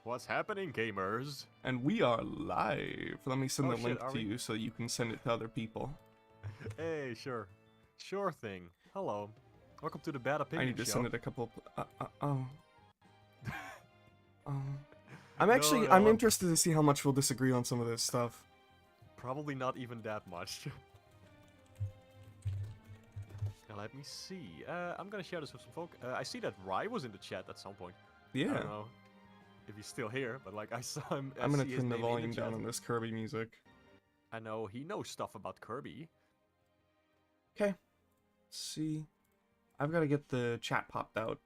What's happening, gamers? And we are live. Let me send Oh, the shit, link are to we? you so you can send it to other people. Hey, sure. Sure thing. Hello. Welcome to the Bad I Opinion need to Show. send it a couple. Um. I'm No, I'm no, interested to see how much we'll disagree on some of this stuff. probably not even that much. Now, let me see. I'm gonna share this with some folk. I see that Rye was in the chat at some point. I Yeah. don't know if he's still here, but like I saw him. I'm gonna see his turn the name in volume down chat. on this Kirby music. I know he knows stuff about Kirby. Okay. Let's see. I've got to get the chat popped out.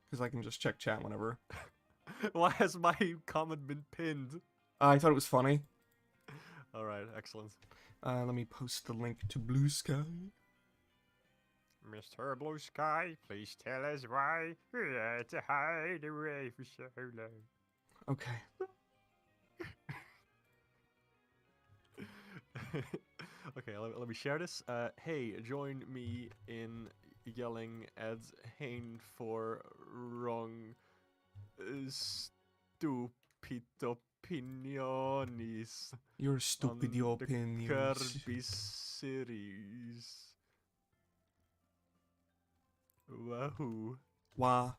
Because I can just check chat whenever. Why has my comment been pinned? I thought it was funny. Alright, excellent. Let me post the link to Blue Sky. Mr. Blue Sky, please tell us why we had to hide away for so long. Okay. Okay, let me share this. Hey, join me in yelling at Hane for wrong stupid opinions Your stupid on the opinions. Kirby series. Wahoo. Wah.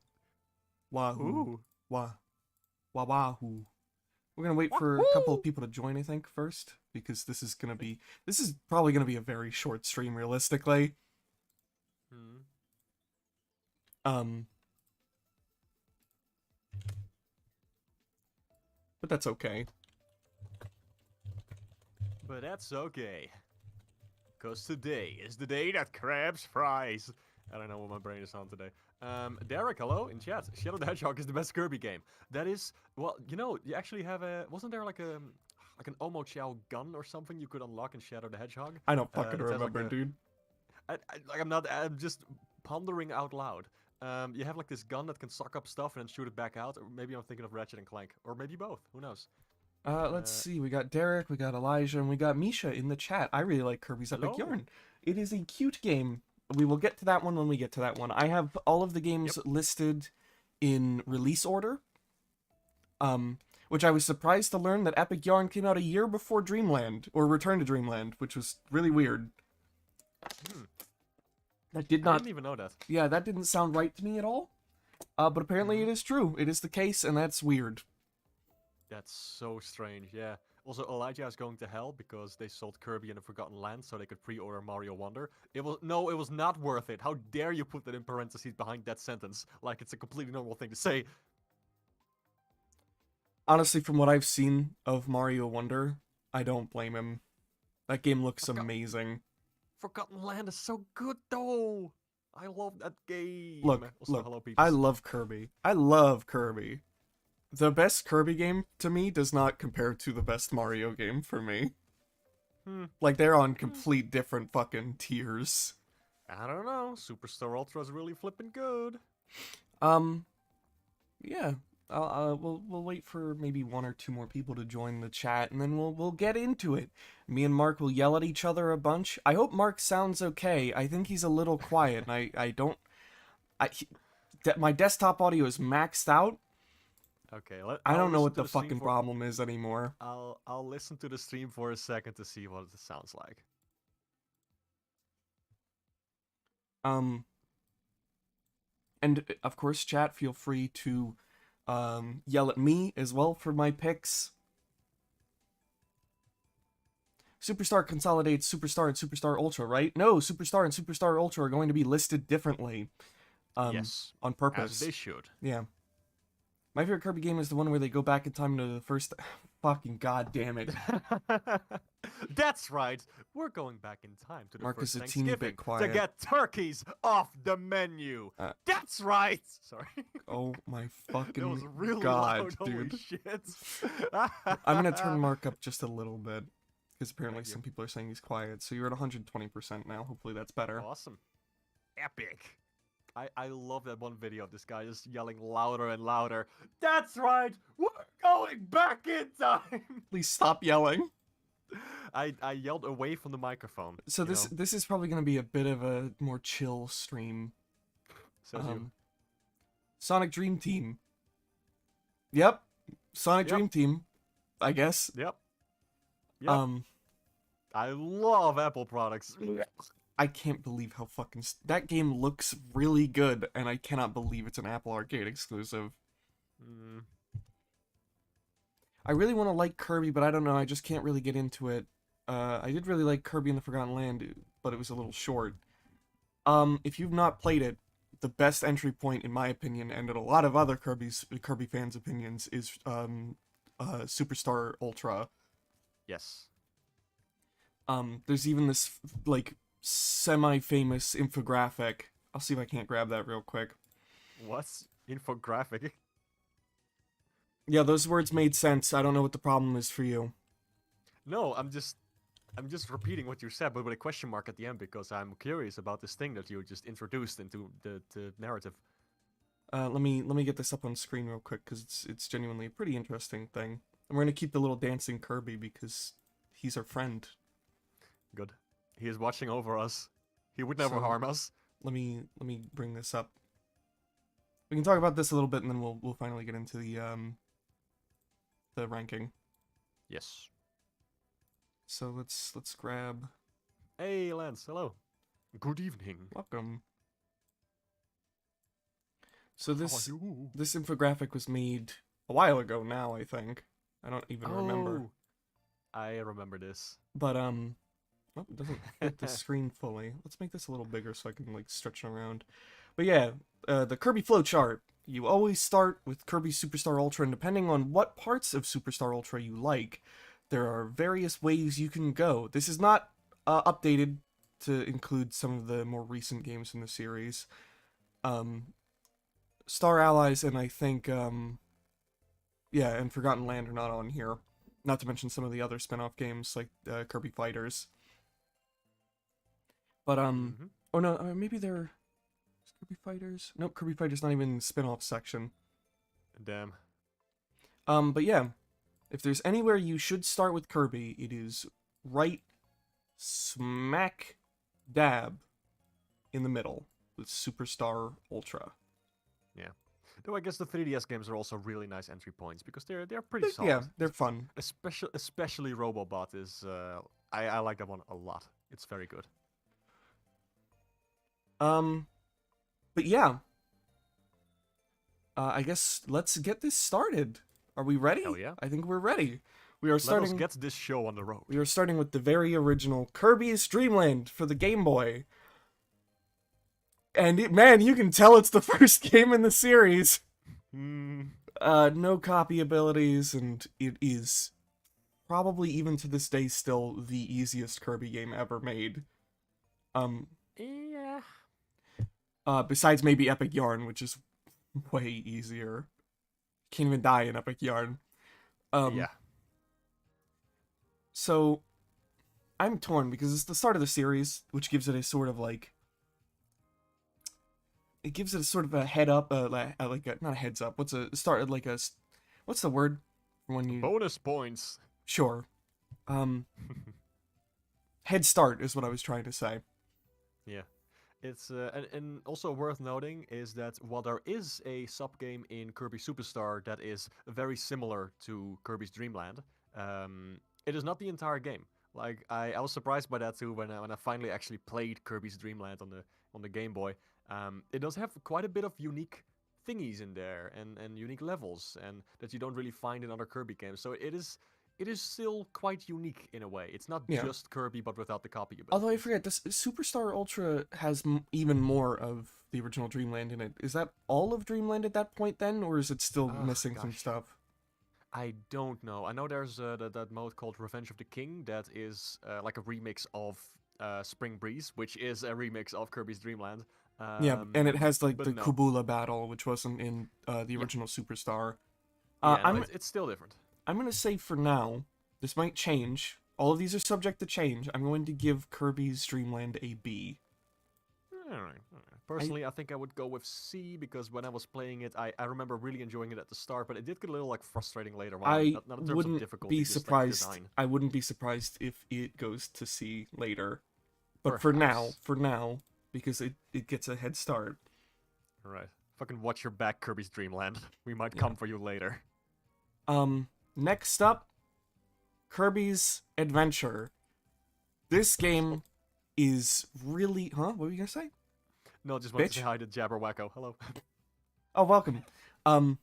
Wahoo. Ooh. Wah. Wah wahoo. We're gonna wait for a couple of people to join, I think, first. Because this is probably gonna be a very short stream, realistically. But that's okay. But that's okay. Because today is the day that crabs fries. I don't know what my brain is on today. Derek, hello, in chat. Shadow the Hedgehog is the best Kirby game. That is, well, you know, you actually have a, wasn't there like an Omo Chow gun or something you could unlock in Shadow the Hedgehog? I don't fucking that has, remember, like, dude. I'm just pondering out loud. You have like this gun that can suck up stuff and then shoot it back out, or maybe I'm thinking of Ratchet and Clank, or maybe both, who knows? Let's see. We got Derek, we got Elijah, and we got Misha in the chat. I really like Kirby's Epic Hello. Yarn. It is a cute game. We will get to that one when we get to that one. I have all of the games listed in release order. Which I was surprised to learn that Epic Yarn came out a year before Dreamland, or Return to Dreamland, which was really weird. That did not... I didn't even know that. Yeah, that didn't sound right to me at all. But apparently it is true. It is the case, and that's weird. That's so strange, yeah. Also, Elijah is going to hell because they sold Kirby in the Forgotten Land so they could pre-order Mario Wonder. It was not worth it. How dare you put that in parentheses behind that sentence, like it's a completely normal thing to say. Honestly, from what I've seen of Mario Wonder, I don't blame him. That game looks amazing. Forgotten Land is so good, though. I love that game. Look, also, hello, I love Kirby. I love Kirby. The best Kirby game, to me, does not compare to the best Mario game for me. Like, they're on complete different fucking tiers. I don't know. Superstar Ultra is really flipping good. Yeah. We'll wait for maybe one or two more people to join the chat, and then we'll get into it. Me and Mark will yell at each other a bunch. I hope Mark sounds okay. I think he's a little quiet, and my desktop audio is maxed out. Okay, I don't know what the fucking problem is anymore. I'll listen to the stream for a second to see what it sounds like. And of course, chat, feel free to yell at me as well for my picks. Superstar consolidates Superstar and Superstar Ultra, right? No, Superstar and Superstar Ultra are going to be listed differently. Yes, on purpose. as they should. Yeah. My favorite Kirby game is the one where they go back in time to the first... Fucking goddamn it. That's right. We're going back in time to the Mark first is a teeny Thanksgiving bit quiet. to get turkeys off the menu. That's right. Sorry. Oh my fucking that was really god, loud. dude. Holy shit. I'm gonna turn Mark up just a little bit. Because apparently some people are saying he's quiet. So you're at 120% now. Hopefully that's better. Awesome. Epic. I love that one video of this guy just yelling louder and louder. That's right! We're going back in time! Please stop yelling. I yelled away from the microphone. So this is probably going to be a bit of a more chill stream. Says you. Sonic Dream Team. Yep. Sonic Yep. Dream Team, I guess. Yep. Yep. Um, I love Apple products. I can't believe how fucking that game looks really good, and I cannot believe it's an Apple Arcade exclusive. Mm, I really want to like Kirby, but I don't know. I just can't really get into it. I did really like Kirby in the Forgotten Land, but it was a little short. If you've not played it, the best entry point, in my opinion, and in a lot of other Kirby fans' opinions, is Superstar Ultra. yes. There's even this like semi-famous infographic. I'll see if I can't grab that real quick. What's infographic? Yeah, those words made sense. I don't know what the problem is for you. No, I'm just repeating what you said, but with a question mark at the end because I'm curious about this thing that you just introduced into the narrative. Let me get this up on screen real quick because it's genuinely a pretty interesting thing. And we're gonna keep the little dancing Kirby because he's our friend. Good. He is watching over us. He would never So- harm us. Let me bring this up. We can talk about this a little bit, and then we'll finally get into the ranking. Yes. So let's grab. Hey, Lance. Hello. Good evening. Welcome. So How this are you? this infographic was made a while ago now, I think. I don't even remember. Oh, I remember this. But oh, it doesn't fit the screen fully. Let's make this a little bigger so I can like stretch it around. But yeah, the Kirby flowchart. You always start with Kirby Superstar Ultra, and depending on what parts of Superstar Ultra you like, there are various ways you can go. This is not updated to include some of the more recent games in the series. Star Allies and I think yeah, and Forgotten Land are not on here. Not to mention some of the other spin-off games like Kirby Fighters. But Mhm. oh no, maybe they're Kirby Fighters. Nope, Kirby Fighters not even in the spin-off section. Damn. But yeah, if there's anywhere you should start with Kirby, it is right smack dab in the middle with Superstar Ultra. Though I guess the 3DS games are also really nice entry points because they're pretty solid. Yeah, they're fun. Especially Robobot is I like that one a lot. It's very good. But yeah. I guess let's get this started. Are we ready? Hell yeah. I think we're ready. We are Let us starting. get this show on the road. We are starting with the very original Kirby's Dream Land for the Game Boy. And man, you can tell it's the first game in the series. Hmm. No copy abilities, and it is probably even to this day still the easiest Kirby game ever made. Yeah. Besides maybe Epic Yarn, which is way easier. Can't even die in Epic Yarn. Yeah. So, I'm torn because it's the start of the series, which gives it a sort of like. It gives it a sort of a head up, like a, not a heads up. What's a start like a? What's the word for when you? Bonus points. Sure. Head start is what I was trying to say. Yeah. It's and also worth noting is that while there is a sub game in Kirby Superstar that is very similar to Kirby's Dream Land, it is not the entire game. Like I was surprised by that too when I finally actually played Kirby's Dream Land on the Game Boy. It does have quite a bit of unique thingies in there and unique levels and that you don't really find in other Kirby games. So it is still quite unique in a way. It's not Yeah. just Kirby but without the copy ability. Although I forget, this Superstar Ultra has even more of the original Dreamland in it. Is that all of Dreamland at that point then, or is it still Ugh, missing some gosh. stuff? I don't know. I know there's that mode called Revenge of the King that is like a remix of Spring Breeze, which is a remix of Kirby's Dream Land. Yeah, and it has like but the no. Kubula battle, which wasn't in the original Superstar. Yeah, no, I'm it's still different. I'm gonna say for now, this might change. All of these are subject to change. I'm going to give Kirby's Dreamland a B. Alright. Personally, I think I would go with C because when I was playing it, I remember really enjoying it at the start, but it did get a little like frustrating later on. I not in terms of wouldn't difficulty, be just, like, surprised. design. I wouldn't be surprised if it goes to C later. But for now, Perhaps. because it gets a head start. Alright. Fucking watch your back, Kirby's Dream Land. We might Yeah. come for you later. Next up, Kirby's Adventure. This game is really... Huh? What were you gonna say? No, just wanted to say Bitch? hi to Jabberwacko. Hello. Oh, welcome. Um,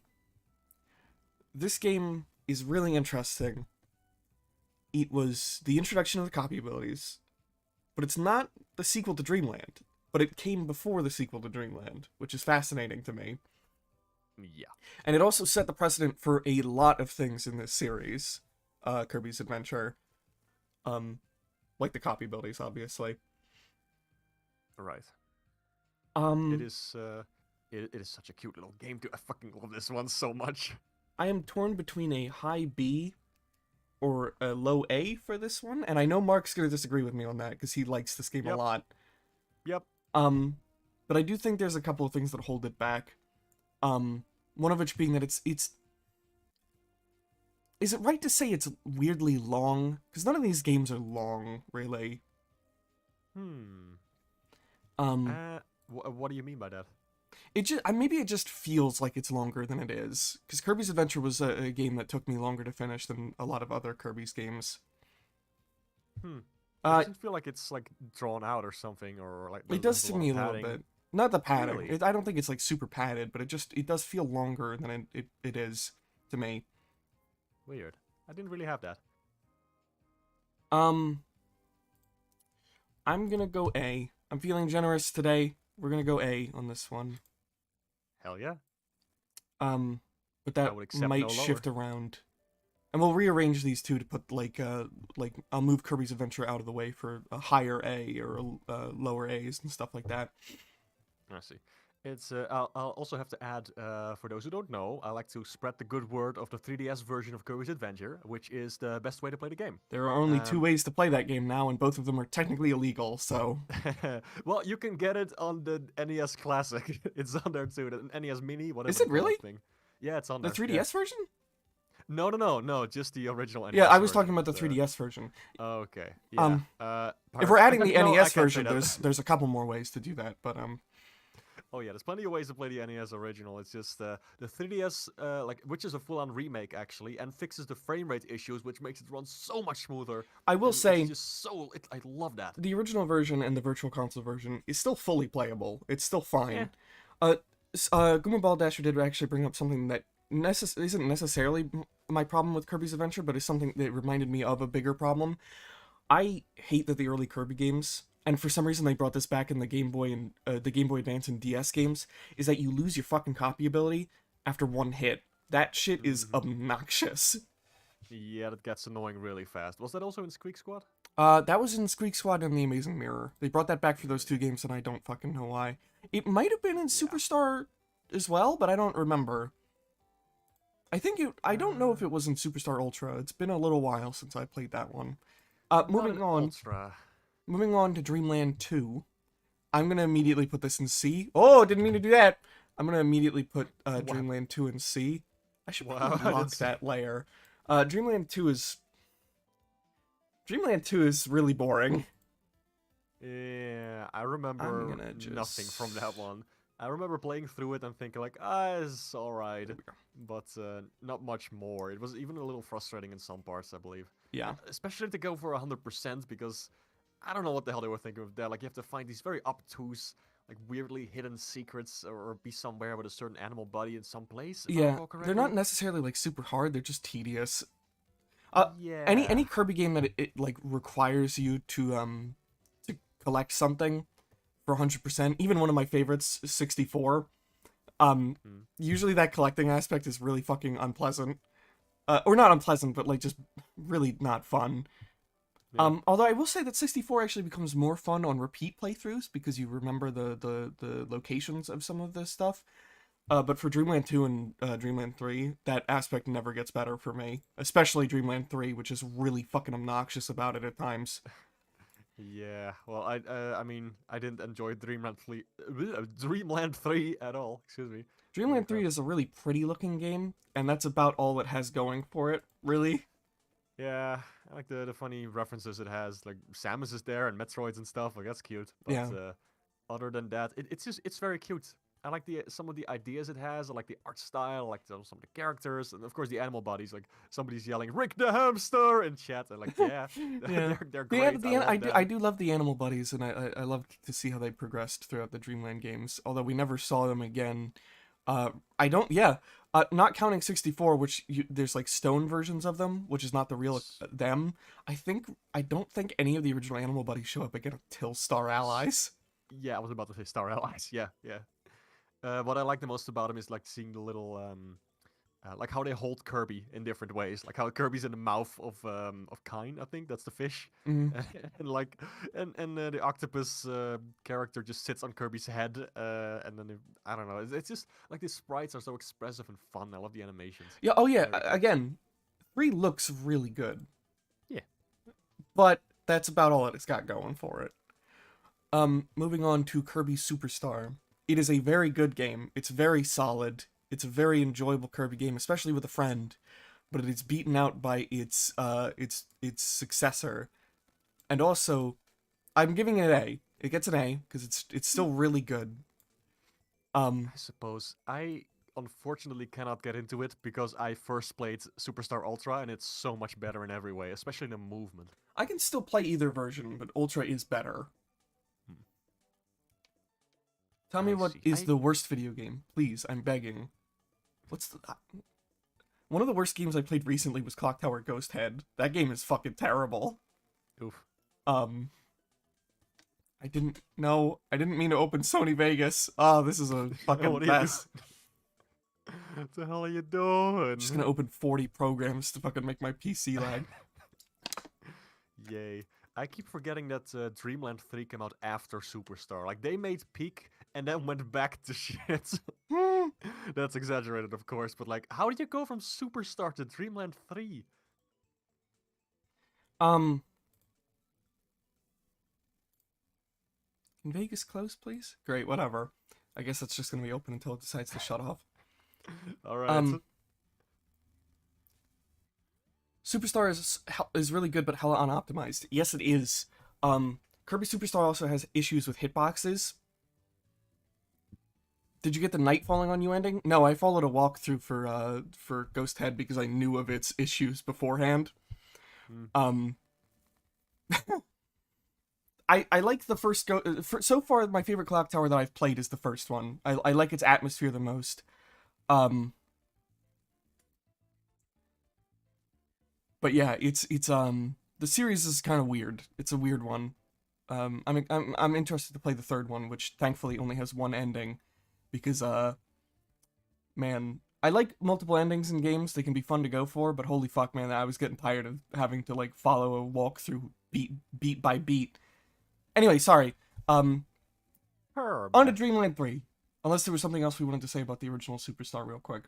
this game is really interesting. It was the introduction of the copy abilities, but it's not the sequel to Dreamland. But it came before the sequel to Dreamland, which is fascinating to me. Yeah. And it also set the precedent for a lot of things in this series, Kirby's Adventure. Like the copy abilities, obviously. Right. It Um, is. It is such a cute little game too. I fucking love this one so much. I am torn between a high B or a low A for this one, and I know Mark's gonna disagree with me on that because he likes this game a Yep. lot. Yep. But I do think there's a couple of things that hold it back. One of which being that it's is it right to say it's weirdly long? Because none of these games are long, really. Hmm. Um, What do you mean by that? it just maybe it just feels like it's longer than it is. Because Kirby's Adventure was a game that took me longer to finish than a lot of other Kirby's games. Hmm. It Uh, doesn't feel like it's like drawn out or something, or like it there's does a to lot me a of little padding. bit. Not the padding. Really? I don't think it's like super padded, but it does feel longer than it is to me. Weird. I didn't really have that. Um, I'm gonna go A. I'm feeling generous today. We're gonna go A on this one. Hell yeah. But I that would accept might no lower. shift around. And we'll rearrange these two to put like I'll move Kirby's Adventure out of the way for a higher A or lower A's and stuff like that. I see. It's. I'll also have to add, for those who don't know, I like to spread the good word of the 3DS version of Kirby's Adventure, which is the best way to play the game. There are only two Um, ways to play that game now, and both of them are technically illegal. So well, you can get it on the NES Classic. It's on there too. The NES Mini, whatever. is it they call that really thing. Yeah, it's on the there. 3DS version? No. Just the original NES. Yeah, I was talking version, about the but, 3DS version. Okay. Yeah. If we're adding the No, I NES can't say version, that. there's a couple more ways to do that, but Oh yeah, there's plenty of ways to play the NES original. It's just the 3DS, which is a full-on remake actually, and fixes the frame rate issues, which makes it run so much smoother. I will And say it's just so. I love that. the original version and the Virtual Console version is still fully playable. It's still fine. Yeah. Guma Ball Dasher did actually bring up something that isn't necessarily my problem with Kirby's Adventure, but is something that reminded me of a bigger problem. I hate that the early Kirby games, and for some reason they brought this back in the Game Boy and the Game Boy Advance and DS games, is that you lose your fucking copy ability after one hit. That shit is obnoxious. Yeah, that gets annoying really fast. Was that also in Squeak Squad? That was in Squeak Squad and The Amazing Mirror. They brought that back for those two games, and I don't fucking know why. It might have been in Superstar as well, but I don't remember. I don't know if it was in Superstar Ultra. It's been a little while since I played that one. Moving on. Ultra. Moving on to Dreamland 2. I'm gonna immediately put this in C. Oh, didn't mean to do that. I'm gonna immediately put Dreamland 2 in C. I should probably Wow, lock that layer. Dreamland 2 is really boring. Yeah, I remember gonna nothing from that just- one. I remember playing through it and thinking like, it's alright, but not much more. It was even a little frustrating in some parts, I believe. Yeah. Especially to go for 100% because I don't know what the hell they were thinking of that. Like you have to find these very obtuse, like weirdly hidden secrets, or be somewhere with a certain animal body in some place. If I Yeah, recall they're not correctly. necessarily like super hard. They're just tedious. Yeah. Any Kirby game that it like requires you to collect something for 100%, even one of my favorites, 64. Usually that collecting aspect is really fucking unpleasant. Or not unpleasant, but like just really not fun. Yeah. Although I will say that 64 actually becomes more fun on repeat playthroughs because you remember the locations of some of this stuff. But for Dreamland 2 and Dreamland 3, that aspect never gets better for me. Especially Dreamland 3, which is really fucking obnoxious about it at times. Yeah, well, I mean, I didn't enjoy Dreamland 3 at all. Excuse me. Dreamland 3 is a really pretty looking game, and that's about all it has going for it, really. Yeah, I like the funny references it has. Like Samus is there and Metroids and stuff. Like that's cute. But Yeah. other than that, it's very cute. I like the some of the ideas it has. I like the art style. I like some of the characters, and of course the animal bodies. Like somebody's yelling "Rick the hamster" in chat, and like yeah, Yeah. they're great. I love I them. do love the animal buddies, and I love to see how they progressed throughout the Dreamland games. Although we never saw them again. I don't. Yeah. Not counting 64, which there's like stone versions of them, which is not the real S- them. I don't think any of the original animal buddies show up again until Star s- Allies. Yeah, I was about to say Star Allies. Yeah, yeah. What I like the most about them is like seeing the little like how they hold Kirby in different ways. Like how Kirby's in the mouth of Kine, I think that's the fish, Mm. and like and the octopus character just sits on Kirby's head, and then I don't know. It's just like these sprites are so expressive and fun. I love the animations. Yeah. Oh yeah. Very cool. Again, 3 looks really good, Yeah. but that's about all it's got going for it. Moving on to Kirby Superstar. It is a very good game. It's very solid. It's a very enjoyable Kirby game, especially with a friend. But it is beaten out by its successor. And also, I'm giving it an A. It gets an A because it's still really good. I suppose I unfortunately cannot get into it because I first played Superstar Ultra and it's so much better in every way, especially in the movement. I can still play either version, but Ultra is better. Hmm. Tell me I what see. is the worst video game, please. I'm begging. What's the One of the worst games I played recently was Clock Tower Ghost Head. That game is fucking terrible. Oof. Um, I didn't mean to open Sony Vegas. Oh, this is a fucking What are mess. What the hell are you doing? Just gonna open 40 programs to fucking make my PC lag. Yay. I keep forgetting that Dreamland 3 came out after Superstar. Like, they made Peak and then went back to shit. Hmm. That's exaggerated, of course, but like, how did you go from Superstar to Dreamland 3? um, can Vegas close, please? Great, whatever. I guess it's just gonna be open until it decides to shut off. Alright. Superstar is really good, but hella unoptimized. Yes, it is. Kirby Superstar also has issues with hitboxes. Did you get the night falling on you ending? No, I followed a walkthrough for Ghost Head because I knew of its issues beforehand. Hmm. I like the first so far my favorite clock tower that I've played is the first one. I like its atmosphere the most. But yeah, it's the series is kind of weird. It's a weird one. I'm interested to play the third one, which thankfully only has one ending, because man, I like multiple endings in games. They can be fun to go for, but holy fuck, man, I was getting tired of having to like follow a walkthrough beat by beat. Anyway, sorry. Herb. On to Dreamland 3. Unless there was something else we wanted to say about the original Superstar real quick.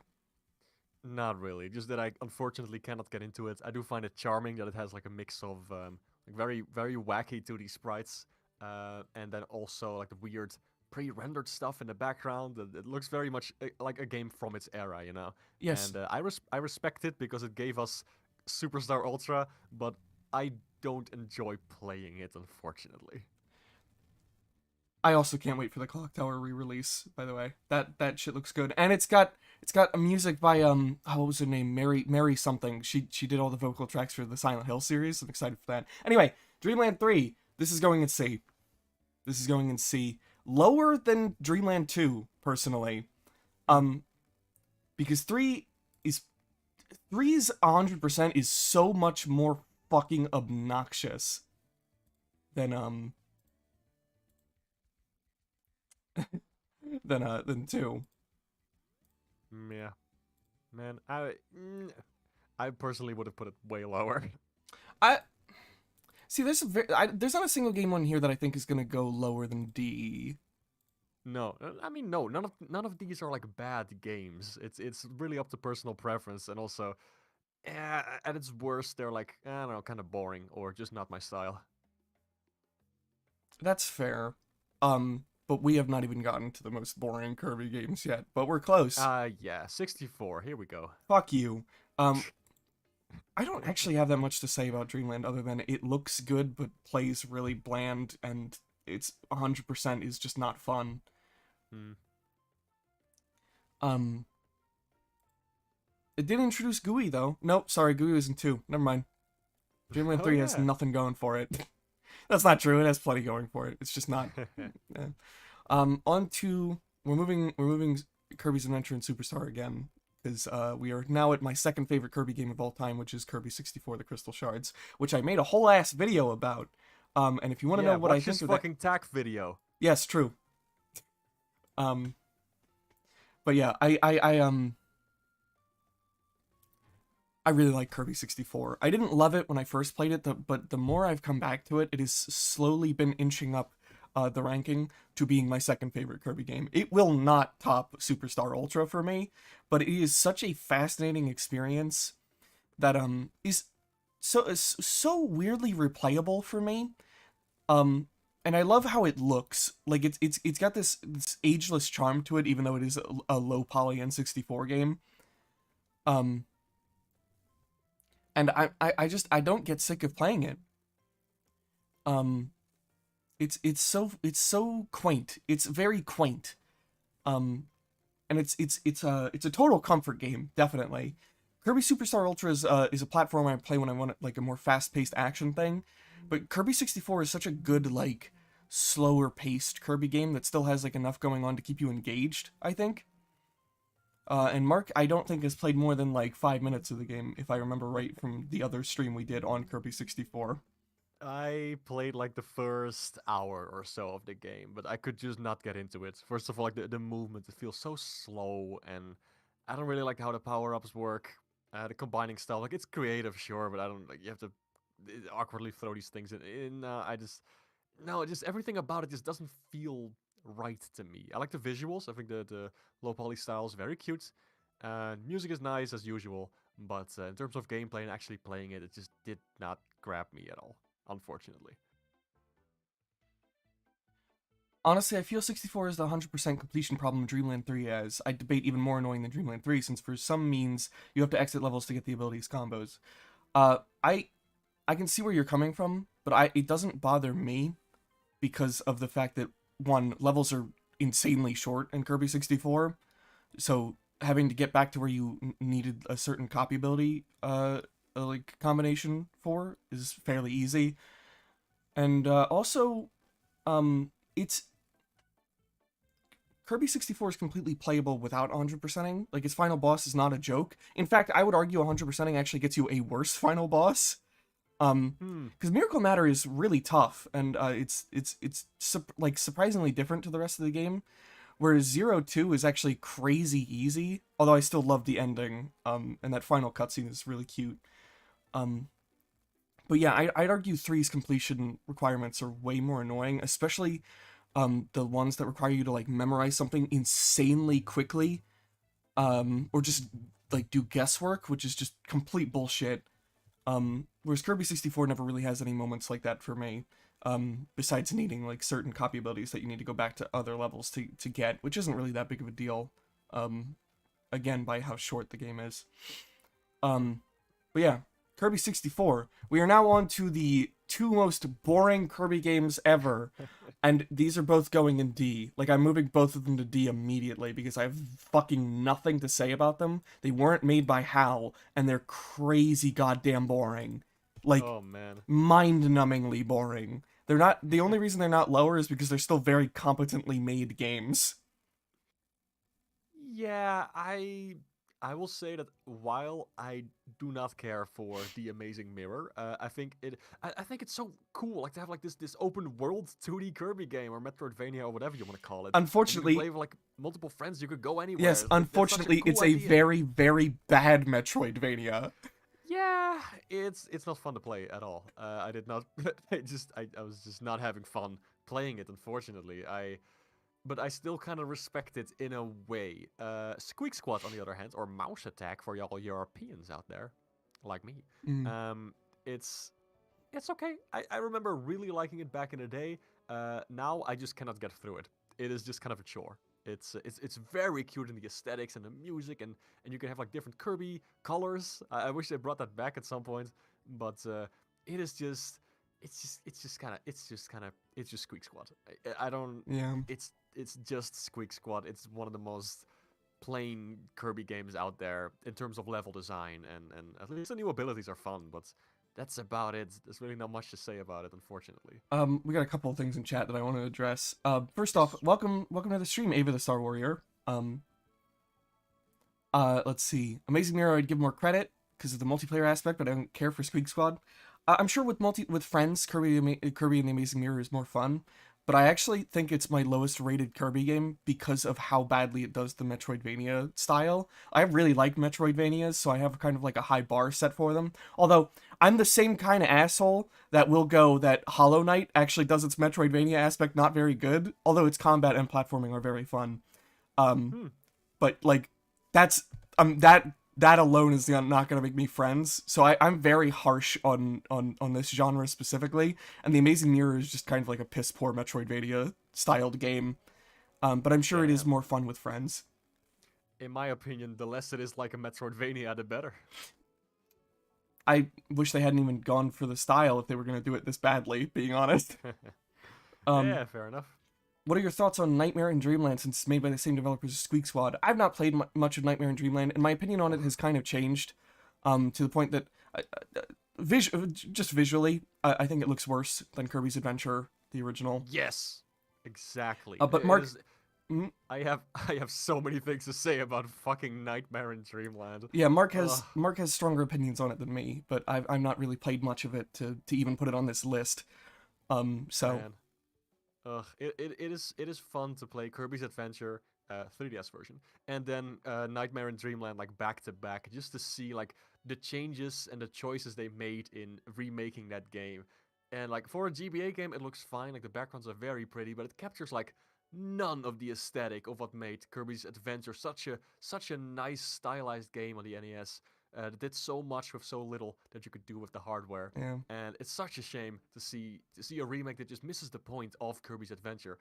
Not really. Just that I unfortunately cannot get into it. I do find it charming that it has like a mix of like very very wacky 2D sprites, and then also like the weird pre-rendered stuff in the background. It looks very much like a game from its era, you know. Yes, And I respect it because it gave us Superstar Ultra, but I don't enjoy playing it, unfortunately. I also can't wait for the Clock Tower re-release. By the way, that shit looks good, and it's got a music by what was her name, Mary something. She did all the vocal tracks for the Silent Hill series. I'm excited for that. Anyway, Dreamland 3. This is going in C. This is going in C. Lower than Dreamland 2, personally. Because 3's 100% is so much more fucking obnoxious than than 2. Yeah, man. I personally would have put it way lower. I see. There's not a single game on here that I think is gonna go lower than D. No, I mean no. None of these are like bad games. It's really up to personal preference, and also, at its worst, they're like I don't know, kind of boring or just not my style. That's fair. But we have not even gotten to the most boring Kirby games yet. But we're close. Yeah, 64. Here we go. Fuck you. I don't actually have that much to say about Dreamland other than it looks good but plays really bland, and it's 100% is just not fun. Hmm. Um, it did introduce GUI though. Nope, sorry, GUI was in 2. Never mind. Dreamland Oh 3 has yeah. nothing going for it. That's not true. It has plenty going for it. It's just not. eh. On to we're moving Kirby's Adventure and Superstar again because we are now at my second favorite Kirby game of all time, which is Kirby 64: The Crystal Shards, which I made a whole ass video about. And if you want to Yeah, know what I watch think his of that, fucking tack video. yes, true. Um, but yeah, I really like Kirby 64. I didn't love it when I first played it, but the more I've come back to it, it has slowly been inching up the ranking to being my second favorite Kirby game. It will not top Superstar Ultra for me, but it is such a fascinating experience that is so weirdly replayable for me. And I love how it looks. Like it's got this ageless charm to it, even though it is a low poly N64 game. Um, and I don't get sick of playing it. Um, it's so quaint. It's very quaint. Um, and it's a total comfort game, definitely. Kirby Superstar Ultra is a platform I play when I want like a more fast paced action thing, but Kirby 64 is such a good like slower paced Kirby game that still has like enough going on to keep you engaged, I think. And Mark, I don't think has played more than like 5 minutes of the game, if I remember right from the other stream we did on Kirby 64. I played like the first hour or so of the game, but I could just not get into it. First of all, like the movement, it feels so slow, and I don't really like how the power-ups work. The combining stuff, like it's creative, sure, but I don't like you have to awkwardly throw these things in. I just no, just everything about it just doesn't feel right to me. I like the visuals. I think the low poly style is very cute. Music is nice as usual, but in terms of gameplay and actually playing it, it just did not grab me at all, unfortunately. Honestly, I feel 64 is the 100% completion problem Dreamland 3 has. I debate even more annoying than Dreamland 3, since for some means you have to exit levels to get the abilities combos. Uh, I I can see where you're coming from, but it doesn't bother me because of the fact that one, levels are insanely short in Kirby 64, so having to get back to where you needed a certain copy ability like combination for is fairly easy. And also it's Kirby 64 is completely playable without 100%ing. Like its final boss is not a joke. In fact, I would argue 100%ing actually gets you a worse final boss. Hmm. Because Miracle Matter is really tough, and like surprisingly different to the rest of the game. Whereas 0-2 is actually crazy easy. Although I still love the ending. And that final cutscene is really cute. Um, but yeah, I'd argue 3's completion requirements are way more annoying, especially the ones that require you to like memorize something insanely quickly, or just like do guesswork, which is just complete bullshit. Whereas Kirby 64 never really has any moments like that for me. Besides needing like certain copy abilities that you need to go back to other levels to get, which isn't really that big of a deal. Um, again, by how short the game is. Um, but yeah, Kirby 64. We are now on to the two most boring Kirby games ever. And these are both going in D. Like, I'm moving both of them to D immediately because I have fucking nothing to say about them. They weren't made by HAL, and they're crazy goddamn boring. Like, Oh man. mind-numbingly boring. They're not. The only reason they're not lower is because they're still very competently made games. Yeah, I will say that while I do not care for the Amazing Mirror, I think it's so cool, like to have like this open world 2D Kirby game or Metroidvania or whatever you want to call it, and you can Unfortunately, play with like multiple friends. You could go anywhere. yes, That's such a unfortunately, cool it's a idea. very, very bad Metroidvania. Yeah, it's not fun to play at all. I did not. I was just not having fun playing it. Unfortunately, but I still kind of respect it in a way. Squeak Squad, on the other hand, or Mouse Attack for y'all Europeans out there, like me. Mm. Um, it's it's okay. I remember really liking it back in the day. Now I just cannot get through it. It is just kind of a chore. It's very cute in the aesthetics and the music, and you can have like different Kirby colors. I wish they brought that back at some point, but it is just it's just Squeak Squad. I don't Yeah. it's just Squeak Squad. It's one of the most plain Kirby games out there in terms of level design, and at least the new abilities are fun, but that's about it. There's really not much to say about it, unfortunately. We got a couple of things in chat that I want to address. First off, Yes. welcome to the stream, Ava the Star Warrior. Let's see. Amazing Mirror, I'd give more credit because of the multiplayer aspect, but I don't care for Squeak Squad. I'm sure with friends, Kirby and the Amazing Mirror is more fun, but I actually think it's my lowest rated Kirby game because of how badly it does the Metroidvania style. I really like Metroidvanias, so I have kind of like a high bar set for them. Although I'm the same kind of asshole that will go that Hollow Knight actually does its Metroidvania aspect not very good, although its combat and platforming are very fun. Hmm. But like that's that alone is not going to make me friends. So I'm very harsh on this genre specifically, and the Amazing Mirror is just kind of like a piss poor Metroidvania styled game. But I'm sure it is Damn. more fun with friends. In my opinion, the less it is like a Metroidvania, the better. I wish they hadn't even gone for the style if they were going to do it this badly, being honest. Um, Yeah, fair enough. what are your thoughts on Nightmare and Dreamland since it's made by the same developers as Squeak Squad? I've not played much of Nightmare and Dreamland, and my opinion on it has kind of changed to the point that just visually, I think it looks worse than Kirby's Adventure, the original. Yes, exactly. But Mark, mm, I have so many things to say about fucking Nightmare in Dreamland. yeah, Mark Ugh, has stronger opinions on it than me, but I've not really played much of it to even put it on this list. So man. Ugh, it is fun to play Kirby's Adventure 3DS version, and then Nightmare in Dreamland like back to back, just to see like the changes and the choices they made in remaking that game. And like for a GBA game, it looks fine. Like the backgrounds are very pretty, but it captures like none of the aesthetic of what made Kirby's Adventure such a nice stylized game on the NES. That did so much with so little that you could do with the hardware, yeah, and it's such a shame to see a remake that just misses the point of Kirby's Adventure.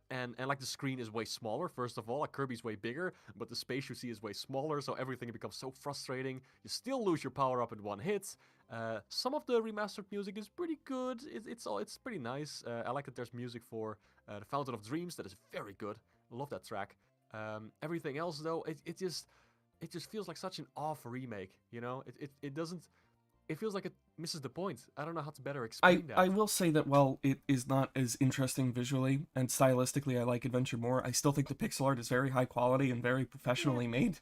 And like the screen is way smaller. First of all, like Kirby's way bigger, but the space you see is way smaller, so everything becomes so frustrating. You still lose your power up in one hit. Some of the remastered music is pretty good. It's pretty nice. I like that there's music for the Fountain of Dreams that is very good. I love that track. Everything else though, it just feels like such an off remake. You know, it doesn't. It feels like it misses the point. I don't know how to better explain that. I will say that while it is not as interesting visually and stylistically, I like Adventure more. I still think the pixel art is very high quality and very Yeah, professionally made.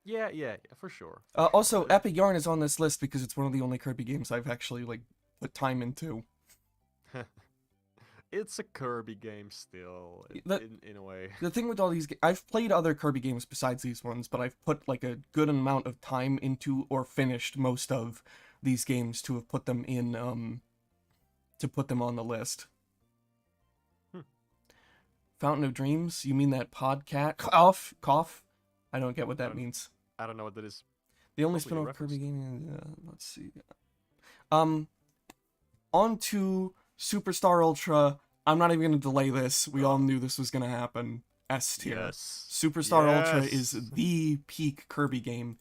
yeah, for sure. Also, Epic Yarn is on this list because it's one of the only Kirby games I've actually like put time into. It's a Kirby game still, The in a way. the thing with all these, I've played other Kirby games besides these ones, but I've put like a good amount of time into or finished most of these games to have put them in to put them on the list. Hmm. Fountain of Dreams? You mean that podcat cough? I don't get what that means. I don't know what that is. The only Probably a spin-off Kirby reference. game. Let's see. Um, on to Superstar Ultra. I'm not even gonna delay this. We all knew this was gonna happen. S tier. Yes. Superstar Ultra Yes. is the peak Kirby game,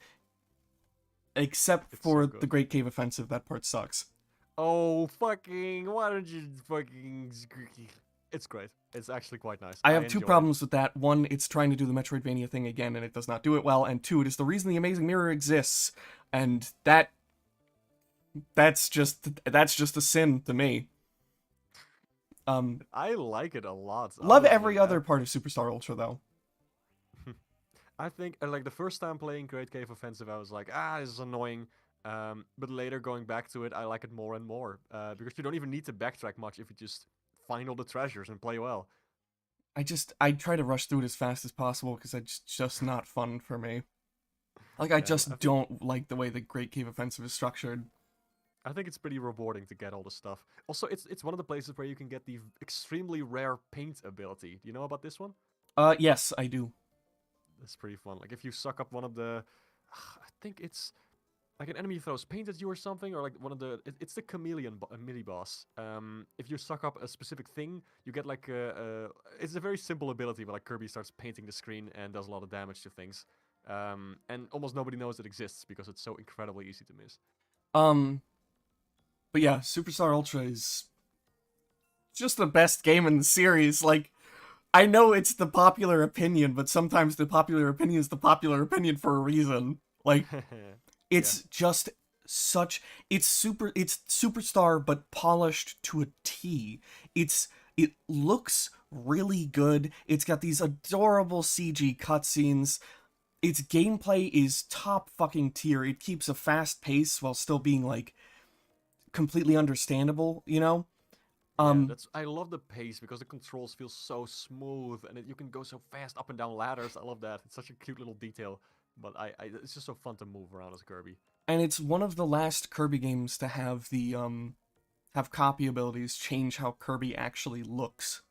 except It's so for good. the Great Cave Offensive. That part sucks. Oh, fucking, why don't you fucking... It's great. It's actually quite nice. I have two enjoy it. problems with that. One, it's trying to do the Metroidvania thing again, and it does not do it well. And two, it is the reason the Amazing Mirror exists, and that's just a sin to me. I like it a lot. Love Honestly. every other part of Superstar Ultra though. I think like the first time playing Great Cave Offensive, I was like, this is annoying. But later going back to it, I like it more and more because you don't even need to backtrack much if you just find all the treasures and play well. I try to rush through it as fast as possible because it's just not fun for me. Like I Yeah, just I think don't like the way the Great Cave Offensive is structured. I think it's pretty rewarding to get all the stuff. Also, it's one of the places where you can get the extremely rare paint ability. Do you know about this one? Yes, I do. That's pretty fun. Like if you suck up one of the, I think it's like an enemy throws paint at you or something, or like one of the, it's the chameleon mini boss. If you suck up a specific thing, you get like it's a very simple ability, but like Kirby starts painting the screen and does a lot of damage to things. And almost nobody knows it exists because it's so incredibly easy to miss. But yeah, Superstar Ultra is just the best game in the series. Like, I know it's the popular opinion, but sometimes the popular opinion is the popular opinion for a reason. Like, Yeah. it's just such it's Superstar but polished to a T. It looks really good. It's got these adorable CG cutscenes. Its gameplay is top fucking tier. It keeps a fast pace while still being like completely understandable, you know? Yeah, Um that's I love the pace because the controls feel so smooth and you can go so fast up and down ladders. I love that. It's such a cute little detail. But it's just so fun to move around as Kirby. and it's one of the last Kirby games to have the have copy abilities change how Kirby actually looks.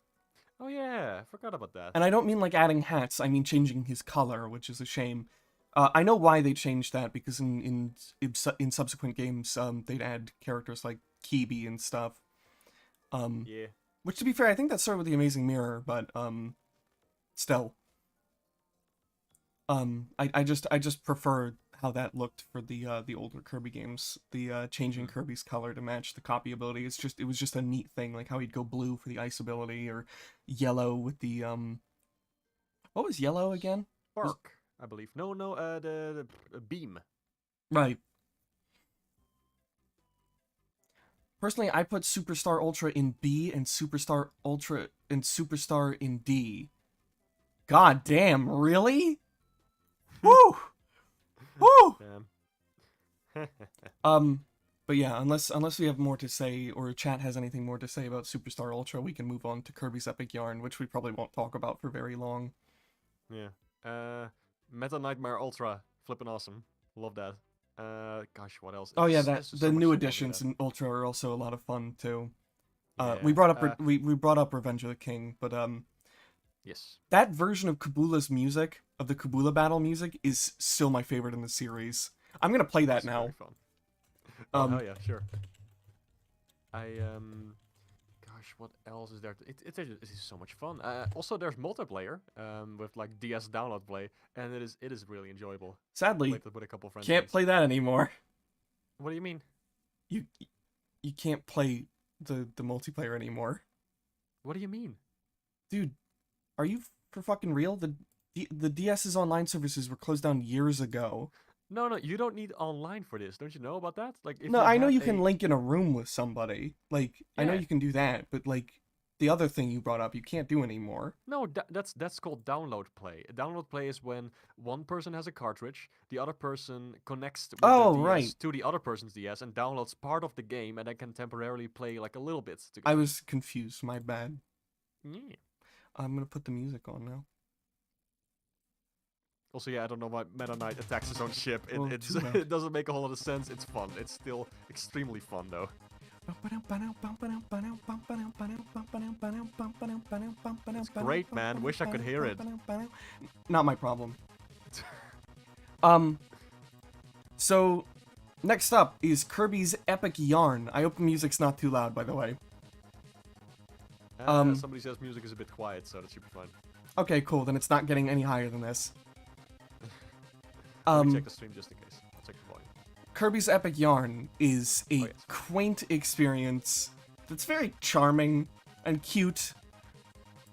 Oh yeah, I forgot about that. And I don't mean like adding hats, I mean changing his color, which is a shame. I know why they changed that because in subsequent games, they'd add characters like Kirby and stuff. Um, Yeah. which to be fair, I think that started with the Amazing Mirror, but still, I just prefer how that looked for the older Kirby games. The changing Mhm. Kirby's color to match the copy ability. It was just a neat thing, like how he'd go blue for the ice ability or yellow with the what was yellow again? Was Spark, I believe. No, no, the beam. right. Personally, I put Superstar Ultra in B and Superstar Ultra and Superstar in D. God damn, really? Woo! Woo! Damn. Um, but yeah, unless we have more to say or chat has anything more to say about Superstar Ultra, we can move on to Kirby's Epic Yarn, which we probably won't talk about for very long. Yeah. Meta Nightmare Ultra, flippin' awesome. Love that. Gosh, what else? Oh yeah, There's just the so much new shit I love with additions that. in Ultra are also a lot of fun too. We Yeah. brought up we brought up Revenge of the King, but Yes. that version of Kabula's music, of the Kabula battle music, is still my favorite in the series. I'm gonna play that Also very now. fun. Oh Um, hell yeah, sure. I gosh, what else is there? It is so much fun. Also, there's multiplayer with like DS download play, and it is really enjoyable. sadly, Played it with a couple friends can't once. play that anymore. What do you mean? You you can't play the multiplayer anymore, What do you mean? dude. Are you for fucking real? The DS's online services were closed down years ago. No, no, you don't need online for this. Don't you know about that? Like, if No, you I know have you can a link in a room with somebody. Like, I know yeah, you can do that, but like the other thing you brought up, you can't do anymore. no, that's called download play. Download play is when one person has a cartridge, the other person connects with their Oh, DS right. to the other person's DS and downloads part of the game, and then can temporarily play like a little bit I together. was confused. My bad. Yeah. I'm gonna put the music on now. Also, yeah, I don't know why Meta Knight attacks his own ship. Well, It's too bad. it doesn't make a whole lot of sense. It's fun. It's still extremely fun though. It's great, man. Wish I could hear it. Not my problem. So next up is Kirby's Epic Yarn. I hope the music's not too loud, by the way. Somebody says music is a bit quiet, so that should be fine. Okay, cool. Then it's not getting any higher than this. Let me check the stream just in case. I'll check the volume. Kirby's Epic Yarn is a yes. quaint experience that's very charming and cute,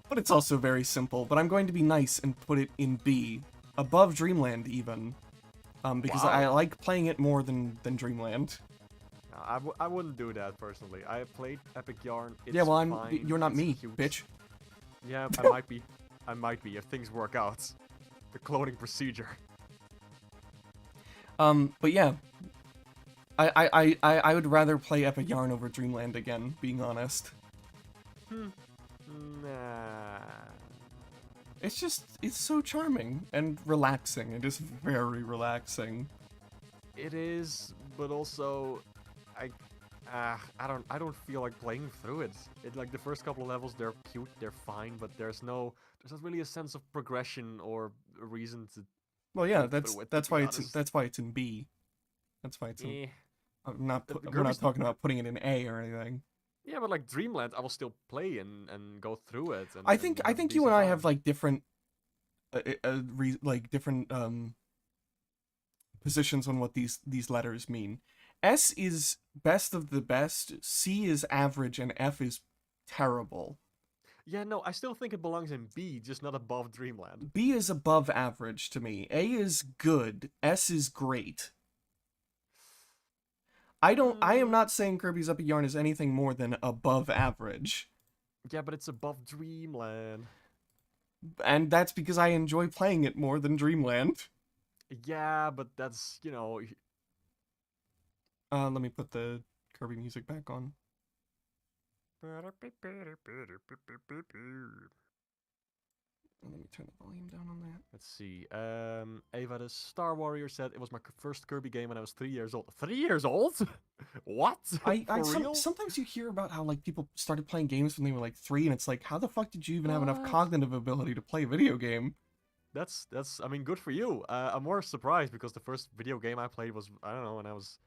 but it's also very simple. But I'm going to be nice and put it in B, above Dreamland even, because Wow. I like playing it more than Dreamland. No, I wouldn't do that personally. I have played Epic Yarn. It's Yeah, well, fine. you're not It's me, cute. bitch. Yeah, I might be. I might be if things work out. The cloning procedure. But yeah, I would rather play Epic Yarn over Dreamland again, being honest. Nah. It's so charming and relaxing. It is very relaxing. It is, but also, I don't feel like playing through it. Like the first couple of levels, they're cute, they're fine, but there's not really a sense of progression or a reason to. Well, yeah, Go through it, that's to be why it's honest. that's why it's in B. That's why it's in. Eh. I'm not. The We're not Kirby's- talking about putting it in A or anything. Yeah, but like Dreamland, I will still play and go through it. And, I think have a you and decent I time. have like different, like different positions on what these letters mean. S is best of the best. C is average, and F is terrible. Yeah, no, I still think it belongs in B, just not above Dreamland. B is above average to me. A is good. S is great. I am Uh, not saying Kirby's Epic Yarn is anything more than above average. yeah, but it's above Dreamland. And that's because I enjoy playing it more than Dreamland. Yeah, but that's, you know, Let me put the Kirby music back on. Let me turn the volume down on that. Let's see. Ava the Star Warrior said it was my first Kirby game when I was 3 years old. 3 years old? What? For real? Sometimes you hear about how like people started playing games when they were like 3, and it's like, how the fuck did you even have enough What? cognitive ability to play a video game? That's I mean, good for you. I'm more surprised because the first video game I played was, I don't know, when I was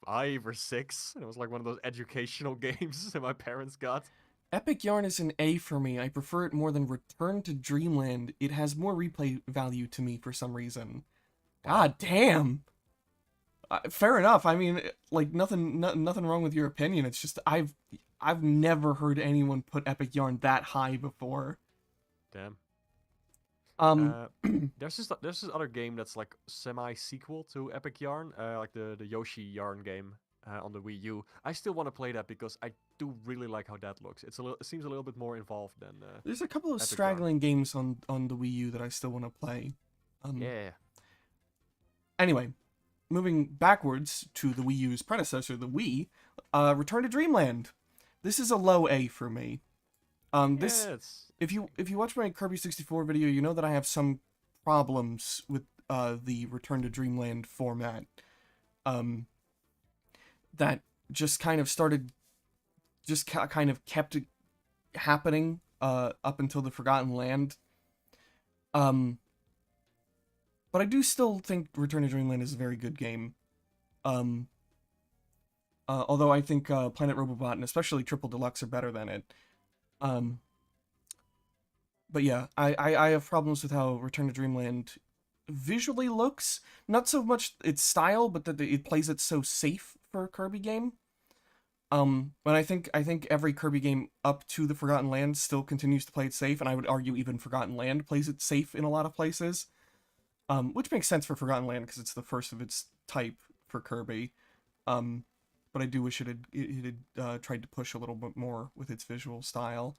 5 or 6, and it was like one of those educational games that my parents got. Epic Yarn is an A for me. I prefer it more than Return to Dreamland. It has more replay value to me for some reason. Wow. God damn. Fair enough. I mean, like nothing wrong with your opinion. It's just I've never heard anyone put Epic Yarn that high before. Damn. Um, There's this other game that's like semi sequel to Epic Yarn, like the Yoshi Yarn game on the Wii U. I still want to play that because I do really like how that looks. It seems a little bit more involved than there's a couple of Epic straggling games on the Wii U that I still want to play. Yeah. Anyway, moving backwards to the Wii U's predecessor, the Wii, Return to Dreamland. This is a low A for me. This Yeah, if you watch my Kirby 64 video, you know that I have some problems with the Return to Dreamland format. That just kind of started, kind of kept happening up until the Forgotten Land. But I do still think Return to Dreamland is a very good game. Although I think Planet Robobot and especially Triple Deluxe are better than it. But yeah, I have problems with how Return to Dreamland visually looks. Not so much its style, but that it plays it so safe for a Kirby game. When I think every Kirby game up to the Forgotten Land still continues to play it safe, and I would argue even Forgotten Land plays it safe in a lot of places. Which makes sense for Forgotten Land because it's the first of its type for Kirby. But I do wish it had tried to push a little bit more with its visual style.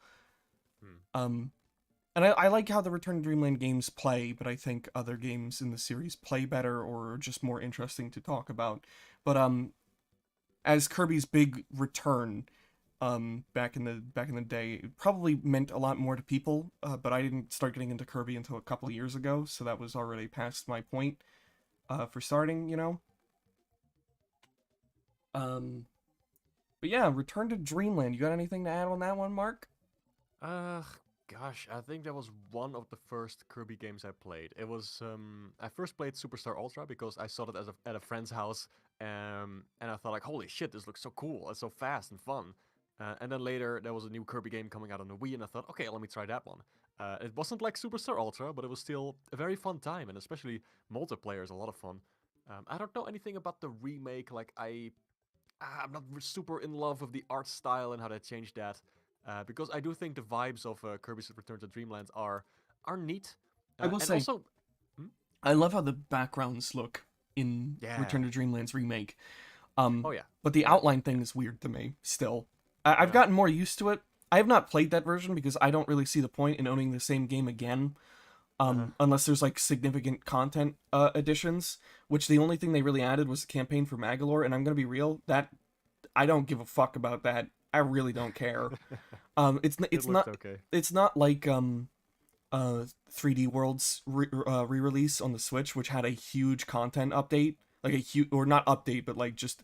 And I like how the Return to Dreamland games play, but I think other games in the series play better or are just more interesting to talk about. But as Kirby's big return, back in the day, it probably meant a lot more to people. But I didn't start getting into Kirby until a couple of years ago, so that was already past my point for starting, you know. But yeah, Return to Dreamland. You got anything to add on that one, Mark? Gosh, I think that was one of the first Kirby games I played. It was I first played Superstar Ultra because I saw it at a friend's house, and I thought like, holy shit, this looks so cool, it's so fast and fun. And then later there was a new Kirby game coming out on the Wii, and I thought, okay, let me try that one. It wasn't like Superstar Ultra, but it was still a very fun time, and especially multiplayer is a lot of fun. I don't know anything about the remake. Like I'm not super in love with the art style and how they changed that. Because I do think the vibes of Kirby's Return to Dreamland are neat. I will and say, also, I love how the backgrounds look in yeah. Return to Dreamland's remake. Oh yeah. But the outline thing is weird to me still. I've gotten more used to it. I have not played that version because I don't really see the point in owning the same game again. Unless there's like significant content additions, which the only thing they really added was a campaign for Magalore, and I'm gonna be real, that I don't give a fuck about that. I really don't care. It's not okay. It's not like 3D World's re-release on the Switch, which had a huge content update, like a huge, or not update, but like just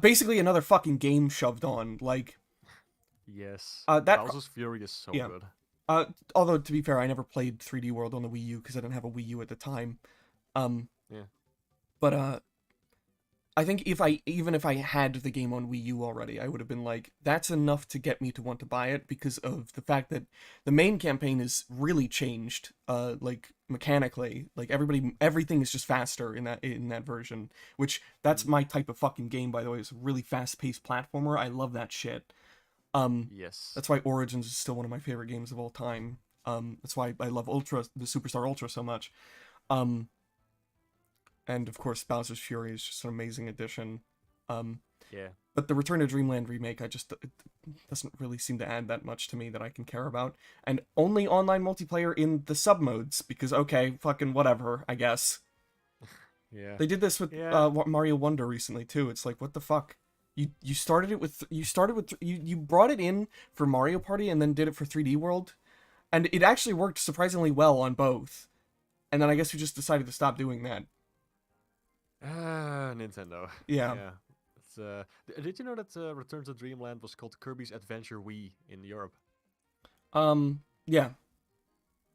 basically another fucking game shoved on. Like Yes. that Bowser's Fury is so yeah. good. Although to be fair, I never played 3D World on the Wii U because I didn't have a Wii U at the time. Yeah. But I think even if I had the game on Wii U already, I would have been like, that's enough to get me to want to buy it because of the fact that the main campaign is really changed, like mechanically. Like everything is just faster in that version. Which that's my type of fucking game, by the way. It's a really fast-paced platformer. I love that shit. Yes. That's why Origins is still one of my favorite games of all time. That's why I love the Superstar Ultra so much. Um, and of course Bowser's Fury is just an amazing addition. Yeah. But the Return to Dreamland remake, it doesn't really seem to add that much to me that I can care about. And only online multiplayer in the sub modes, because okay, fucking whatever, I guess. Yeah. They did this with Yeah. Mario Wonder recently too. It's like, what the fuck? You started with you brought it in for Mario Party and then did it for 3D World, and it actually worked surprisingly well on both. And then I guess we just decided to stop doing that. Nintendo. Yeah. Yeah. It's, did you know that Return to Dreamland was called Kirby's Adventure Wii in Europe? Yeah.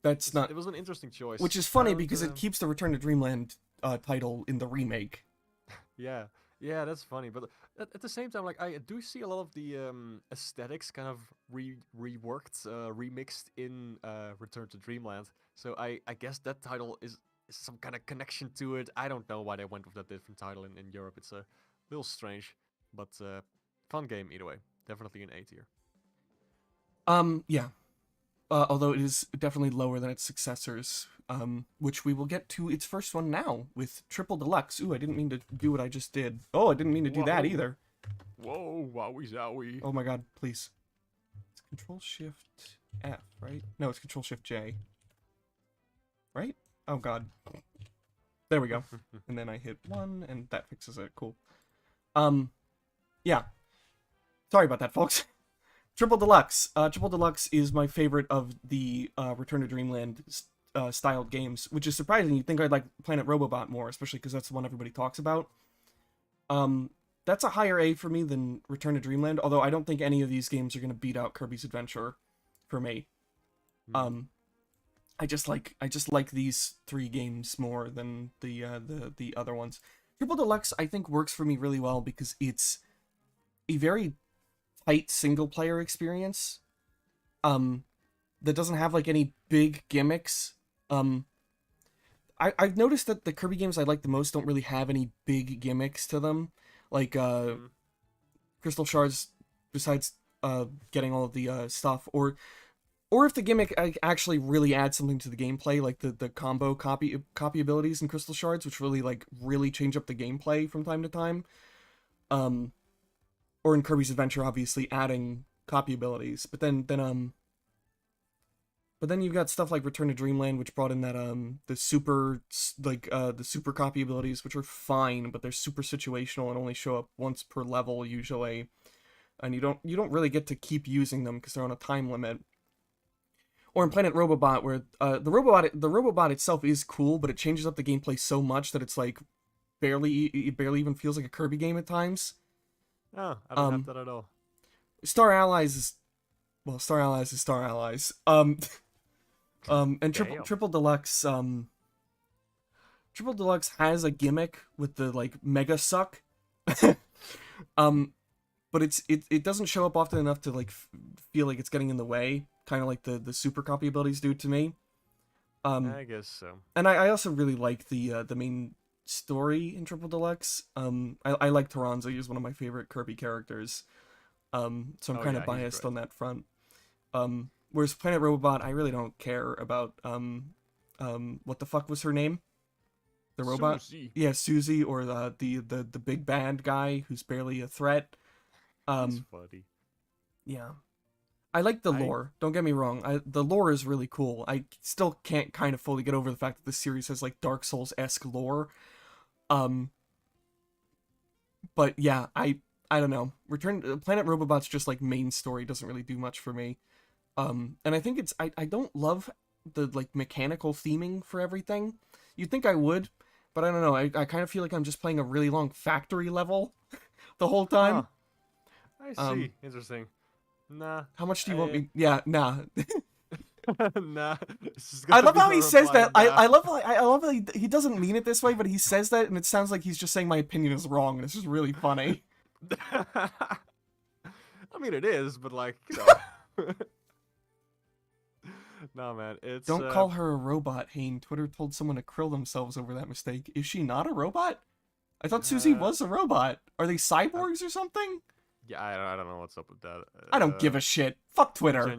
That's not. It was an interesting choice. Which is funny And, because it keeps the Return to Dreamland title in the remake. Yeah, yeah, that's funny. But at the same time, like I do see a lot of the aesthetics kind of reworked, remixed in Return to Dreamland. So I guess that title is some kind of connection to it. I don't know why they went with that different title in Europe. It's a little strange, but fun game either way. Definitely an A tier. Yeah. Although it is definitely lower than its successors, which we will get to its first one now with Triple Deluxe. Ooh, I didn't mean to do what I just did. Oh, I didn't mean to do that either. Whoa, wowie zowie. Oh my god, please. It's Control Shift F, right? No, it's Control Shift J. Right? Oh god. There we go. And then I hit 1, and that fixes it. Cool. Yeah. Sorry about that, folks. Triple Deluxe. Triple Deluxe is my favorite of the Return to Dreamland styled games, which is surprising. You'd think I'd like Planet Robobot more, especially because that's the one everybody talks about. That's a higher A for me than Return to Dreamland, although I don't think any of these games are going to beat out Kirby's Adventure for me. I just like these 3 games more than the other ones. Triple Deluxe, I think, works for me really well because it's a very tight single player experience that doesn't have like any big gimmicks. I've noticed that the Kirby games I like the most don't really have any big gimmicks to them, like Crystal Shards, besides getting all of the stuff, or if the gimmick actually really adds something to the gameplay, like the combo copy abilities in Crystal Shards, which really change up the gameplay from time to time. Or in Kirby's Adventure, obviously adding copy abilities, but then you've got stuff like Return to Dreamland, which brought in that the super copy abilities, which are fine, but they're super situational and only show up once per level usually, and you don't really get to keep using them because they're on a time limit. Or in Planet Robobot, where the robobot itself is cool, but it changes up the gameplay so much that it's like it barely even feels like a Kirby game at times. Oh, I don't have that at all. Star Allies is Star Allies. And Triple Deluxe. Triple Deluxe has a gimmick with the like Mega Suck. But it doesn't show up often enough to like feel like it's getting in the way, kind of like the super copy abilities do to me. I guess so. And I also really like the main story in Triple Deluxe. I like Taranza. He's one of my favorite Kirby characters. So I'm kind of biased on that front. Whereas Planet Robobot, I really don't care about what the fuck was her name? The robot? Susie. Yeah, Susie, or the big bad guy who's barely a threat. That's funny. Yeah. I like the lore. Don't get me wrong. The lore is really cool. I still can't kind of fully get over the fact that this series has like Dark Souls-esque lore. But yeah, I don't know. Planet Robobot's just like main story doesn't really do much for me. And I think I don't love the like mechanical theming for everything. You'd think I would, but I don't know. I kind of feel like I'm just playing a really long factory level the whole time. I see. Interesting. Nah. How much do you want me? Yeah, nah. Nah. I love how he says that. Nah. I love how he doesn't mean it this way, but he says that, and it sounds like he's just saying my opinion is wrong. And it's just really funny. I mean, it is, but like, you know. No, man. It's don't call her a robot, Hayne. Twitter told someone to krill themselves over that mistake. Is she not a robot? I thought Susie was a robot. Are they cyborgs or something? Yeah, I don't know what's up with that. I don't give a shit. Fuck Twitter.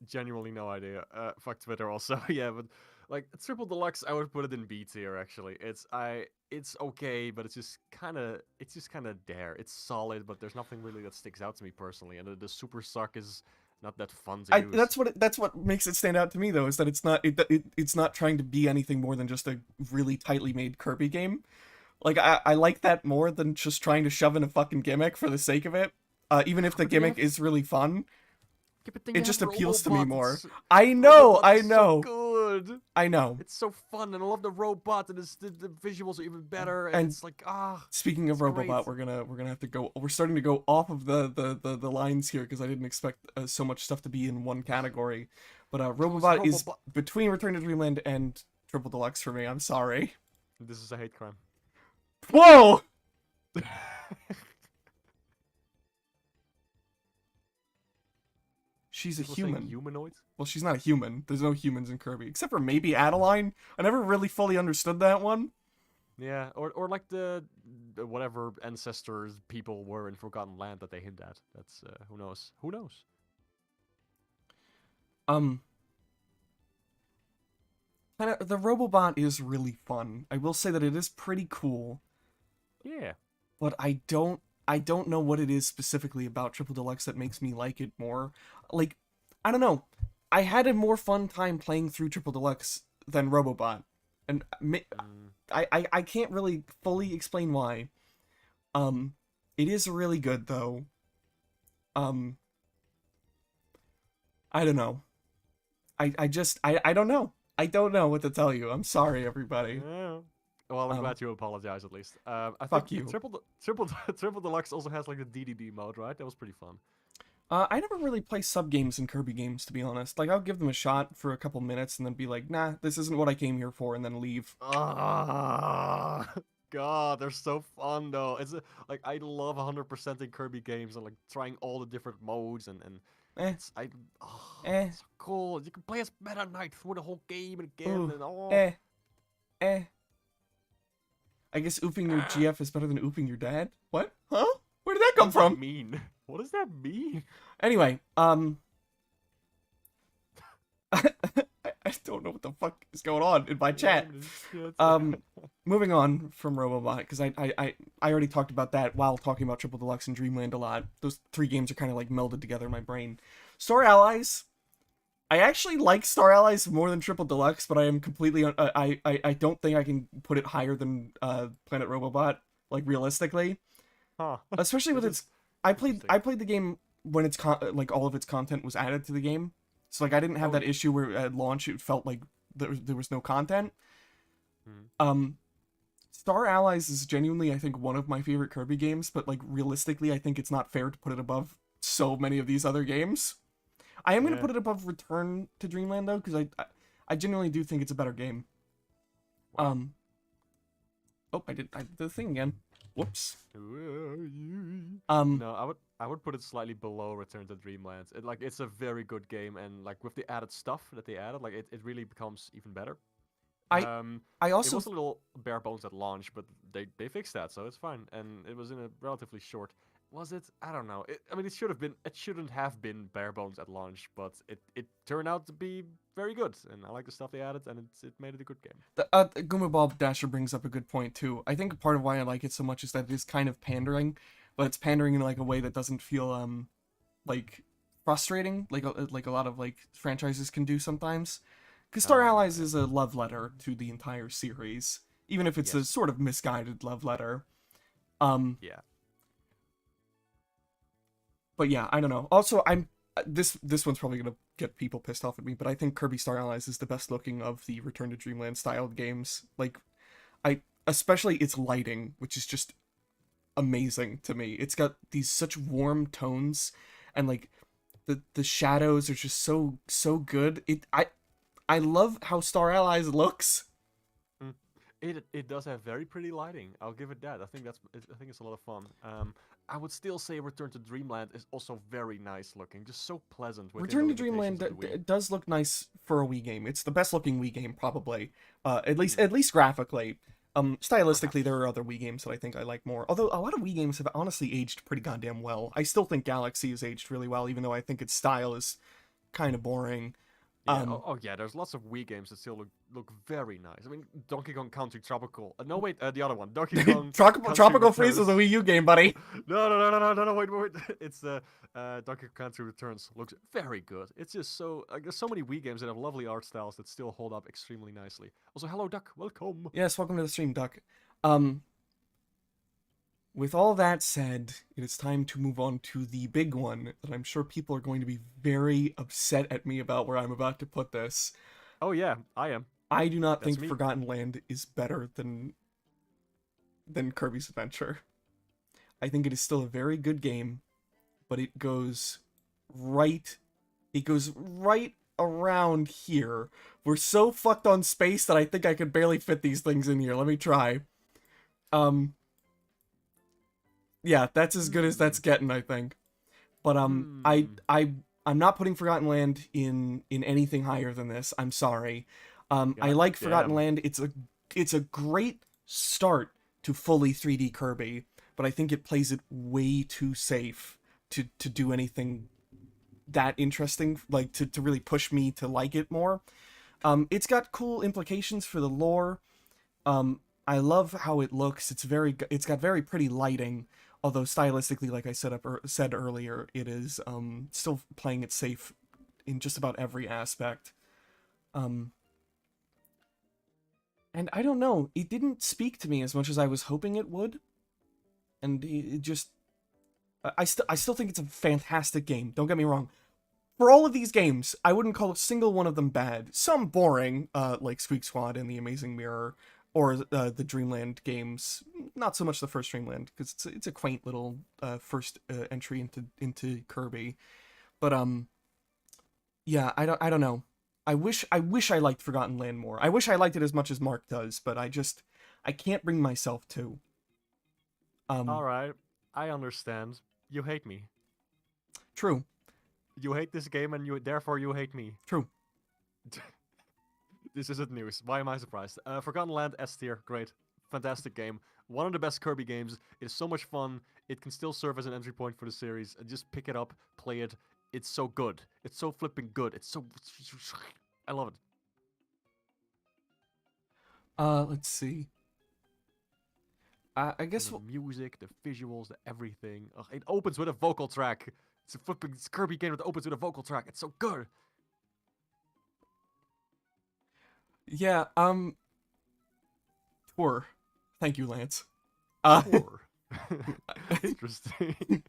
Genuinely no idea. Fuck Twitter also. Yeah, but like Triple Deluxe, I would put it in B tier actually. It's okay, but it's just kind of there. It's solid, but there's nothing really that sticks out to me personally. And the super suck is not that fun to use. That's what makes it stand out to me though, is that it's not trying to be anything more than just a really tightly made Kirby game. Like I like that more than just trying to shove in a fucking gimmick for the sake of it. Even if the gimmick is really fun, Yeah, but then it you just have appeals to me Robobot. more. It's- I know, Robobot I is so know, good. I know. It's so fun, and I love the robot, and the visuals are even better. And And it's like speaking of it's great. Robobot, we're gonna have to go. We're starting to go off of the lines here because I didn't expect so much stuff to be in one category. But Robobot is between Return to Dreamland and Triple Deluxe for me. I'm sorry. This is a hate crime. Whoa! She's a People saying human. Humanoid? Well, she's not a human. There's no humans in Kirby, except for maybe Adeline. I never really fully understood that one. Yeah, or like the whatever ancestors people were in Forgotten Land that they hint at. That's who knows? Who knows? The Robobot is really fun. I will say that it is pretty cool. Yeah. But I don't know what it is specifically about Triple Deluxe that makes me like it more. Like, I don't know. I had a more fun time playing through Triple Deluxe than Robobot. And I can't really fully explain why. It is really good though. I don't know. I don't know. I don't know what to tell you. I'm sorry, everybody. Yeah. Well, I'm glad you apologize at least. I fuck think you. Triple Deluxe also has like the DDD mode, right? That was pretty fun. I never really play sub games in Kirby games, to be honest. Like, I'll give them a shot for a couple minutes and then be like, nah, this isn't what I came here for, and then leave. God, they're so fun though. Like I love 100% in Kirby games and like trying all the different modes and it's so cool. You can play as Meta Knight through the whole game again. Ooh, And I guess oofing your GF is better than oofing your dad? What? Huh? Where did that come what does from? that mean? What does that mean? Anyway, I don't know what the fuck is going on in my chat. Moving on from Robobot, because I already talked about that while talking about Triple Deluxe and Dreamland a lot. Those three games are kind of like melded together in my brain. Star Allies. I actually like Star Allies more than Triple Deluxe, but I am completely I don't think I can put it higher than Planet Robobot, like realistically. Huh. Especially with its I played the game when it's like all of its content was added to the game. So like I didn't have that issue where at launch it felt like there was no content. Star Allies is genuinely I think one of my favorite Kirby games, but like realistically I think it's not fair to put it above so many of these other games. I am going to put it above Return to Dreamland though cuz I genuinely do think it's a better game. Oh, I did the thing again. Whoops. No, I would put it slightly below Return to Dreamland. It's a very good game, and like with the added stuff that they added, like it really becomes even better. I also it was a little bare bones at launch, but they fixed that, so it's fine. And it was in a relatively short. Was it? I don't know. I mean, it shouldn't have been bare bones at launch, but it turned out to be very good, and I like the stuff they added, and it made it a good game. The Goomba Bob Dasher brings up a good point too. I think part of why I like it so much is that it is kind of pandering, but it's pandering in like a way that doesn't feel like frustrating, like a lot of like franchises can do sometimes. Because Star Allies is a love letter to the entire series, even if it's a sort of misguided love letter. Yeah. But yeah, I don't know. Also, this one's probably gonna get people pissed off at me, but I think Kirby Star Allies is the best looking of the Return to Dreamland styled games. Like, especially its lighting, which is just amazing to me. It's got these such warm tones, and like the shadows are just so good. I love how Star Allies looks. It does have very pretty lighting. I'll give it that. I think it's a lot of fun. I would still say Return to Dreamland is also very nice looking, just so pleasant. Return to Dreamland does look nice for a Wii game. It's the best looking Wii game probably, at least graphically. Stylistically, there Perhaps. are other Wii games that I think I like more. Although a lot of Wii games have honestly aged pretty goddamn well. I still think Galaxy has aged really well, even though I think its style is kind of boring. Yeah. Um, Yeah. There's lots of Wii games that still look very nice. I mean, Donkey Kong Country Tropical. No, wait. The other one, Donkey Kong Country Tropical Freeze was a Returns. Wii U game, buddy. No. Wait. It's the Donkey Kong Country Returns. Looks very good. It's just so there's so many Wii games that have lovely art styles that still hold up extremely nicely. Also, hello Duck, welcome. Yes, welcome to the stream, Duck. Um, with all that said, it is time to move on to the big one that I'm sure people are going to be very upset at me about where I'm about to put this. Oh yeah, I am. I do not That's think me. Forgotten Land is better than Kirby's Adventure. I think it is still a very good game, but it goes right around here. We're so fucked on space that I think I could barely fit these things in here. Let me try. Yeah, that's as good as that's getting, I think. But Hmm. I'm not putting Forgotten Land in anything higher than this. I'm sorry. I God like Forgotten damn. Land. It's a great start to fully 3D Kirby, but I think it plays it way too safe to do anything that interesting, like to really push me to like it more. It's got cool implications for the lore. I love how it looks. It's got very pretty lighting, although stylistically, like I said earlier, it is still playing it safe in just about every aspect. Um, and I don't know, it didn't speak to me as much as I was hoping it would, and it just I still think it's a fantastic game. Don't get me wrong. For all of these games, I wouldn't call a single one of them bad. Some boring, like Squeak Squad and The Amazing Mirror, or the Dreamland games. Not so much the first Dreamland, because it's a quaint little first entry into Kirby. But yeah, I don't know. I wish I liked Forgotten Land more. I wish I liked it as much as Mark does, but I can't bring myself to. All Um, right, I understand. You hate me. True, You hate this game, and therefore you hate me. true. This isn't news. Why am I surprised? Forgotten Land S tier, great, fantastic game. One of the best Kirby games. It is so much fun. It can still serve as an entry point for the series. And just pick it up, play it. It's so good. It's so flipping good. It's so. I love it. Let's see. I From guess the music, the visuals, the everything. Ugh, it opens with a vocal track. It's a flipping Kirby game that opens with a vocal track. It's so good. yeah. Poor. Thank you, Lance. Uh, Poor. Interesting.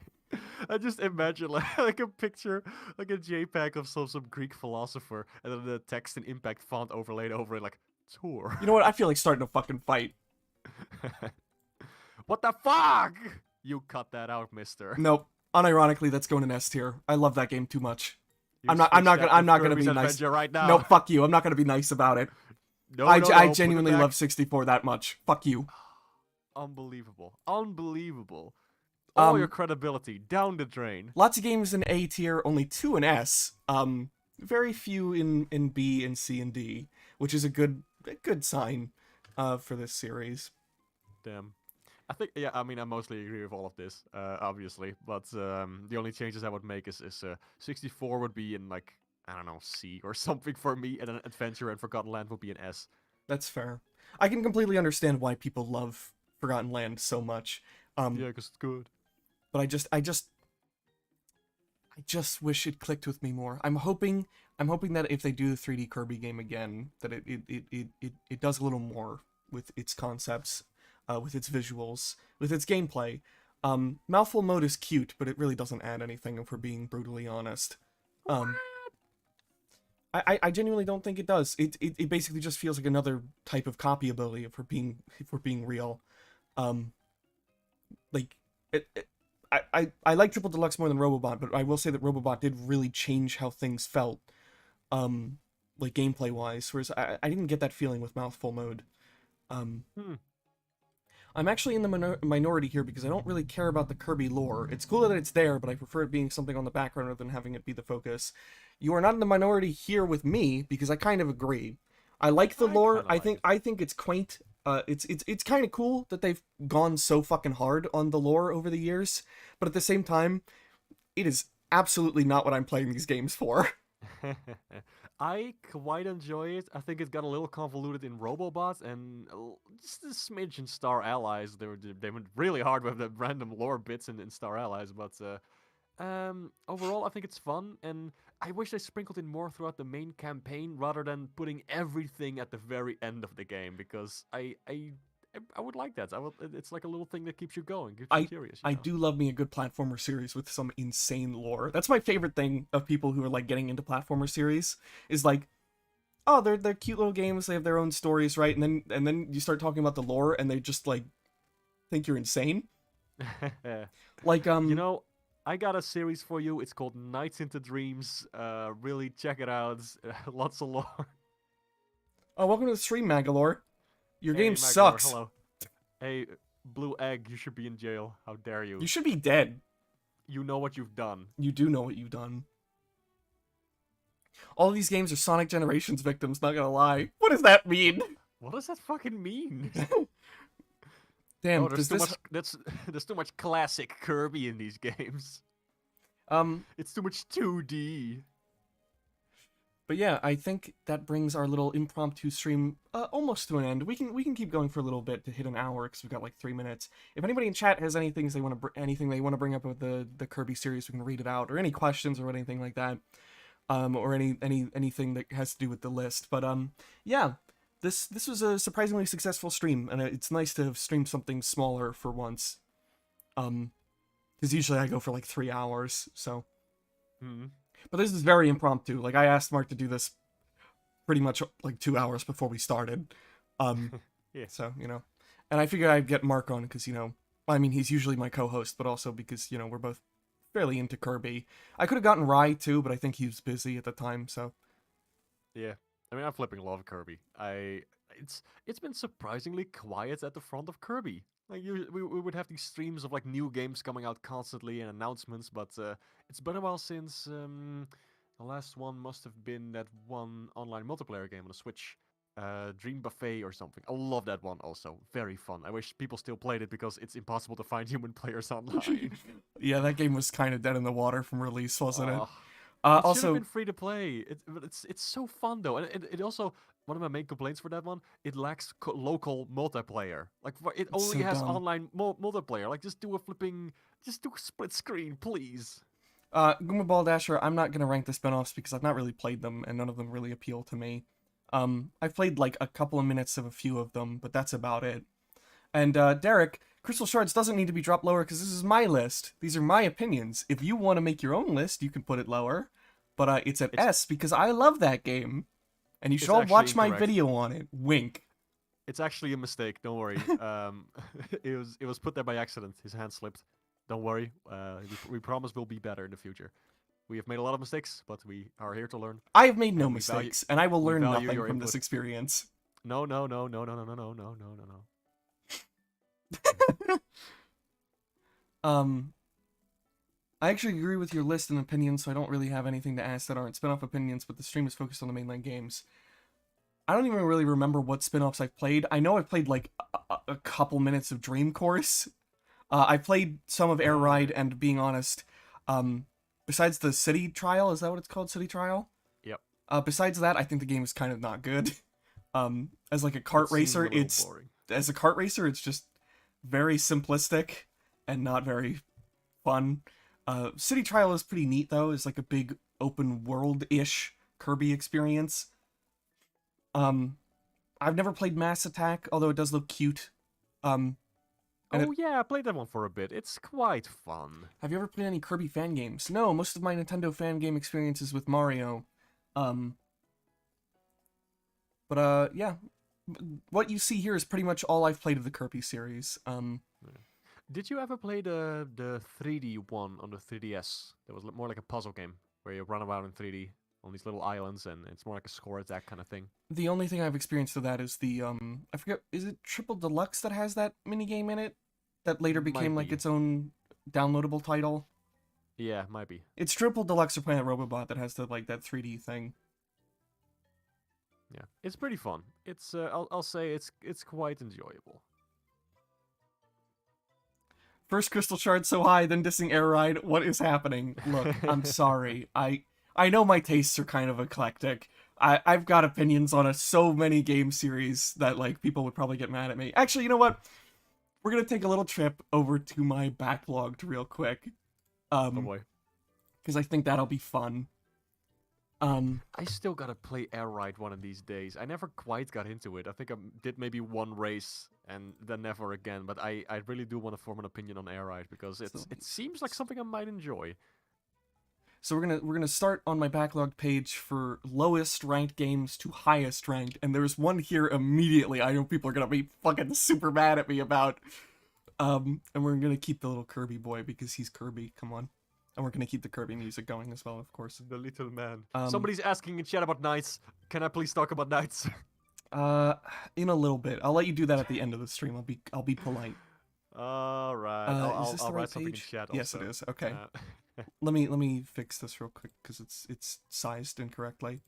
I just imagine like a picture, like a JPEG of some Greek philosopher, and then the text in impact font overlaid over it, like tour. you know what? I feel like starting a fucking fight. What the fuck? You cut that out, Mister. Nope. Unironically, that's going in S tier. I love that game too much. You switch that I'm with not gonna Kirby's be nice. Adventure right now. Nope, fuck you. I'm not gonna be nice about it. No, I put it genuinely back. love 64 that much. Fuck you. Unbelievable. Unbelievable. All your Um, credibility down the drain. Lots of games in A tier, only 2 in S. Very few in B and C and D, which is a good sign for this series. Damn. I think, yeah, I mean, I mostly agree with all of this, obviously. But the only changes I would make is 64 would be in, like, I don't know, C or something for me, and then Adventure and Forgotten Land would be an S. That's fair. I can completely understand why people love Forgotten Land so much. Yeah, because it's good. But I just wish it clicked with me more. I'm hoping that if they do the 3D Kirby game again, that it does a little more with its concepts, with its visuals, with its gameplay. Mouthful mode is cute, but it really doesn't add anything if we're being brutally honest. Um, I genuinely don't think it does. It basically just feels like another type of copy ability if we're being real. Um, like I like Triple Deluxe more than Robobot, but I will say that Robobot did really change how things felt, like gameplay wise. Whereas I didn't get that feeling with Mouthful mode. Um, Hmm. I'm actually in the minority here because I don't really care about the Kirby lore. It's cool that it's there, but I prefer it being something on the background rather than having it be the focus. You are not in the minority here with me because I kind of agree. I like the I lore. kind of like it. I think it's quaint. it's kind of cool that they've gone so fucking hard on the lore over the years, but at the same time, it is absolutely not what I'm playing these games for. I quite enjoy it. I think it got a little convoluted in Robobots and just a smidge in Star Allies. They went really hard with the random lore bits in Star Allies, but overall I think it's fun, and I wish they sprinkled in more throughout the main campaign rather than putting everything at the very end of the game, because I would like that. It's like a little thing that keeps you going, keeps you I curious. I do love me a good platformer series with some insane lore. That's my favorite thing of people who are like getting into platformer series is like, oh, they're cute little games, they have their own stories, right? And then you start talking about the lore and they just like think you're insane. Like You know, I got a series for you. It's called Nights into Dreams. Really check it out. Lots of lore. oh, welcome to the stream, Magalore. Your Hey, game Maglor, sucks. hello. Hey, Blue Egg, you should be in jail. How dare you? You should be dead. You know what you've done. You do know what you've done. All these games are Sonic Generations victims, not gonna lie. What does that mean? What does that fucking mean? Damn, Oh, there's does too this... much. There's too much classic Kirby in these games. Um, It's too much 2D. but yeah, I think that brings our little impromptu stream almost to an end. We can keep going for a little bit to hit an hour because we've got like 3 minutes. If anybody in chat has anything they want to bring up with the Kirby series, we can read it out, or any questions or anything like that, or anything that has to do with the list. But yeah, this was a surprisingly successful stream, and it's nice to have streamed something smaller for once. Because usually I go for like 3 hours, so. Hmm. But this is very impromptu. Like, I asked Mark to do this pretty much like 2 hours before we started. Yeah. So, and I figured I'd get Mark on because, I mean, he's usually my co-host, but also because, we're both fairly into Kirby. I could have gotten Rai too, but I think he was busy at the time, so. Yeah. I mean, I'm flipping love Kirby. It's been surprisingly quiet at the front of Kirby. Like we would have these streams of like new games coming out constantly and announcements, but it's been a while since the last one must have been that one online multiplayer game on the Switch, Dream Buffet or something. I love that one also, very fun. I wish people still played it because it's impossible to find human players online. Yeah, that game was kind of dead in the water from release, wasn't it? It should have Also, been free to play. But it's so fun though, and it also, one of my main complaints for that one, it lacks local multiplayer. Like it it's only so has dumb. online multiplayer. Like just do a split screen, please. Guma Ball Dasher, I'm not gonna rank the spinoffs because I've not really played them, and none of them really appeal to me. I've played like a couple of minutes of a few of them, but that's about it. And Derek, Crystal Shards doesn't need to be dropped lower because this is my list. These are my opinions. If you want to make your own list, you can put it lower. But it's at S because I love that game. And you should all watch my video on it. Wink. It's actually a mistake. Don't worry. It was put there by accident. His hand slipped. Don't worry. We promise we'll be better in the future. We have made a lot of mistakes, but we are here to learn. I have made no And we value- mistakes, and I will learn value nothing your from this input. experience. No, no, no, no, no, no, no, no, no, no, no, no. I actually agree with your list and opinions, so I don't really have anything to ask that aren't spin-off opinions, but the stream is focused on the mainline games. I don't even really remember what spin-offs I've played. I know I've played like a couple minutes of Dream Course. I played some of Air Ride, and being honest, besides the City Trial, is that what it's called, City Trial? Yep. Besides that, I think the game is kind of not good. As like a kart It seems racer, a little it's boring. as a kart racer, it's just very simplistic and not very fun. City Trial is pretty neat though. It's like a big open world-ish Kirby experience. I've never played Mass Attack, although it does look cute. And Yeah, I played that one for a bit. It's quite fun. have you ever played any Kirby fan games? No, most of my Nintendo fan game experiences with Mario. Yeah. What you see here is pretty much all I've played of the Kirby series. Did you ever play the 3D one on the 3DS? That was more like a puzzle game where you run around in 3D on these little islands, and it's more like a score attack kind of thing. The only thing I've experienced of that is the I forget, is it Triple Deluxe that has that minigame in it? That later became Might like be. its own downloadable title. Yeah, might be. It's Triple Deluxe or Planet Robobot that has the like that 3D thing. Yeah, it's pretty fun. It's I'll say it's quite enjoyable. First crystal shard so high, then dissing air ride. What is happening? Look, I'm sorry. I know my tastes are kind of eclectic. I've got opinions on so many game series that like people would probably get mad at me. Actually, you know what? We're gonna take a little trip over to my backlogged real quick. Oh boy. Because I think that'll be fun. I still gotta play Air Ride one of these days. I never quite got into it. I think I did maybe one race and then never again. But I really do want to form an opinion on Air Ride because it seems like something I might enjoy. So we're gonna start on my backlog page for lowest ranked games to highest ranked, and there's one here immediately. I know people are gonna be fucking super mad at me about. And we're gonna keep the little Kirby boy because he's Kirby. Come on. And we're gonna keep the Kirby music going as well, of course. The little man. Somebody's asking in chat about Knights. Can I please talk about Knights? In a little bit. I'll let you do that at the end of the stream. I'll be polite. All right. Is this I'll the write right something in page? chat. Also. Yes, it is. Okay. Let me fix this real quick because it's sized incorrectly.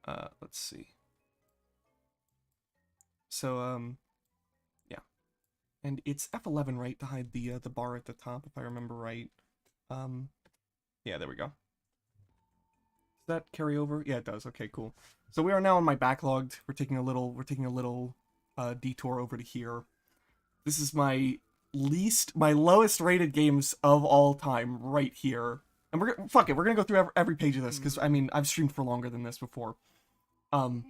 Let's see. So yeah, and it's F11, right, to hide the bar at the top, if I remember right. Yeah, there we go. Does that carry over? Yeah, it does. Okay, cool. So we are now on my backlogged. We're taking a little detour over to here. This is my lowest rated games of all time right here. And we're gonna go through every page of this because I mean I've streamed for longer than this before. Mario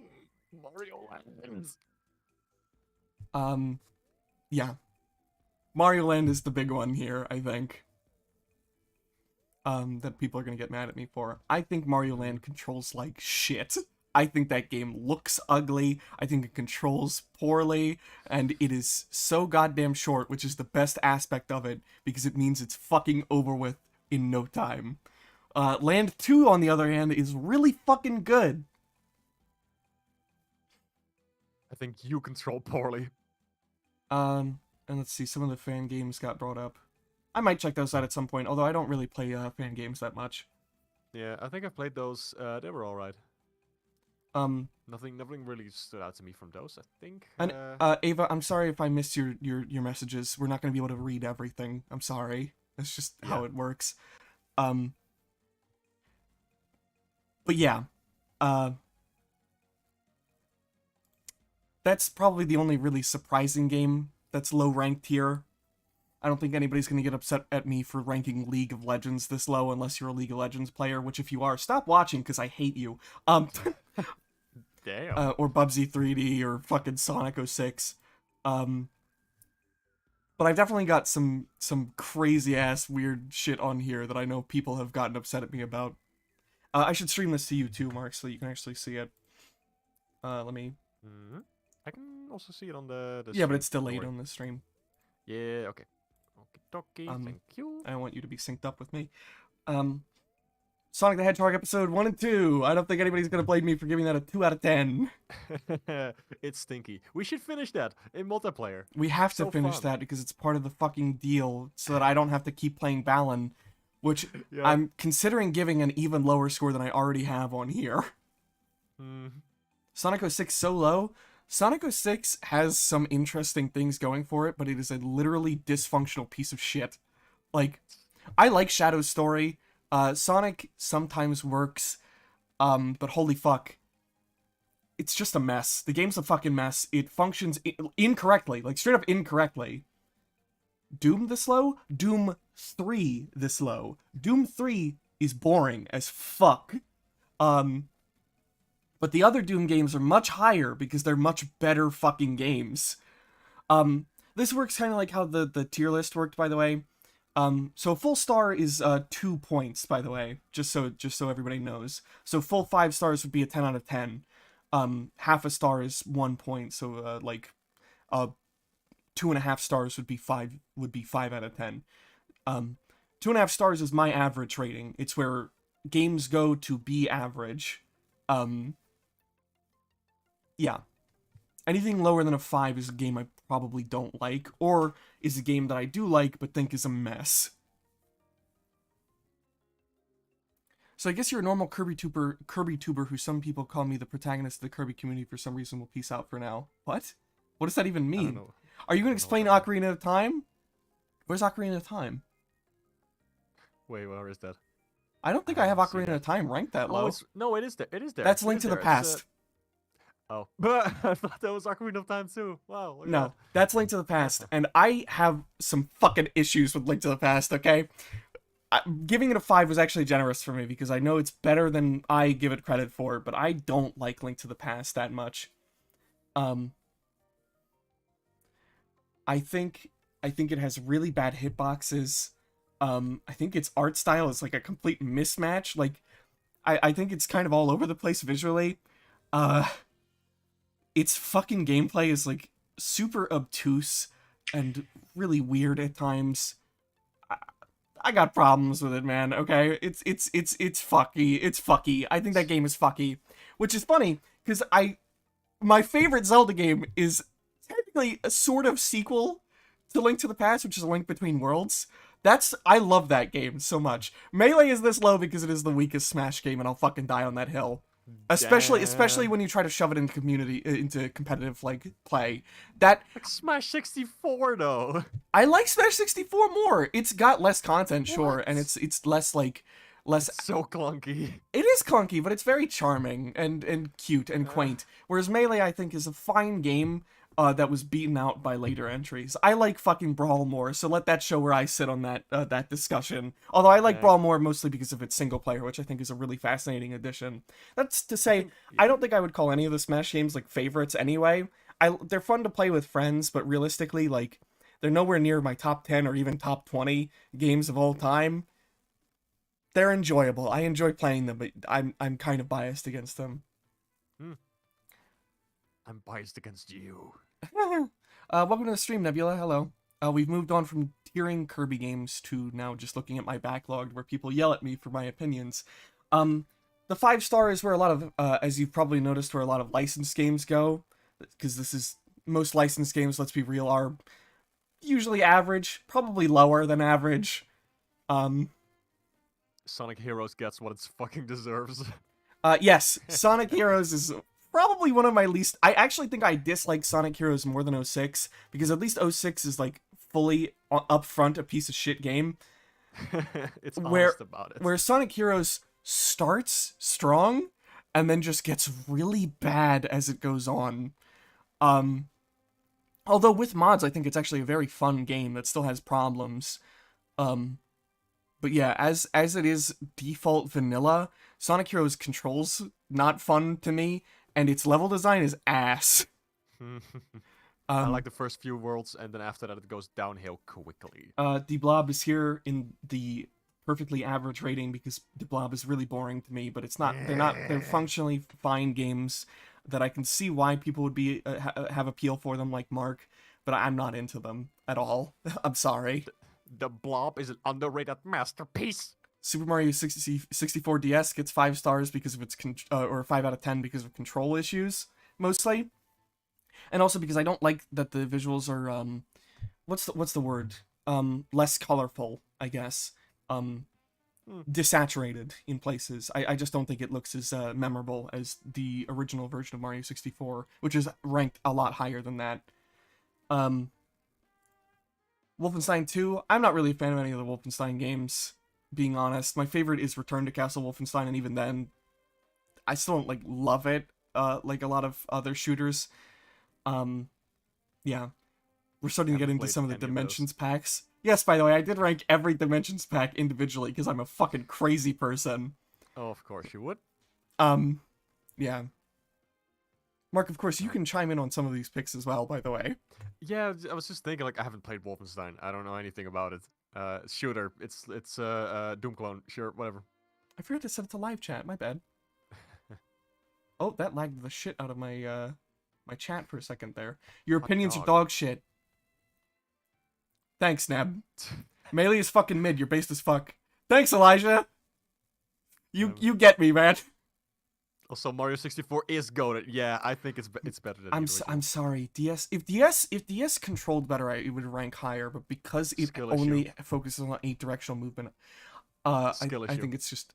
Land. Yeah. Mario Land is the big one here, I think. That people are gonna get mad at me for. I think Mario Land controls like shit. I think that game looks ugly. I think it controls poorly, and it is so goddamn short, which is the best aspect of it, because it means it's fucking over with in no time. Land 2, on the other hand, is really fucking good. I think you control poorly. And let's see, some of the fan games got brought up. I might check those out at some point, although I don't really play fan games that much. Yeah, I think I've played those. They were alright. Nothing really stood out to me from those, I think. And Ava, I'm sorry if I missed your messages. We're not going to be able to read everything. I'm sorry. That's just how it works. But yeah. That's probably the only really surprising game that's low ranked here. I don't think anybody's going to get upset at me for ranking League of Legends this low unless you're a League of Legends player, which if you are, stop watching because I hate you. Damn. Or Bubsy 3D or fucking Sonic 06. But I've definitely got some crazy ass weird shit on here that I know people have gotten upset at me about. I should stream this to you too, Mark, so you can actually see it. Let me... I can also see it on the yeah, but it's delayed on the stream. Yeah, okay. Okie dokie, thank you. I want you to be synced up with me. Sonic the Hedgehog episode 1 and 2. I don't think anybody's gonna blame me for giving that a 2 out of 10. It's stinky. We should finish that in multiplayer. We have to finish that because it's part of the fucking deal so that I don't have to keep playing Balan, which I'm considering giving an even lower score than I already have on here. Sonic 06 so low. Sonic 06 has some interesting things going for it, but it is a literally dysfunctional piece of shit. Like, I like Shadow's story. Sonic sometimes works, but holy fuck. It's just a mess. The game's a fucking mess. It functions incorrectly, like straight up incorrectly. Doom this low? Doom 3 this low. Doom 3 is boring as fuck. But the other Doom games are much higher because they're much better fucking games. This works kind of like how the tier list worked, by the way. So full star is 2 points, by the way, just so everybody knows. So full 5 stars would be a 10 out of 10. Half a star is 1 point, so 2.5 stars would be 5 out of 10. 2.5 stars is my average rating. It's where games go to be average. Yeah. Anything lower than a 5 is a game I probably don't like, or is a game that I do like but think is a mess. So I guess you're a normal Kirby tuber who some people call me the protagonist of the Kirby community for some reason will peace out for now. What? What does that even I don't mean? know. Are you I going to don't know explain what that Ocarina of Time? Where's Ocarina of Time? Wait, where is that? I don't think I I have haven't seen Ocarina it. of Time ranked that Oh, low. no, it is there. It is there. That's It Link is to the there. It's, Past. oh, but I thought that was Ocarina of Time too. Wow, look at No, that's Link to the Past. And I have some fucking issues with Link to the Past, okay? Giving it a 5 was actually generous for me because I know it's better than I give it credit for, but I don't like Link to the Past that much. I think it has really bad hitboxes. I think its art style is like a complete mismatch. Like, I think it's kind of all over the place visually. Its fucking gameplay is like super obtuse and really weird at times. I got problems with it, man. Okay, it's fucky. It's fucky. I think that game is fucky, which is funny because my favorite Zelda game is technically a sort of sequel to Link to the Past, which is A Link Between Worlds. I love that game so much. Melee is this low because it is the weakest Smash game, and I'll fucking die on that hill. Especially when you try to shove it into competitive like play. That like Smash 64 though. I like Smash 64 more. It's got less content, sure, What? and it's less like less. So clunky. It is clunky, but it's very charming and cute and quaint. Whereas Melee, I think, is a fine game that was beaten out by later entries. I like fucking Brawl more, so let that show where I sit on that discussion. Although I like Brawl more mostly because of its single player, which I think is a really fascinating addition. That's to say, I don't think I would call any of the Smash games like favorites anyway. They're fun to play with friends, but realistically, like, they're nowhere near my top 10 or even top 20 games of all time. They're enjoyable. I enjoy playing them, but I'm kind of biased against them. I'm biased against you. Welcome to the stream, Nebula. Hello. We've moved on from tiering Kirby games to now just looking at my backlog where people yell at me for my opinions. The 5-star is where a lot of, as you've probably noticed, where a lot of licensed games go. Because most licensed games, let's be real, are usually average, probably lower than average. Sonic Heroes gets what it fucking deserves. Yes, Sonic Heroes is probably one of my least. I actually think I dislike Sonic Heroes more than 06 because at least 06 is like fully upfront a piece of shit game. It's honest about it. Where Sonic Heroes starts strong and then just gets really bad as it goes on. Although with mods, I think it's actually a very fun game that still has problems. But yeah, as it is default vanilla, Sonic Heroes controls not fun to me, and its level design is ass. I like the first few worlds, and then after that it goes downhill quickly. The Blob is here in the perfectly average rating because the Blob is really boring to me, but it's not. They're functionally fine games that I can see why people would be have appeal for them, like Mark, but I'm not into them at all. I'm sorry. The Blob is an underrated masterpiece. Super Mario 64 DS gets 5 stars because of its or 5 out of 10 because of control issues mostly, and also because I don't like that the visuals are what's the word, less colorful, I guess, desaturated in places. I just don't think it looks as memorable as the original version of Mario 64, which is ranked a lot higher than that. Wolfenstein 2, I'm not really a fan of any of the Wolfenstein games, being honest. My favorite is Return to Castle Wolfenstein, and even then, I still don't, like, love it, like a lot of other shooters. Yeah. We're starting to get into some of the Dimensions packs. Yes, by the way, I did rank every Dimensions pack individually, because I'm a fucking crazy person. Oh, of course you would. Yeah. Mark, of course, you can chime in on some of these picks as well, by the way. Yeah, I was just thinking, like, I haven't played Wolfenstein. I don't know anything about it. Shooter. It's Doom clone. Sure, whatever. I forgot to set it to live chat. My bad. Oh, that lagged the shit out of my my chat for a second there. Your opinions are dog shit. Thanks, Neb. Melee is fucking mid. You're based as fuck. Thanks, Elijah. You get me, man. Also, Mario 64 is goated. Yeah, I think it's better than. I'm sorry. If DS controlled better, it would rank higher. But because it only focuses on 8 directional movement, I think it's just.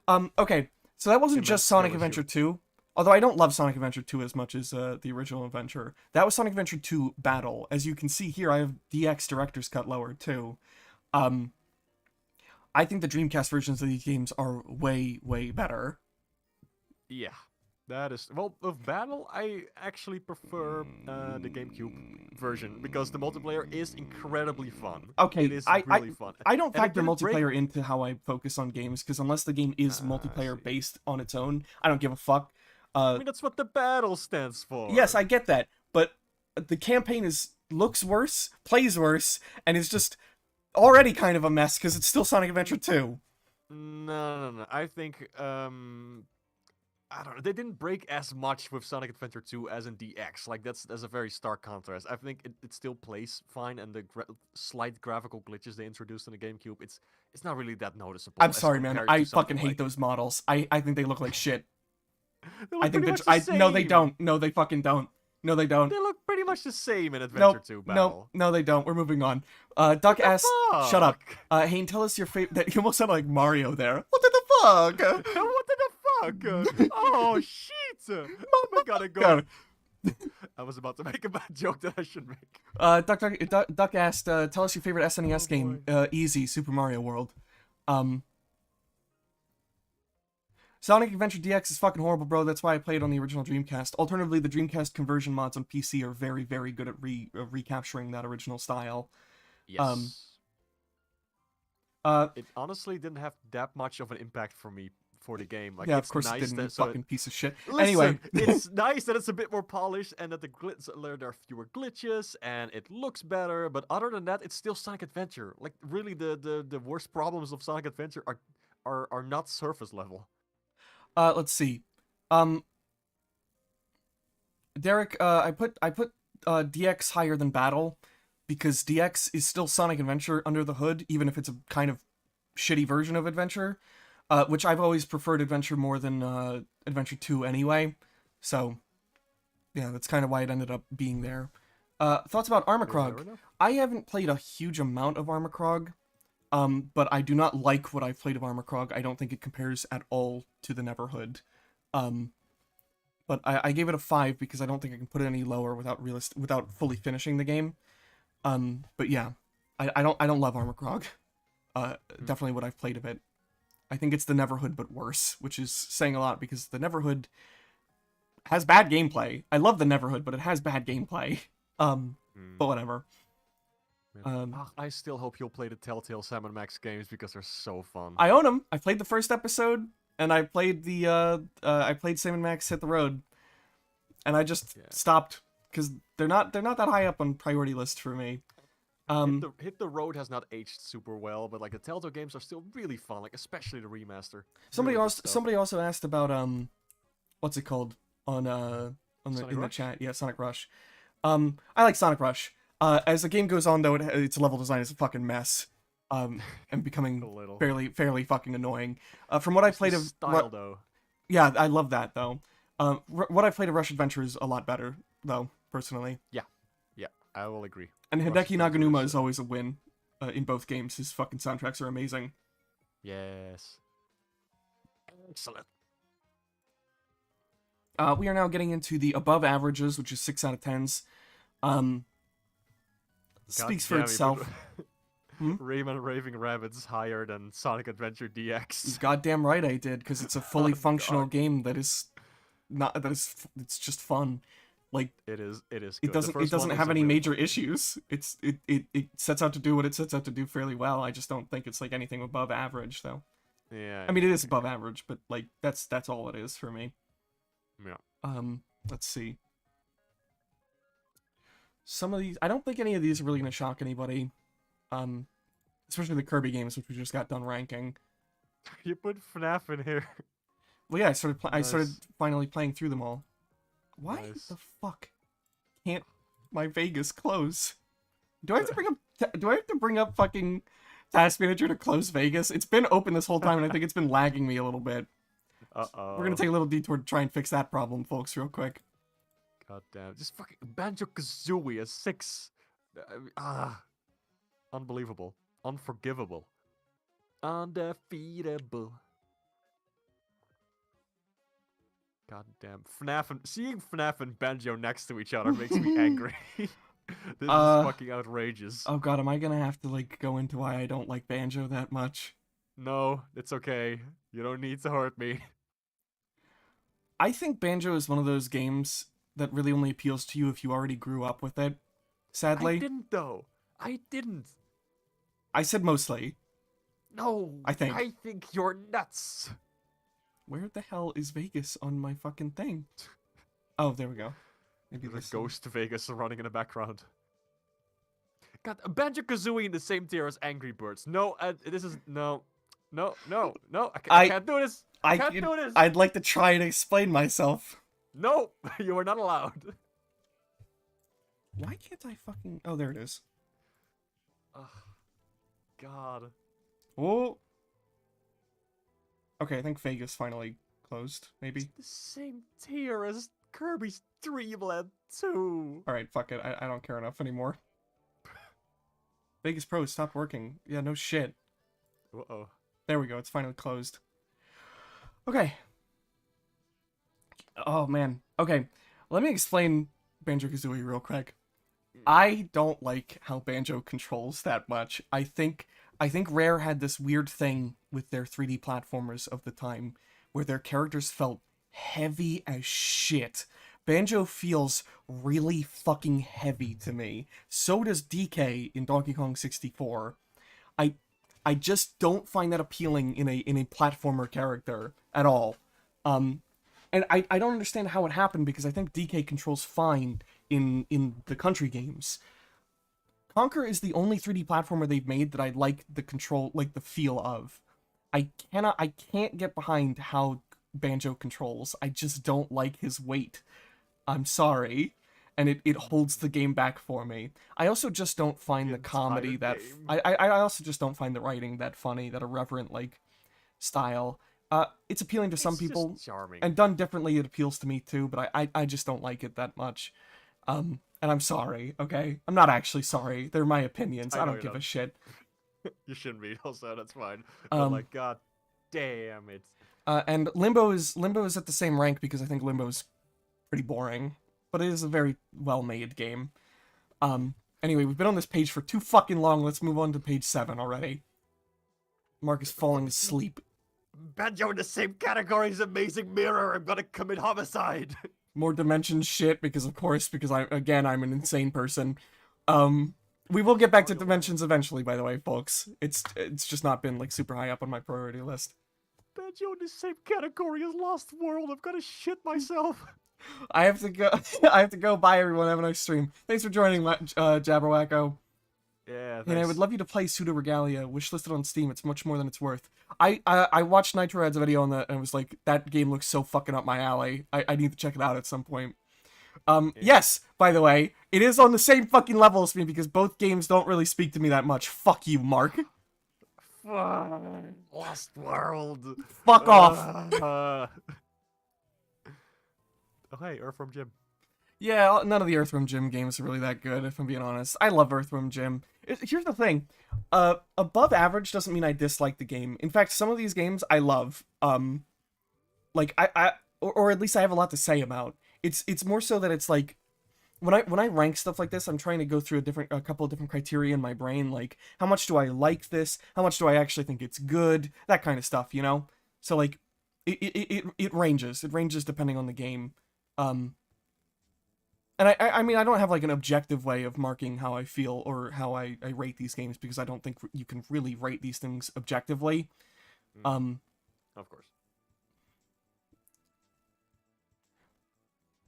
Okay, so that wasn't Immense just Sonic skill issue. Adventure 2. Although I don't love Sonic Adventure 2 as much as the original adventure. That was Sonic Adventure 2 Battle. As you can see here, I have DX Director's Cut lower too. Um, I think the Dreamcast versions of these games are way, way better. Yeah, that is well. With Battle, I actually prefer the GameCube version because the multiplayer is incredibly fun. It Okay, is I, I, really fun, I don't and it factor didn't break. multiplayer into how I focus on games, because unless the game is I multiplayer see. based on its own, I don't give a fuck. I mean, that's what the battle stands Yes, for. I get that, but the campaign looks worse, plays worse, and is just already kind of a mess because it's still Sonic Adventure 2. No. I think I don't know. They didn't break as much with Sonic Adventure 2 as in DX. Like that's a very stark contrast. I think it still plays fine, and the slight graphical glitches they introduced in the GameCube, it's not really that I'm noticeable as sorry, man. compared I to fucking something hate like. those models. I think they look like shit. They I look think pretty they're. much the No, they same. don't. No, they fucking don't. No, they don't. They look pretty much the same in Adventure Nope. 2 Nope. Battle. No, they don't. We're moving on. What Duck the asks, shut up. fuck? Hayne, tell us your favorite. That you almost sounded like Mario there. What the fuck? What the fuck? Oh shit! I'm gonna go. God. I was about to make a bad joke that I should make. Duck asked, tell us your favorite SNES Oh, game. Easy, Super Mario World. Um, Sonic Adventure DX is fucking horrible, bro. That's why I played on the original Dreamcast. Alternatively, the Dreamcast conversion mods on PC are very, very good at recapturing that original style. Um, Yes. uh, It honestly didn't have that much of an impact for me for the game. Like yeah, of it's course it nice didn't, you that so fucking piece of shit. listen, Anyway, it's nice that it's a bit more polished and that there are fewer glitches and it looks better. But other than that, it's still Sonic Adventure. Like really, the worst problems of Sonic Adventure are not surface level. let's see. Um, Derek, I put DX higher than Battle because DX is still Sonic Adventure under the hood, even if it's a kind of shitty version of Adventure. Which I've always preferred Adventure more than Adventure 2 anyway. So, yeah, that's kind of why it ended up being there. Thoughts about Fair Armacrog? enough. I haven't played a huge amount of Armacrog, but I do not like what I've played of Armacrog. I don't think it compares at all to the Neverhood. Um, but I gave it a 5 because I don't think I can put it any lower without fully finishing the game. But yeah, I don't love Armacrog. Definitely what I've played of it. I think it's the Neverhood but worse, which is saying a lot because the Neverhood has bad gameplay. I love the Neverhood, but it has bad gameplay. But whatever. I still hope you'll play the Telltale Sam & Max games because they're so fun. I own them. I played the first episode, and I played I played Sam & Max Hit the Road, and I just stopped because they're not that high up on priority list for me. Hit the Road has not aged super well, but like the Telltale games are still really fun, like especially the remaster. Somebody Really good also stuff. somebody also asked about what's it called on Sonic the Rush? chat. Yeah, Sonic Rush. I like Sonic Rush. As the game goes on, though, its level design is a fucking mess. And becoming A little. fairly fucking annoying. From what I played The of style though. yeah, I love that though. What I played of Rush Adventure is a lot better though, personally. Yeah, I will agree. And Rush Hideki Adventure Naganuma is, is always a win in both games. His fucking soundtracks are amazing. Yes. Excellent. We are now getting into the above averages, which is 6 out of 10s. Speaks for God damn it, itself. but Rayman Raving Rabbits higher than Sonic Adventure DX. Goddamn right I did, because it's a fully Oh, functional God. game that is not it's just fun. Like It is. Good. it doesn't have any major issues. It sets out to do what it sets out to do fairly well. I just don't think it's like anything above average though. Yeah. I mean it is above average, but like that's all it is for me. Yeah. Let's see. Some of these I don't think any of these are really gonna shock anybody. Especially the Kirby games, which we just got done ranking. You put FNAF in here. Well, yeah, I started Nice. finally playing through them all. Why Nice. the fuck can't my Vegas close? Do I have to bring up fucking Task Manager to close Vegas? It's been open this whole time, and I think it's been lagging me a little bit. Uh-oh. We're gonna take a little detour to try and fix that problem, folks, real quick. God damn. Just fucking Banjo-Kazooie a 6. Unbelievable. Unforgivable. Undefeatable. God damn. Seeing FNAF and Banjo next to each other makes me angry. This is fucking outrageous. Oh god, am I gonna have to, like, go into why I don't like Banjo that much? No, it's okay. You don't need to hurt me. I think Banjo is one of those games that really only appeals to you if you already grew up with it, sadly. I didn't, though. I didn't. I said mostly. No, I think you're nuts. Where the hell is Vegas on my fucking thing? Oh, there we go. Maybe There's this a ghost Vegas running in the background. God, Banjo-Kazooie in the same tier as Angry Birds. No, this is... No. No. I can't do this. I can't do this. I'd like to try and explain myself. No, you are not allowed. Why can't I fucking... Oh, there it is. Ugh. God. Oh. Okay, I think Vegas finally closed, maybe. It's the same tier as Kirby's Dreamland 2. Alright, fuck it. I don't care enough anymore. Vegas Pro stopped working. Yeah, no shit. Uh-oh. There we go. It's finally closed. Okay. Oh, man. Okay. Let me explain Banjo-Kazooie real quick. I don't like how Banjo controls that much. I think Rare had this weird thing with their 3D platformers of the time where their characters felt heavy as shit. Banjo feels really fucking heavy to me. So does DK in Donkey Kong 64. I just don't find that appealing in a platformer character at all. And I don't understand how it happened because I think DK controls fine in the country games. Conker is the only 3D platformer they've made that I like the control, like the feel of. I can't get behind how Banjo controls. I just don't like his weight. I'm sorry. And it holds the game back for me. I also just don't find the comedy that... I also just don't find the writing that funny, that irreverent, like, style. It's appealing to some people. Just charming. And done differently, it appeals to me too, but I just don't like it that much. And I'm sorry, okay? I'm not actually sorry. They're my opinions. I don't give a shit. You shouldn't be, also, that's fine. But, like, god damn it. And Limbo is at the same rank because I think Limbo is pretty boring. But it is a very well-made game. Anyway, we've been on this page for too fucking long. Let's move on to page 7 already. Mark is falling asleep. Banjo in the same category as Amazing Mirror. I'm gonna commit homicide. More dimension shit because I'm an insane person. We will get back to dimensions eventually, by the way, folks. It's just not been like super high up on my priority list. Banjo in the same category as Lost World. I'm gonna shit myself. I have to go. I have to go. Bye, everyone. Have a nice stream. Thanks for joining, Jabberwacko. Yeah, thanks. And I would love you to play Pseudo Regalia, wishlisted on Steam. It's much more than it's worth. I watched Nitro Rad's video on that and was like, that game looks so fucking up my alley. I need to check it out at some point. Yeah. Yes, by the way, it is on the same fucking level as me because both games don't really speak to me that much. Fuck you, Mark. Lost World. Fuck off. Oh, hey, Earthworm Jim. Yeah, none of the Earthworm Jim games are really that good, if I'm being honest. I love Earthworm Jim. Here's the thing. Above average doesn't mean I dislike the game. In fact, some of these games I love. Like, or at least I have a lot to say about. It's more so that it's like, when I rank stuff like this, I'm trying to go through a couple of different criteria in my brain, like, how much do I like this? How much do I actually think it's good? That kind of stuff, you know? So, like, it ranges. It ranges depending on the game. And I mean, I don't have, like, an objective way of marking how I feel or how I rate these games, because I don't think you can really rate these things objectively. Of course.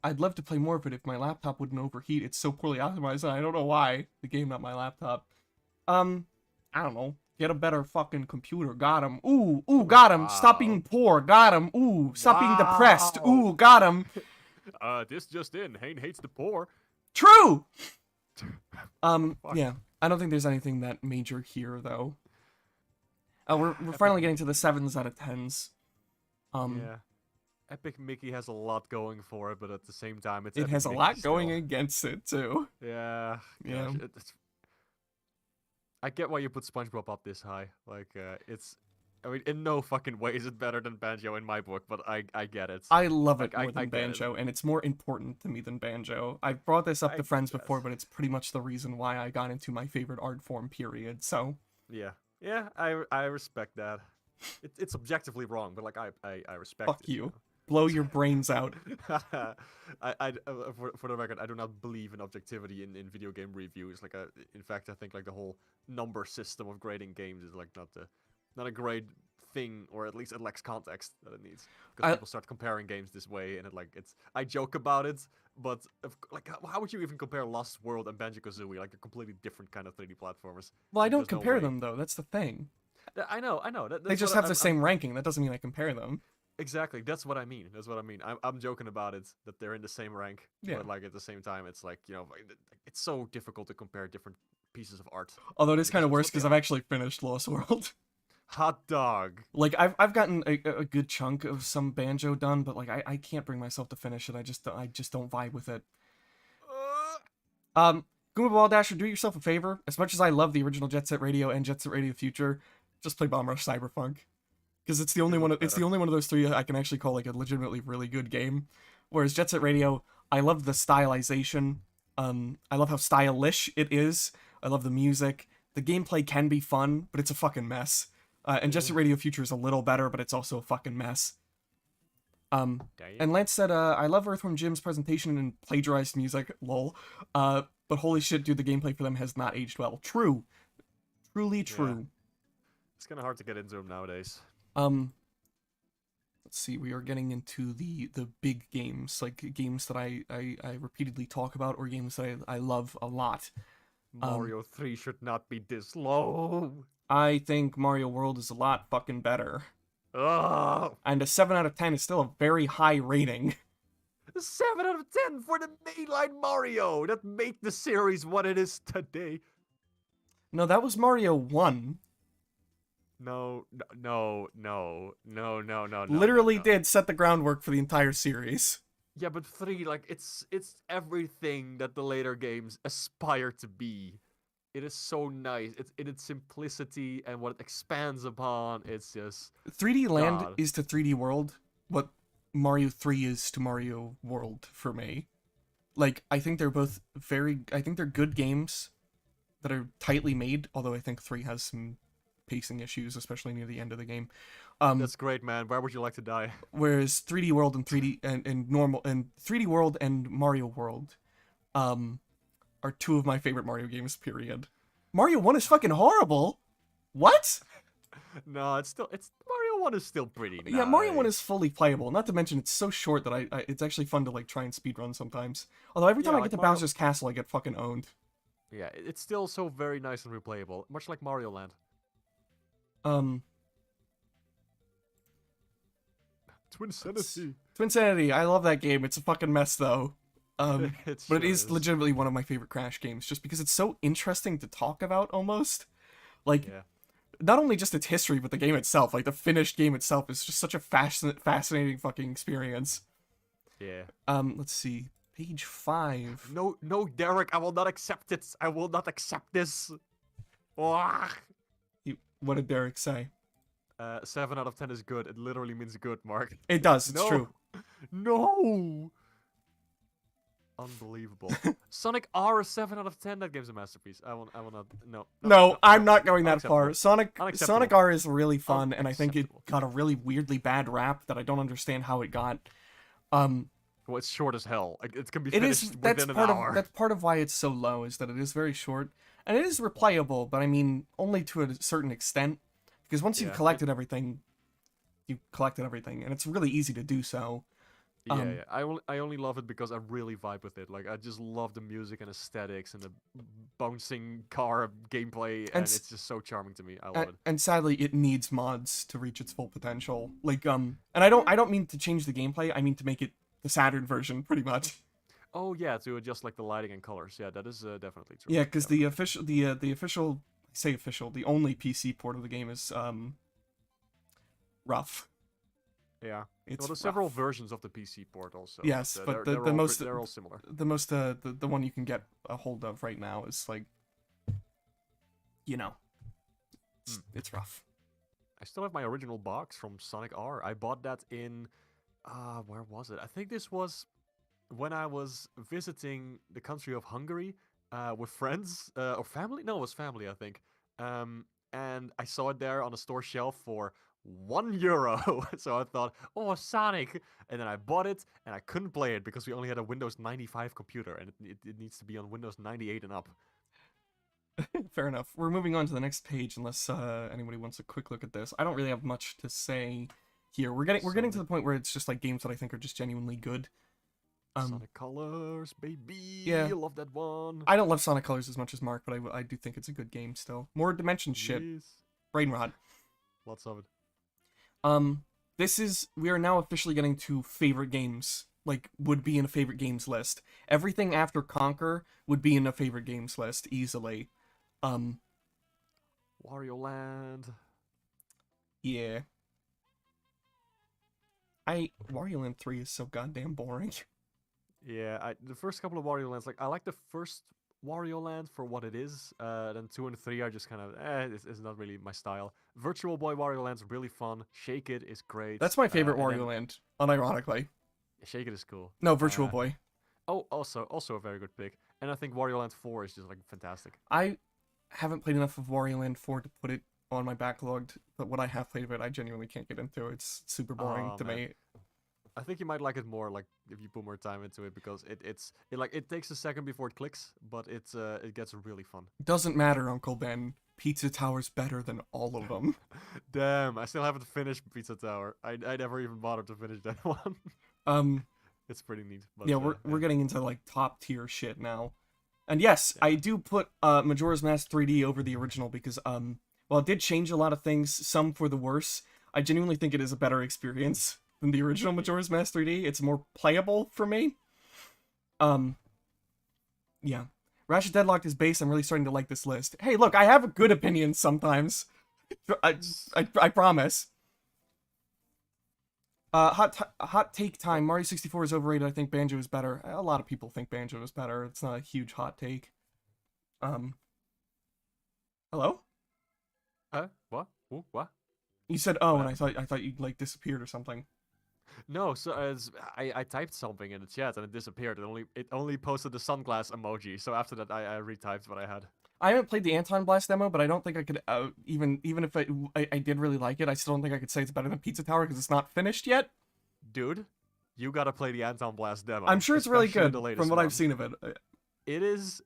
I'd love to play more of it if my laptop wouldn't overheat. It's so poorly optimized, and I don't know why. The game, not my laptop. I don't know. Get a better fucking computer. Got him. Ooh, got him. Wow. Stop being poor. Got him. Ooh, stop being depressed. Ooh, got him. This just in. Hayne hates the poor. True! Yeah. I don't think there's anything that major here, though. We're finally getting to the 7s out of 10s. Yeah. Epic Mickey has a lot going for it, but at the same time, it has a lot going against it, too. Yeah. Yeah. I get why you put SpongeBob up this high. Like, it's I mean, in no fucking way is it better than Banjo in my book, but I get it. I love it Like, more I than get it. Banjo, and it's more important to me than Banjo. I've brought this up to friends guess. before, but it's pretty much the reason why I got into my favorite art form, period. So, Yeah, yeah, I respect that. It's objectively wrong, but like I respect fuck it. you. Blow your brains out. For the record, I do not believe in objectivity in video game reviews. Like, in fact, I think like the whole number system of grading games is like not a great thing, or at least it lacks context that it needs. Because I, people start comparing games this way, and I joke about it, but like how would you even compare Lost World and Banjo-Kazooie? Like, they're completely different kind of 3D platformers. well, I don't There's no compare way. them though. That's the thing. I know. They just have the same ranking. That doesn't mean I compare them. Exactly. That's what I mean. I'm joking about it, that they're in the same rank. Yeah. But like at the same time, it's like, it's so difficult to compare different pieces of art. Although it is Because kind of that's worse what because they I've are. actually finished Lost World. Hot dog. Like I've gotten a good chunk of some Banjo done, but like I can't bring myself to finish it. I just don't vibe with it. Goomba Ball Dasher, do yourself a favor. As much as I love the original Jet Set Radio and Jet Set Radio Future, just play Bomb Rush Cyberpunk, because it's the only one. It's the only one of those three I can actually call like a legitimately really good game. Whereas Jet Set Radio, I love the stylization. I love how stylish it is. I love the music. The gameplay can be fun, but it's a fucking mess. And Jet Set Radio Future is a little better, but it's also a fucking mess. And Lance said, I love Earthworm Jim's presentation and plagiarized music, lol. But holy shit, dude, the gameplay for them has not aged well. True. Truly true. Yeah. It's kind of hard to get into them nowadays. Let's see, we are getting into the big games, like games that I repeatedly talk about, or games that I love a lot. Mario 3 should not be this low. I think Mario World is a lot fucking better. Oh, And a 7 out of 10 is still a very high rating. 7 out of 10 for the mainline Mario that made the series what it is today. No, that was Mario 1. No. Literally no. did set the groundwork for the entire series. Yeah, but 3, like, it's everything that the later games aspire to be. It is so nice. It's in its simplicity and what it expands upon. It's just 3D Land God. is to 3D World what Mario 3 is to Mario World for me. Like, I think they're both I think they're good games that are tightly made, although I think 3 has some pacing issues, especially near the end of the game. That's great, man. Where would you like to die? Whereas 3D World and 3D and normal and 3D World and Mario World are two of my favorite Mario games, period. Mario 1 is fucking horrible. What? No, it's Mario 1 is still pretty nice. Yeah, Mario 1 is fully playable. Not to mention it's so short that I it's actually fun to like try and speedrun sometimes. Although every time I like get to Mario... Bowser's Castle, I get fucking owned. Yeah, it's still so very nice and replayable, much like Mario Land. Twinsanity. Twinsanity, I love that game. It's a fucking mess though. But Sure it is legitimately one of my favorite Crash games, just because it's so interesting to talk about almost. Like, Yeah. not only just its history, but the game itself. Like, the finished game itself is just such a fascinating fucking experience. Yeah. Let's see. Page 5. No, Derek, I will not accept it. I will not accept this. What did Derek say? 7 out of 10 is good. It literally means good, Mark. It does, it's No. true. No! Unbelievable. Sonic R is 7 out of 10. That game's a masterpiece. I will not. No, I'm not going that far. Unacceptable. Sonic R is really fun, and I think it Unacceptable. got a really weirdly bad rap that I don't understand how it got. Well, it's short as hell. Like, it can be It finished is within an hour. that's part of why it's so low, is that it is very short, and it is replayable, but I mean only to a certain extent, because once you've collected everything, you've collected everything, and it's really easy to do so. Yeah. I only love it because I really vibe with it. Like, I just love the music and aesthetics and the bouncing car gameplay, and it's just so charming to me. I love it. And sadly, it needs mods to reach its full potential. Like, and I don't mean to change the gameplay. I mean to make it the Saturn version, pretty much. Oh yeah, to adjust like the lighting and colors. Yeah, that is definitely true. Yeah, because the official, the only PC port of the game is rough. Yeah. It's well, there's several versions of the PC port also. Yes, but they're the most they're all similar. The most the one you can get a hold of right now is like, it's rough. I still have my original box from Sonic R. I bought that in, where was it? I think this was when I was visiting the country of Hungary with friends or family. No, it was family, I think. And I saw it there on a store shelf for €1. So I thought, oh, Sonic. And then I bought it, and I couldn't play it because we only had a Windows 95 computer, and it needs to be on Windows 98 and up. Fair enough. We're moving on to the next page, unless anybody wants a quick look at this. I don't really have much to say here. We're getting to the point where it's just like games that I think are just genuinely good. Sonic Colors, baby. Yeah. I love that one. I don't love Sonic Colors as much as Mark, but I do think it's a good game still. More dimension shit. Yes. Brain rot. Lots of it. We are now officially getting to favorite games. Like, would be in a favorite games list. Everything after Conquer would be in a favorite games list, easily. Wario Land. Yeah. Wario Land 3 is so goddamn boring. Yeah, the first couple of Wario Lands, like, I like the first Wario Land for what it is. Then 2 and 3 are just kind of, it's not really my style. Virtual Boy Wario Land's really fun. Shake It is great. That's my favorite Wario Land, unironically. Shake It is cool. No, Virtual Boy. Oh, also a very good pick. And I think Wario Land 4 is just, like, fantastic. I haven't played enough of Wario Land 4 to put it on my backlog, but what I have played of it, I genuinely can't get into. It's super boring to me. I think you might like it more, like, if you put more time into it, because it takes a second before it clicks, but it gets really fun. Doesn't matter, Uncle Ben. Pizza Tower's better than all of them. Damn, I still haven't finished Pizza Tower. I never even bothered to finish that one. It's pretty neat. But, yeah, we're getting into like top tier shit now. And yes, I do put Majora's Mask 3D over the original because while it did change a lot of things, some for the worse, I genuinely think it is a better experience than the original Majora's Mask 3D. It's more playable for me. Yeah. Ratchet Deadlocked is base. I'm really starting to like this list. Hey, look, I have good opinions sometimes. I promise. Hot take time. Mario 64 is overrated. I think Banjo is better. A lot of people think Banjo is better. It's not a huge hot take. Hello? What? Ooh, what? You said oh, and I thought you like disappeared or something. No, so I typed something in the chat and it disappeared. It only posted the sunglass emoji. So after that, I retyped what I had. I haven't played the Anton Blast demo, but I don't think I could even if I did really like it, I still don't think I could say it's better than Pizza Tower because it's not finished yet. Dude, you gotta play the Anton Blast demo. I'm sure it's really good from what I've seen of it. It is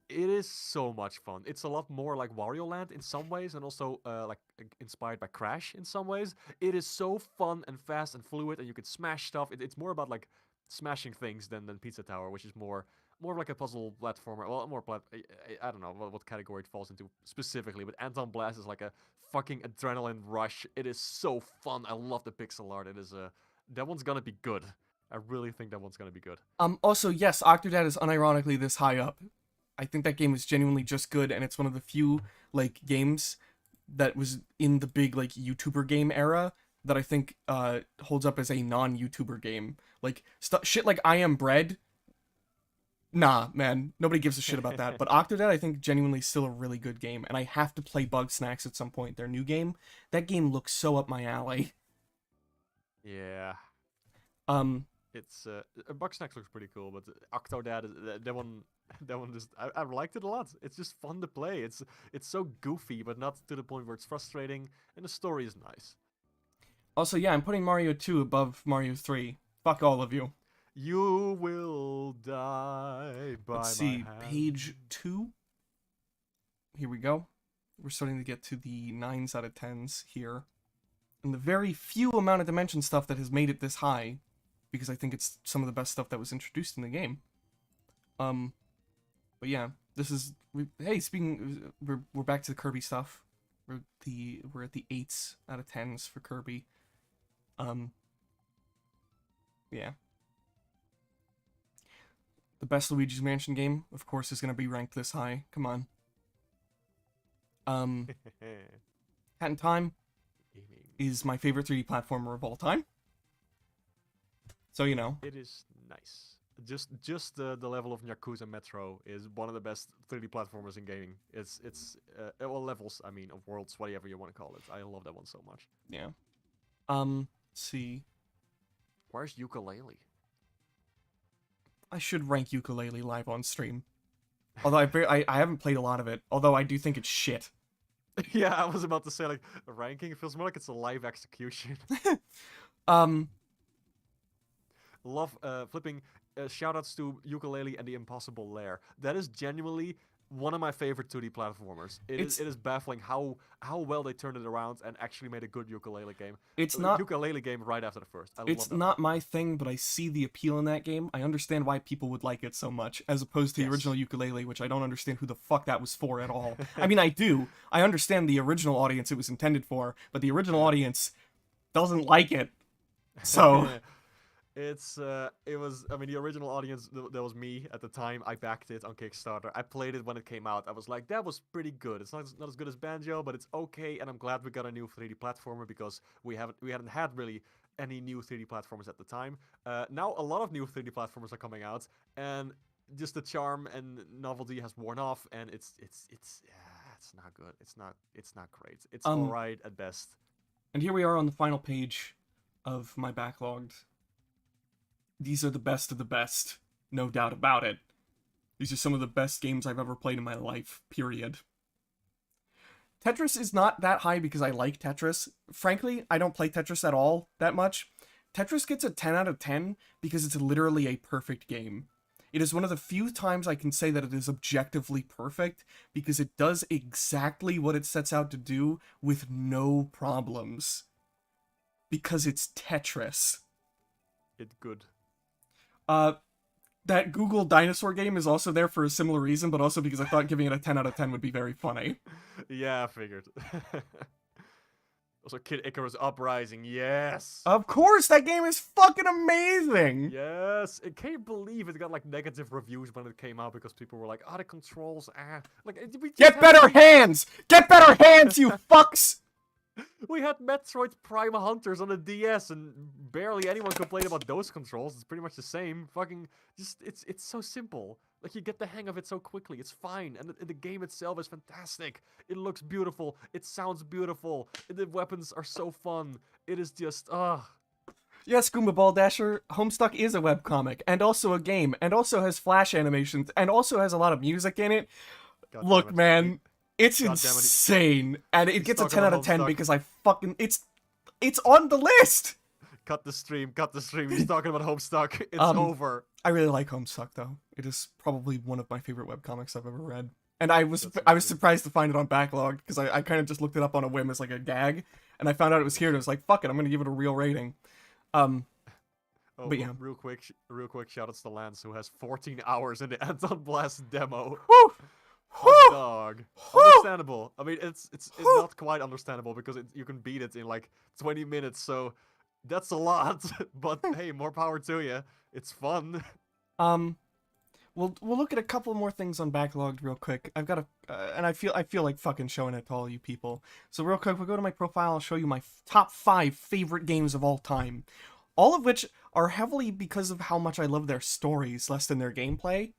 so much fun. It's a lot more like Wario Land in some ways, and also like inspired by Crash in some ways. It is so fun and fast and fluid, and you can smash stuff. It's more about like smashing things than Pizza Tower, which is more of like a puzzle platformer. Well, I don't know what category it falls into specifically, but Anton Blast is like a fucking adrenaline rush. It is so fun. I love the pixel art. It is that one's gonna be good. I really think that one's gonna be good. Also, yes, Octodad is unironically this high up. I think that game is genuinely just good, and it's one of the few like games that was in the big like YouTuber game era that I think holds up as a non-YouTuber game. Like shit like I Am Bread. Nah, man, nobody gives a shit about that. But Octodad, I think, genuinely still a really good game, and I have to play Bug Snacks at some point. Their new game. That game looks so up my alley. Yeah. It's Bugsnax looks pretty cool, but Octodad is that one. That one just I've liked it a lot. It's just fun to play. It's so goofy, but not to the point where it's frustrating, and the story is nice. Also, yeah, I'm putting Mario 2 above Mario 3. Fuck all of you. You will die by Let's see, my hand. page 2. Here we go. We're starting to get to the 9s out of 10s here. And the very few amount of dimension stuff that has made it this high, because I think it's some of the best stuff that was introduced in the game. But yeah, this is hey, speaking we're back to the Kirby stuff. We're at the 8s out of 10s for Kirby. Yeah. The best Luigi's Mansion game, of course, is going to be ranked this high. Come on. Hat in Time is my favorite 3D platformer of all time. So, you know. It is nice. Just the level of Yakuza Metro is one of the best 3D platformers in gaming. It's well, levels, I mean, of worlds, whatever you want to call it. I love that one so much. Yeah. Let's see. Where's Ukulele? I should rank Ukulele live on stream. Although I haven't played a lot of it. Although I do think it's shit. Yeah, I was about to say, like, ranking. It feels more like it's a live execution. Love flipping shoutouts to Ukulele and the Impossible Lair. That is genuinely one of my favorite 2D platformers. It is baffling how well they turned it around and actually made a good ukulele game. It's not ukulele game right after the first. It's not my thing, but I see the appeal in that game. I understand why people would like it so much, as opposed to the original Ukulele, which I don't understand who the fuck that was for at all. I mean, I do. I understand the original audience it was intended for, but the original audience doesn't like it. So it was, I mean, the original audience, that was me at the time. I backed it on Kickstarter. I played it when it came out. I was like, that was pretty good. It's not as good as Banjo, but it's okay. And I'm glad we got a new 3D platformer, because we hadn't had really any new 3D platformers at the time. Now a lot of new 3D platformers are coming out, and just the charm and novelty has worn off, and it's not good. It's not great. It's alright at best. And here we are on the final page of my backlogged. These are the best of the best, no doubt about it. These are some of the best games I've ever played in my life, period. Tetris is not that high because I like Tetris. Frankly, I don't play Tetris at all that much. Tetris gets a 10 out of 10 because it's literally a perfect game. It is one of the few times I can say that it is objectively perfect, because it does exactly what it sets out to do with no problems. Because it's Tetris. It's good. That Google dinosaur game is also there for a similar reason, but also because I thought giving it a 10 out of 10 would be very funny. Yeah, I figured. Also, Kid Icarus Uprising, yes! Of course, that game is fucking amazing! Yes! I can't believe it got, like, negative reviews when it came out, because people were like, the controls, Like, Get better hands! Get better hands, you fucks! We had Metroid Prime Hunters on the DS, and barely anyone complained about those controls. It's pretty much the same. Fucking, it's so simple. Like, you get the hang of it so quickly. It's fine, and the game itself is fantastic. It looks beautiful. It sounds beautiful. The weapons are so fun. It is just, Yes, Goomba Ball Dasher, Homestuck is a webcomic, and also a game, and also has flash animations, and also has a lot of music in it. God Look, man. It's insane, and it gets a 10 out of 10 because I fucking... It's on the list! Cut the stream. He's talking about Homestuck. It's over. I really like Homestuck, though. It is probably one of my favorite webcomics I've ever read. And I was surprised to find it on Backlogged, because I kind of just looked it up on a whim as like a gag, and I found out it was here, and I was like, fuck it, I'm gonna give it a real rating. But yeah. Real quick, shoutouts to Lance, who has 14 hours in the Anton Blast demo. Woo! Hot dog. Understandable. I mean, it's not quite understandable, because you can beat it in like 20 minutes, so that's a lot. But hey, more power to you. It's fun. We'll look at a couple more things on Backlogged real quick. I've got and I feel like fucking showing it to all you people. So real quick, we'll go to my profile. I'll show you my top 5 favorite games of all time, all of which are heavily because of how much I love their stories, less than their gameplay.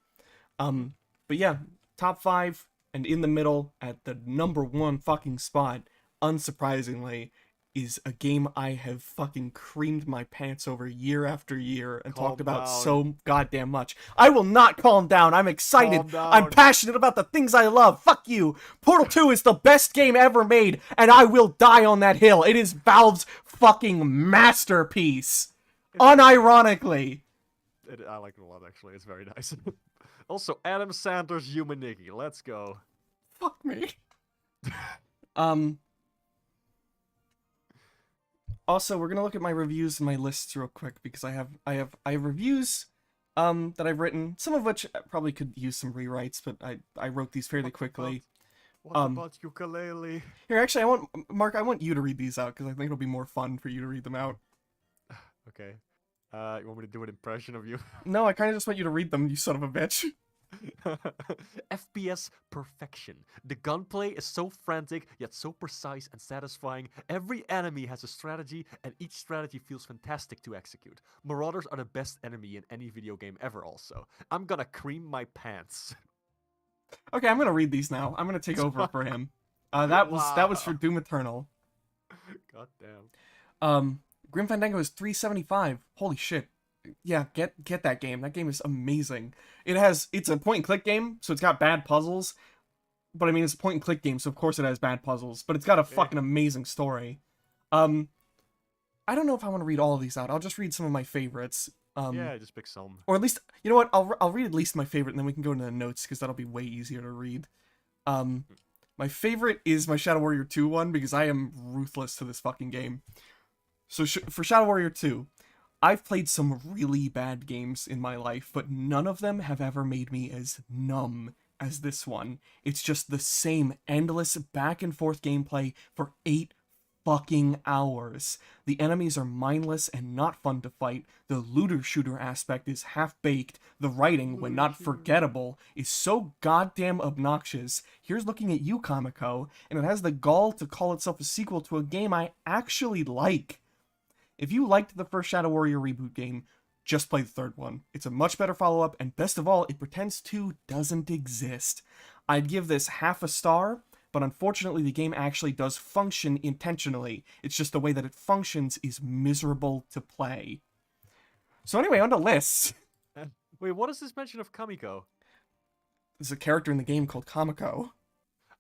But yeah. Top 5, and in the middle, at the number 1 fucking spot, unsurprisingly, is a game I have fucking creamed my pants over year after year and talked about so goddamn much. I will not calm down. I'm excited. I'm passionate about the things I love. Fuck you. Portal 2 is the best game ever made, and I will die on that hill. It is Valve's fucking masterpiece. Unironically. I like it a lot, actually. It's very nice. Also, Adam Sandler's Human Nicky. Let's go. Fuck me. Also, we're gonna look at my reviews and my lists real quick, because I have reviews that I've written, some of which probably could use some rewrites, but I wrote these fairly quickly. What about Ukulele? Here, actually, Mark, I want you to read these out, because I think it'll be more fun for you to read them out. Okay. You want me to do an impression of you? No, I kind of just want you to read them, you son of a bitch. FPS perfection. The gunplay is so frantic, yet so precise and satisfying. Every enemy has a strategy, and each strategy feels fantastic to execute. Marauders are the best enemy in any video game ever, also. I'm gonna cream my pants. Okay, I'm gonna read these now. I'm gonna take over for him. That was for Wow. Doom Eternal. God damn. Grim Fandango is 375. Holy shit. Yeah, get that game. That game is amazing. It's a point and click game, so it's got bad puzzles. But I mean, it's a point and click game, so of course it has bad puzzles. But it's got a Eh. fucking amazing story. I don't know if I want to read all of these out. I'll just read some of my favorites. Yeah, just pick some. Or at least, you know what? I'll read at least my favorite, and then we can go into the notes because that'll be way easier to read. My favorite is my Shadow Warrior 2 one because I am ruthless to this fucking game. So for Shadow Warrior 2, I've played some really bad games in my life, but none of them have ever made me as numb as this one. It's just the same endless back and forth gameplay for 8 fucking hours. The enemies are mindless and not fun to fight. The looter shooter aspect is half baked. The writing, when not forgettable, is so goddamn obnoxious. Here's looking at you, Kamiko, and it has the gall to call itself a sequel to a game I actually like. If you liked the first Shadow Warrior reboot game, just play the third one. It's a much better follow-up, and best of all, it pretends 2 doesn't exist. I'd give this half a star, but unfortunately the game actually does function intentionally. It's just the way that it functions is miserable to play. So anyway, on to lists. Wait, what is this mention of Kamiko? There's a character in the game called Kamiko.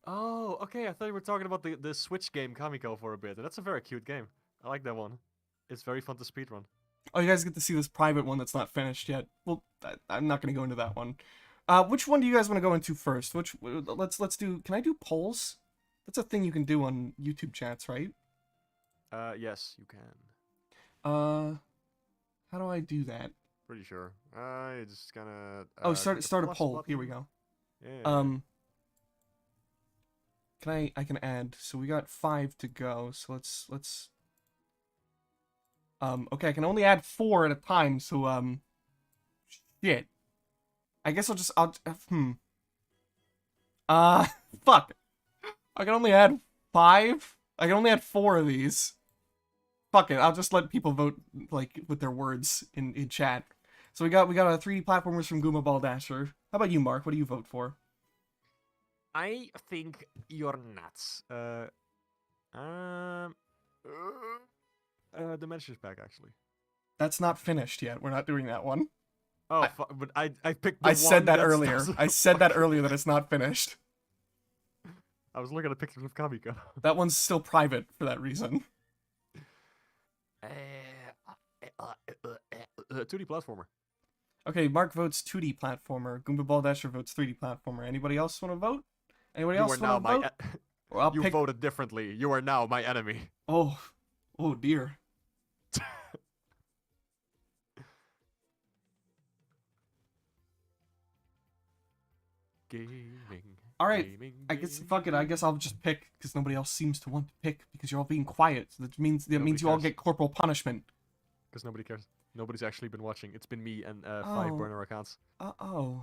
Oh, okay. I thought you were talking about the Switch game Kamiko for a bit. And that's a very cute game. I like that one. It's very fun to speedrun. Oh, you guys get to see this private one that's not finished yet. Well, I'm not going to go into that one. Which one do you guys want to go into first? Let's do. Can I do polls? That's a thing you can do on YouTube chats, right? Yes, you can. How do I do that? Pretty sure. You just gonna. Oh, click start the a plus poll. button. Here we go. Yeah. I can add. So we got 5 to go. So let's. Okay, I can only add 4 at a time. So shit. I guess I'll fuck. I can only add 5. I can only add 4 of these. Fuck it. I'll just let people vote like with their words in chat. So we got a 3D platformers from Goomba Ball Dasher. How about you, Mark? What do you vote for? I think you're nuts. Dimensions Pack actually. That's not finished yet. We're not doing that one. Oh, but I picked. The I said one that that's- earlier. I said that earlier that it's not finished. I was looking at pictures of Kamiko. That one's still private for that reason. 2D platformer. Okay, Mark votes 2D platformer. Goomba Ball Dasher votes 3D platformer. Anybody else want to vote? Anybody You else are now want to vote? my. Or I'll You pick. voted differently. You are now my enemy. Oh dear. Gaming. All right. Gaming, I guess gaming, fuck it. I guess I'll just pick because nobody else seems to want to pick because you're all being quiet. So that means you all cares. get corporal punishment. Because nobody cares. Nobody's actually been watching. It's been me and 5 Oh. burner accounts. Oh.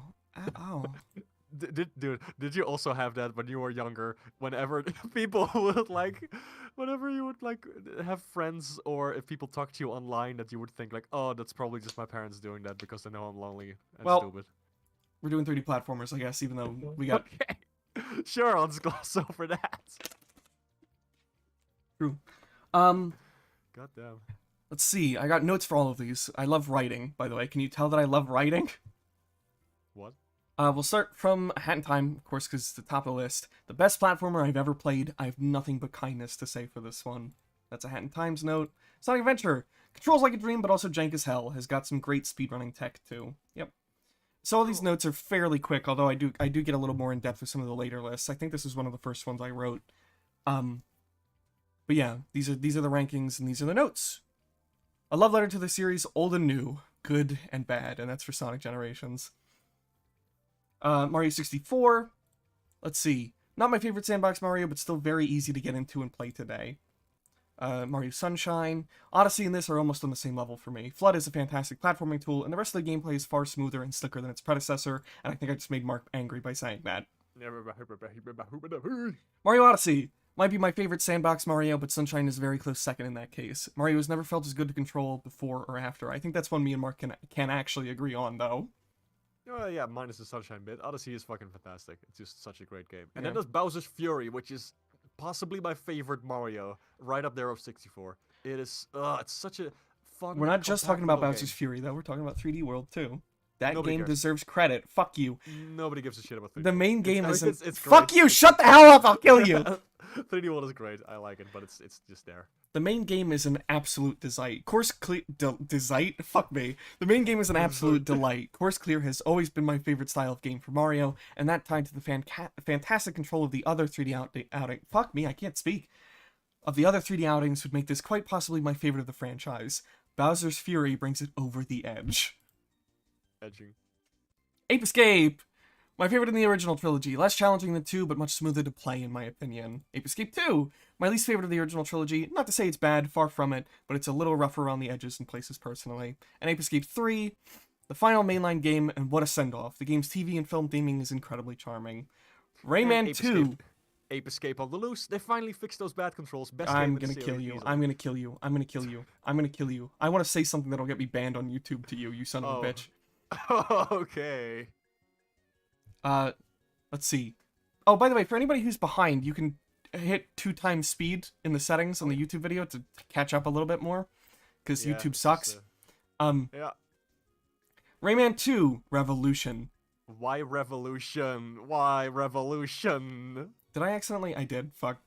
Did you also have that when you were younger? Whenever people would like, whenever you would like have friends, or if people talk to you online, that you would think like, oh, that's probably just my parents doing that because they know I'm lonely and Well, stupid. We're doing 3D platformers, I guess, even though we got Okay, sure, I'll just gloss over that. true. God damn. Let's see. I got notes for all of these. I love writing, by the way. Can you tell that I love writing? What? We'll start from Hat in Time, of course, because it's the top of the list. The best platformer I've ever played. I have nothing but kindness to say for this one. That's a Hat in Time's note. Sonic Adventure. Controls like a dream, but also jank as hell. Has got some great speedrunning tech, too. Yep. So all these notes are fairly quick, although I do get a little more in depth with some of the later lists. I think this is one of the first ones I wrote. But yeah, these are the rankings and these are the notes. A love letter to the series, old and new, good and bad, and that's for Sonic Generations. Mario 64. Let's see. Not my favorite sandbox Mario, but still very easy to get into and play today. Mario Sunshine. Odyssey and this are almost on the same level for me. Flood is a fantastic platforming tool, and the rest of the gameplay is far smoother and slicker than its predecessor, and I think I just made Mark angry by saying that. Mario Odyssey might be my favorite sandbox Mario, but Sunshine is a very close second in that case. Mario has never felt as good to control before or after. I think that's one me and Mark can actually agree on, though. Yeah, minus the Sunshine bit. Odyssey is fucking fantastic. It's just such a great game. And Yeah. then there's Bowser's Fury, which is possibly my favorite Mario, right up there of 64. It's such a fun. We're not just talking about compatible Bowser's game. Fury, though. We're talking about 3D World, too. That Nobody game cares. deserves credit. Fuck you. Nobody gives a shit about 3D. The main game It's- isn't. it's Fuck great. you! Shut the hell up! I'll kill you! 3D World is great. I like it, but it's just there. The main game is an absolute delight. Delight? Fuck me. The main game is an absolute delight. Course Clear has always been my favorite style of game for Mario, and that tied to the fantastic control of the other 3D outing. Fuck me, I can't speak. Of the other 3D outings would make this quite possibly my favorite of the franchise. Bowser's Fury brings it over the edge. Edging. Ape Escape! My favorite in the original trilogy. Less challenging than 2, but much smoother to play in my opinion. Ape Escape 2! My least favorite of the original trilogy. Not to say it's bad, far from it, but it's a little rougher around the edges in places personally. And Ape Escape 3, the final mainline game, and what a send-off. The game's TV and film theming is incredibly charming. Rayman Ape 2! Escape. Ape Escape on the loose. They finally fixed those bad controls. Best I'm game in gonna the kill series, you. easily. I'm gonna kill you. I'm gonna kill you. I'm gonna kill you. I want to say something that'll get me banned on YouTube to you son of a bitch. Okay. Let's see. Oh, by the way, for anybody who's behind, you can hit 2 times speed in the settings on the YouTube video to catch up a little bit more, because Yeah, YouTube it's, sucks. Yeah. Rayman 2 Revolution. Why Revolution? Why Revolution? Did I accidentally? I did. Fuck.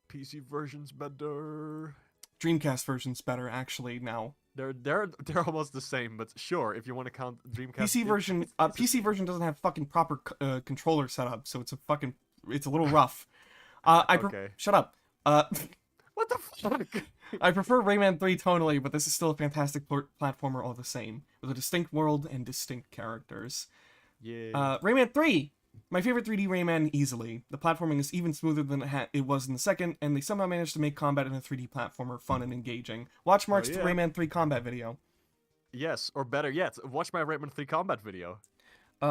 PC version's better. Dreamcast version's better, actually, now. They're almost the same, but sure, if you want to count Dreamcast. PC version, PC version doesn't have fucking proper controller setup, so it's a little rough. Okay. Shut up. What the fuck? I prefer Rayman 3 tonally, but this is still a fantastic platformer all the same, with a distinct world and distinct characters. Yeah. Rayman 3! My favorite 3D Rayman easily. The platforming is even smoother than it was in the second, and they somehow managed to make combat in a 3D platformer fun and engaging. Watch Mark's yeah. Rayman 3 combat video. Yes, or better yet, watch my Rayman 3 combat video. Hey,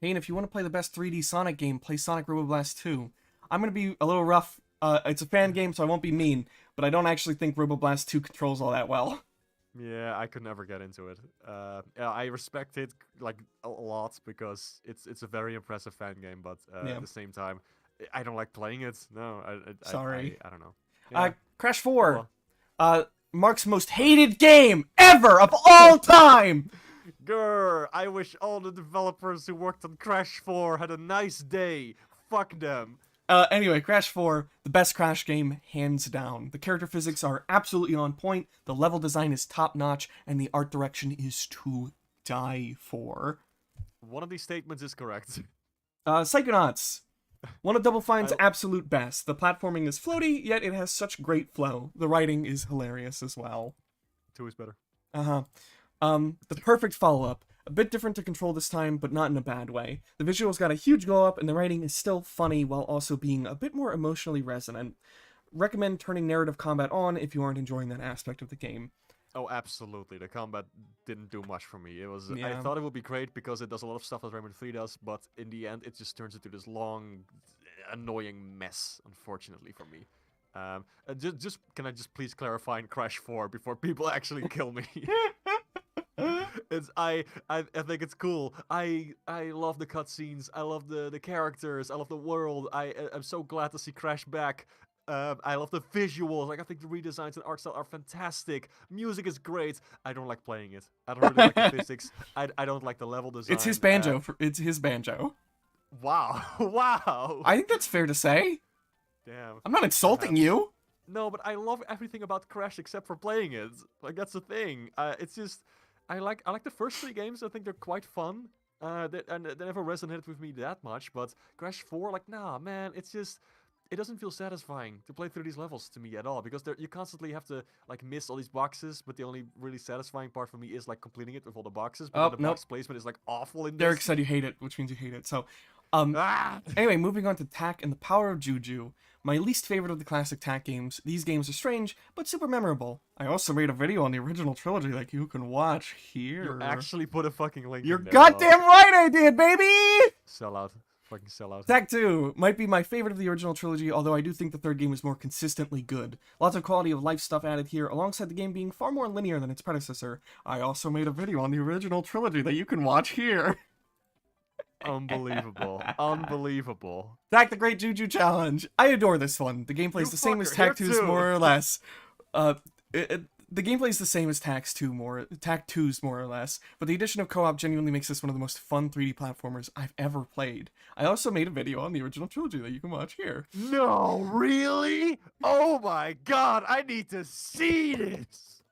and if you want to play the best 3D Sonic game, play Sonic Robo Blast 2. I'm gonna be a little rough. It's a fan game, so I won't be mean, but I don't actually think Robo Blast 2 controls all that well. Yeah, I could never get into it. Yeah, I respect it like a lot because it's a very impressive fan game, but Yeah. at the same time, I don't like playing it. No, Sorry. I don't know. Yeah. Crash 4. Well. Mark's most hated game ever of all time! Grr, I wish all the developers who worked on Crash 4 had a nice day. Fuck them. Anyway, Crash 4, the best Crash game, hands down. The character physics are absolutely on point, the level design is top-notch, and the art direction is to die for. One of these statements is correct. Psychonauts. One of Double Fine's absolute best. The platforming is floaty, yet it has such great flow. The writing is hilarious as well. 2 is better. The perfect follow-up. A bit different to control this time, but not in a bad way. The visuals got a huge go-up, and the writing is still funny while also being a bit more emotionally resonant. Recommend turning narrative combat on if you aren't enjoying that aspect of the game. Oh, absolutely. The combat didn't do much for me. It was. Yeah. I thought it would be great because it does a lot of stuff that Rayman 3 does, but in the end, it just turns into this long, annoying mess. Unfortunately for me. Just can I just please clarify in Crash 4 before people actually kill me? I think it's cool. I love the cutscenes. I love the characters. I love the world. I'm so glad to see Crash back. I love the visuals. Like I think the redesigns and art style are fantastic. Music is great. I don't like playing it. I don't really like the physics. I don't like the level design. It's his banjo. It's his banjo. Wow. Wow. I think that's fair to say. Damn. I'm not insulting you. No, but I love everything about Crash except for playing it. Like that's the thing. It's just I like the first 3 games. I think they're quite fun. And they never resonated with me that much. But Crash 4, like, nah, man, it's just it doesn't feel satisfying to play through these levels to me at all because you constantly have to like miss all these boxes. But the only really satisfying part for me is like completing it with all the boxes. But then the box placement is like awful in this. Derek said you hate it, which means you hate it. So, Anyway, moving on to Tak and the Power of Juju. My least favorite of the classic Tak games. These games are strange, but super memorable. I also made a video on the original trilogy that you can watch here. You actually put a fucking link You're in there. goddamn right I did, baby! Sell out. Fucking sell out. Tak 2 might be my favorite of the original trilogy, although I do think the third game is more consistently good. Lots of quality of life stuff added here, alongside the game being far more linear than its predecessor. I also made a video on the original trilogy that you can watch here. Unbelievable. Unbelievable. Tak the Great Juju Challenge. I adore this one. The gameplay is the same as Tak 2's more or less. The gameplay is the same as Tak 2's more or less, but the addition of co-op genuinely makes this one of the most fun 3D platformers I've ever played. I also made a video on the original trilogy that you can watch here. No, really? Oh my god, I need to see this!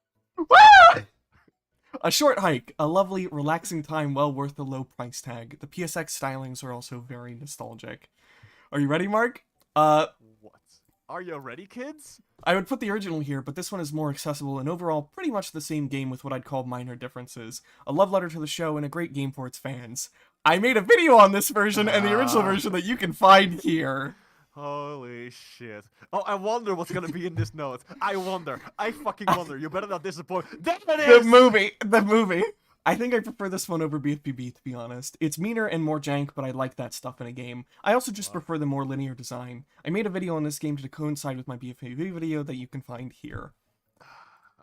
A short hike, a lovely, relaxing time well worth the low price tag. The PSX stylings are also very nostalgic. Are you ready, Mark? What? Are you ready, kids? I would put the original here, but this one is more accessible and overall pretty much the same game with what I'd call minor differences. A love letter to the show and a great game for its fans. I made a video on this version and the original version that you can find here. Holy shit. Oh, I wonder what's gonna be in this note. I fucking wonder. You better not disappoint. There it is! The movie. I think I prefer this one over BFPB, to be honest. It's meaner and more jank, but I like that stuff in a game. I also just prefer the more linear design. I made a video on this game to coincide with my BFPB video that you can find here.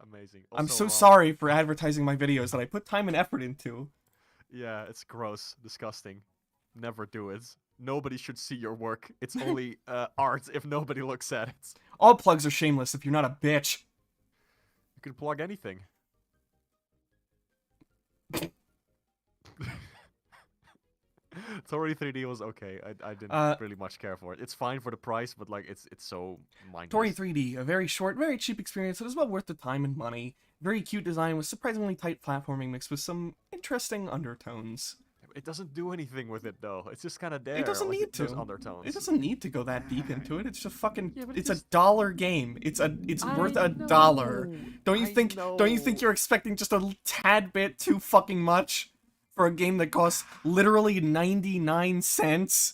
Amazing. I'm so sorry for advertising my videos that I put time and effort into. Yeah, it's gross. Disgusting. Never do it. Nobody should see your work. It's only art if nobody looks at it. All plugs are shameless if you're not a bitch. You can plug anything. Tori 3D was okay. I didn't really much care for it. It's fine for the price, but like it's so mindless. Tori 3D, a very short, very cheap experience that is well worth the time and money. Very cute design with surprisingly tight platforming mixed with some interesting undertones. It doesn't do anything with it though. It's just kind of there. It doesn't need to. Undertones. It doesn't need to go that deep into it. It's just fucking. Yeah, it's a $1 game. It's worth $1. Don't you think you're expecting just a tad bit too fucking much for a game that costs literally 99 cents?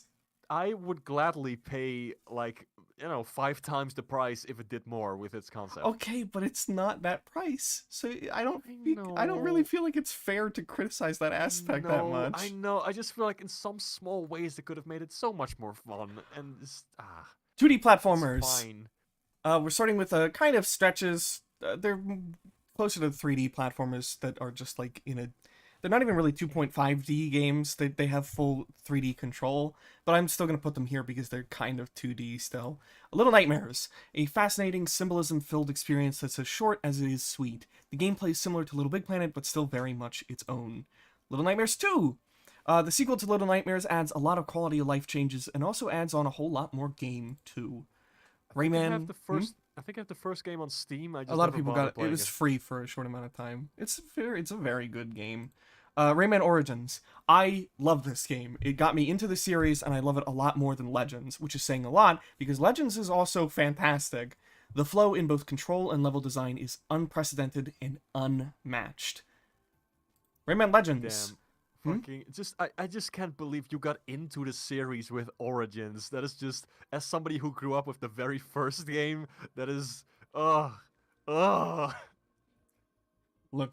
I would gladly pay like 5 times the price if it did more with its concept. Okay, but it's not that price, so I don't really feel like it's fair to criticize that aspect that much. I know. I just feel like in some small ways they could have made it so much more fun. And just 2D platformers. It's fine. We're starting with kind of stretches. They're closer to 3D platformers that are just like they're not even really 2.5D games. They have full 3D control, but I'm still going to put them here because they're kind of 2D still. Little Nightmares, a fascinating symbolism-filled experience that's as short as it is sweet. The gameplay is similar to Little Big Planet, but still very much its own. Little Nightmares 2! The sequel to Little Nightmares adds a lot of quality of life changes and also adds on a whole lot more game, too. Rayman... I think I have the first game on Steam. A lot of people got it. It was free for a short amount of time. It's a very good game. Rayman Origins. I love this game. It got me into the series, and I love it a lot more than Legends, which is saying a lot, because Legends is also fantastic. The flow in both control and level design is unprecedented and unmatched. Rayman Legends. Damn. I just can't believe you got into the series with Origins. That is just, as somebody who grew up with the very first game, that is, Look,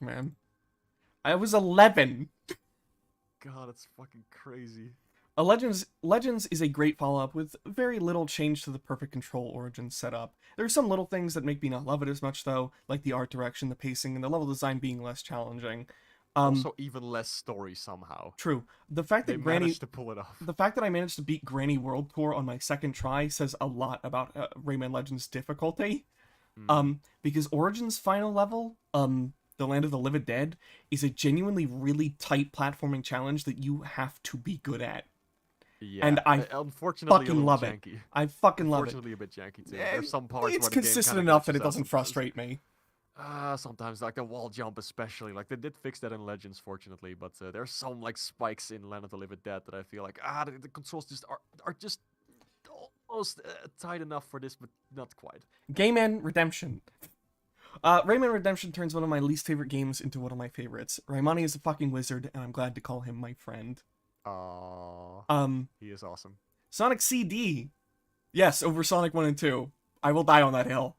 man. I was 11. God, it's fucking crazy. Legends is a great follow-up with very little change to the perfect control Origins setup. There are some little things that make me not love it as much, though, like the art direction, the pacing, and the level design being less challenging. Also, even less story somehow. True. The fact that managed to pull it off. The fact that I managed to beat Granny World Tour on my second try says a lot about Rayman Legends' difficulty. Because Origins' final level, The Land of the Living Dead, is a genuinely really tight platforming challenge that you have to be good at. Yeah, and I unfortunately fucking love it. I fucking love it. Unfortunately, a bit janky too. There's some parts it's where the consistent game enough that it doesn't frustrate me. Sometimes, like the wall jump especially. Like, they did fix that in Legends, fortunately, but there's some, like, spikes in Land of the Living Dead that I feel like, the controls just are just almost tight enough for this, but not quite. Rayman Redemption. Rayman Redemption turns one of my least favorite games into one of my favorites. Raimani is a fucking wizard, and I'm glad to call him my friend. Aww. He is awesome. Sonic CD. Yes, over Sonic 1 and 2. I will die on that hill.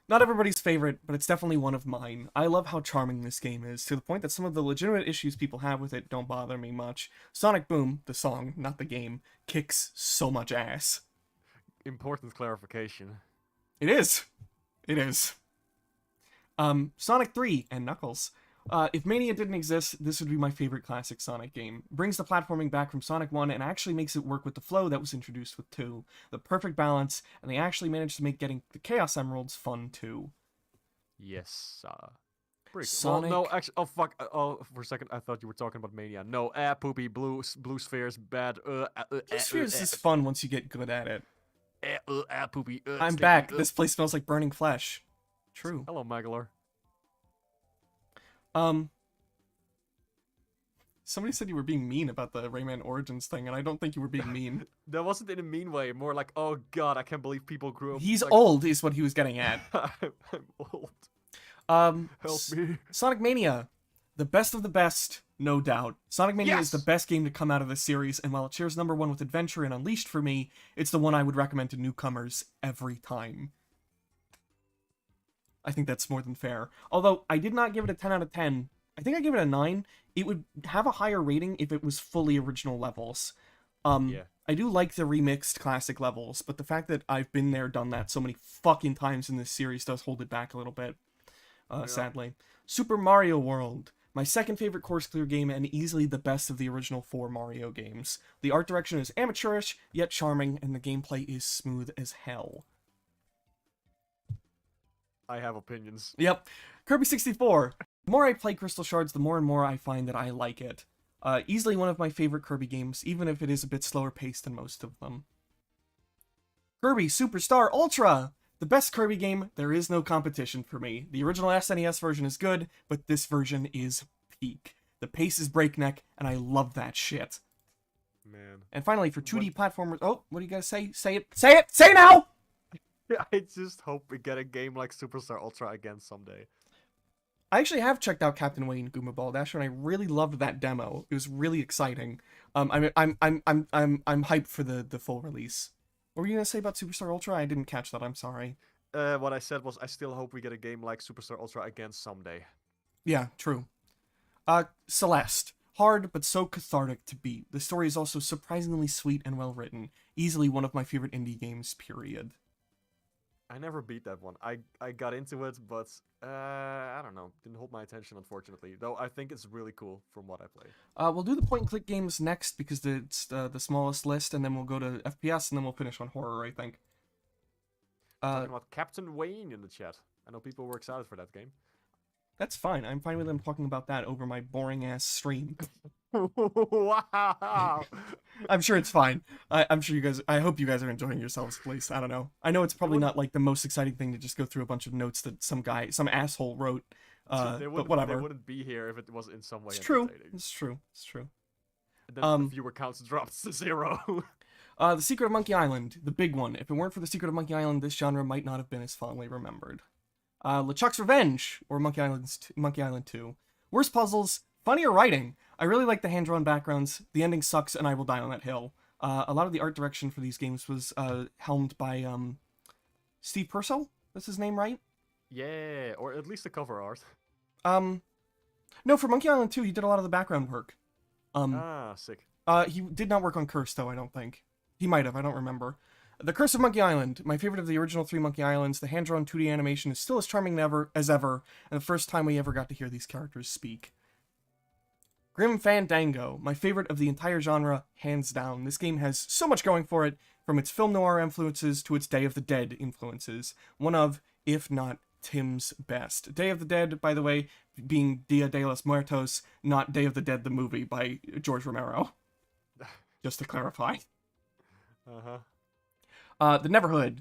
Not everybody's favorite, but it's definitely one of mine. I love how charming this game is, to the point that some of the legitimate issues people have with it don't bother me much. Sonic Boom, the song, not the game, kicks so much ass. Important clarification. It is. It is. Sonic 3 and Knuckles. If Mania didn't exist, this would be my favorite classic Sonic game. Brings the platforming back from Sonic 1 and actually makes it work with the flow that was introduced with 2. The perfect balance, and they actually managed to make getting the Chaos Emeralds fun too. Yes. Pretty Sonic... Well, no, actually, oh fuck. Oh, for a second, I thought you were talking about Mania. No, poopy, blue spheres, bad. Blue spheres is fun once you get good at it. Poopy. I'm sticky, back. This place smells like burning flesh. True. Hello, Magalor. Somebody said you were being mean about the Rayman Origins thing, and I don't think you were being mean. That wasn't in a mean way. More like, oh god, I can't believe people grew up. He's like... old, is what he was getting at. I'm old. Help me. Sonic Mania, the best of the best, no doubt. Sonic Mania is the best game to come out of this series, and while it shares number 1 with Adventure and Unleashed for me, it's the one I would recommend to newcomers every time. I think that's more than fair. Although, I did not give it a 10 out of 10. I think I gave it a 9. It would have a higher rating if it was fully original levels. Yeah. I do like the remixed classic levels, but the fact that I've been there, done that so many fucking times in this series does hold it back a little bit. Sadly. Super Mario World. My second favorite course clear game and easily the best of the original 4 Mario games. The art direction is amateurish, yet charming, and the gameplay is smooth as hell. I have opinions. Yep. Kirby 64. The more I play Crystal Shards, the more and more I find that I like it. Easily one of my favorite Kirby games, even if it is a bit slower paced than most of them. Kirby Superstar Ultra! The best Kirby game, there is no competition for me. The original SNES version is good, but this version is peak. The pace is breakneck, and I love that shit. Man. And finally, for 2D platformers... Oh, what do you gotta say? Say it! Say it! Say it now! I just hope we get a game like Superstar Ultra again someday. I actually have checked out Captain Wayne Goomba Baldash, and I really loved that demo. It was really exciting. I'm hyped for the full release. What were you gonna say about Superstar Ultra? I didn't catch that. I'm sorry. What I said was I still hope we get a game like Superstar Ultra again someday. Yeah, true. Celeste. Hard, but so cathartic to beat. The story is also surprisingly sweet and well written. Easily one of my favorite indie games, period. I never beat that one. I got into it, but I don't know. Didn't hold my attention, unfortunately. Though I think it's really cool from what I played. We'll do the point-and-click games next because it's the smallest list, and then we'll go to FPS, and then we'll finish on horror, I think. Talking about Captain Wayne in the chat. I know people were excited for that game. That's fine. I'm fine with them talking about that over my boring-ass stream. Wow! I'm sure it's fine. I'm sure you guys... I hope you guys are enjoying yourselves, at least. I don't know. I know it's probably not, like, the most exciting thing to just go through a bunch of notes that some asshole wrote. But whatever. They wouldn't be here if it was in some way entertaining. It's true. And then the viewer counts drops to 0. The Secret of Monkey Island. The big one. If it weren't for The Secret of Monkey Island, this genre might not have been as fondly remembered. LeChuck's Revenge, or Monkey Island 2. Worst puzzles, funnier writing. I really like the hand-drawn backgrounds. The ending sucks, and I will die on that hill. A lot of the art direction for these games was helmed by Steve Purcell. That's his name, right? Yeah, or at least the cover art. No, for Monkey Island 2, he did a lot of the background work. Sick. He did not work on Curse, though, I don't think. He might have, I don't remember. The Curse of Monkey Island, my favorite of the original 3 Monkey Islands. The hand-drawn 2D animation is still as charming as ever, and the first time we ever got to hear these characters speak. Grim Fandango, my favorite of the entire genre, hands down. This game has so much going for it, from its film noir influences to its Day of the Dead influences. One of, if not Tim's best. Day of the Dead, by the way, being Dia de los Muertos, not Day of the Dead the movie by George Romero. Just to clarify. The Neverhood.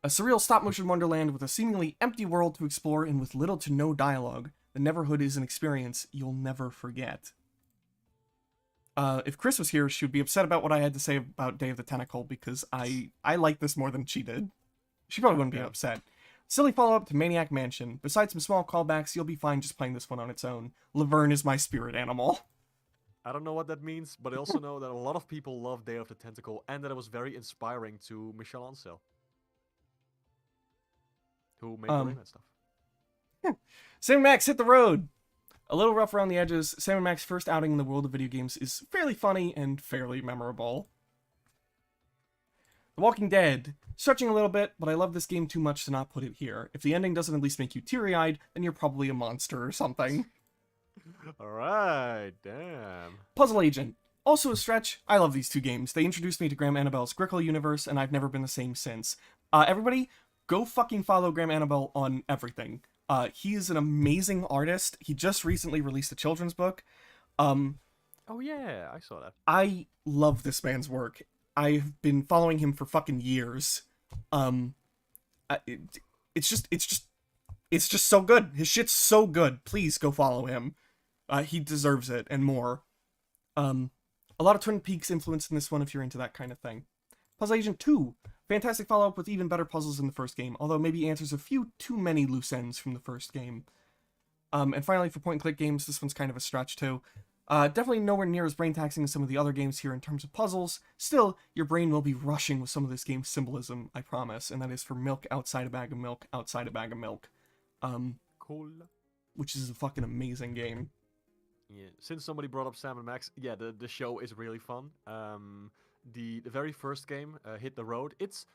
A surreal stop-motion wonderland with a seemingly empty world to explore and with little to no dialogue. The Neverhood is an experience you'll never forget. If Chris was here, she would be upset about what I had to say about Day of the Tentacle, because I like this more than she did. She probably wouldn't be upset. Silly follow-up to Maniac Mansion. Besides some small callbacks, you'll be fine just playing this one on its own. Laverne is my spirit animal. I don't know what that means, but I also know that a lot of people love Day of the Tentacle and that it was very inspiring to Michel Ancel, who made the Um, Rayman stuff. Sam Max hit the road. A little rough around the edges, Sam Max's first outing in the world of video games is fairly funny and fairly memorable. The Walking Dead. Stretching a little bit, but I love this game too much to not put it here. If the ending doesn't at least make you teary-eyed, then you're probably a monster or something. Alright, damn. Puzzle Agent. Also a stretch. I love these two games. They introduced me to Graham Annabelle's Grickle universe, and I've never been the same since. Everybody, go fucking follow Graham Annabelle on everything. He is an amazing artist. He just recently released a children's book. Oh yeah, I saw that. I love this man's work. I've been following him for fucking years. It's just so good. His shit's so good. Please go follow him. He deserves it and more. A lot of Twin Peaks influence in this one if you're into that kind of thing. Puzzle Agent 2. Fantastic follow-up with even better puzzles than the first game, although maybe answers a few too many loose ends from the first game. And finally, for point-and-click games, this one's kind of a stretch too. Definitely nowhere near as brain-taxing as some of the other games here in terms of puzzles. Still, your brain will be rushing with some of this game's symbolism, I promise, and that is for milk outside a bag of milk outside a bag of milk. Cool. Which is a fucking amazing game. Yeah, since somebody brought up Sam and Max, yeah, the show is really fun. The very first game, Hit the Road, it's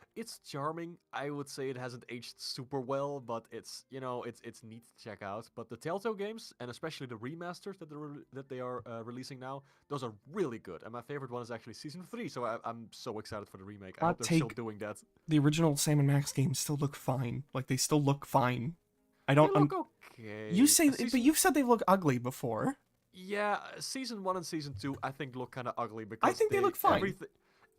charming. I would say it hasn't aged super well, but it's it's neat to check out. But the Telltale games, and especially the remasters that they are releasing now, those are really good. And my favorite one is actually Season 3, so I'm so excited for the remake. I hope they're still doing that. The original Sam and Max games still look fine. Like, they still look fine. I They don't... look okay. You say... But you've said they look ugly before. Yeah, Season 1 and Season 2, I think look kind of ugly because I think they look fine.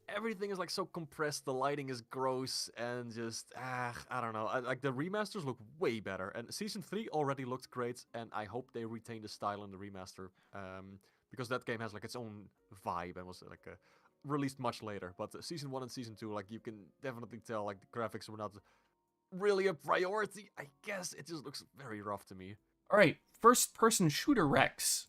Everything is like so compressed, the lighting is gross, and just, I don't know. Like the remasters look way better, and Season 3 already looked great, and I hope they retain the style in the remaster, because that game has like its own vibe and was like released much later. But Season 1 and Season 2, like you can definitely tell like the graphics were not really a priority. I guess it just looks very rough to me. Alright, first-person shooter Rex.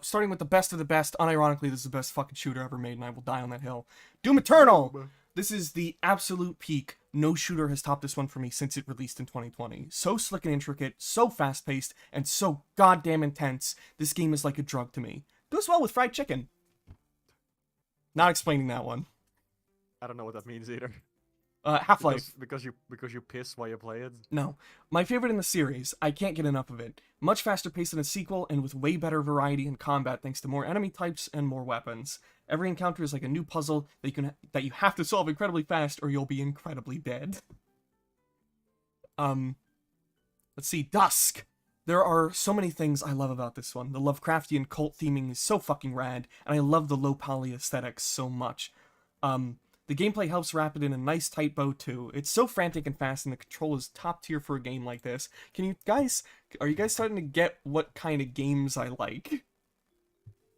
Starting with the best of the best, unironically, this is the best fucking shooter ever made, and I will die on that hill. Doom Eternal! This is the absolute peak. No shooter has topped this one for me since it released in 2020. So slick and intricate, so fast-paced, and so goddamn intense. This game is like a drug to me. Goes well with fried chicken. Not explaining that one. I don't know what that means either. Half-Life. Because you piss while you play it? No. My favorite in the series. I can't get enough of it. Much faster paced than a sequel, and with way better variety in combat thanks to more enemy types and more weapons. Every encounter is like a new puzzle that you have to solve incredibly fast or you'll be incredibly dead. Let's see, Dusk. There are so many things I love about this one. The Lovecraftian cult theming is so fucking rad, and I love the low poly aesthetics so much. The gameplay helps wrap it in a nice tight bow too. It's so frantic and fast, and the control is top tier for a game like this. Are you guys starting to get what kind of games I like?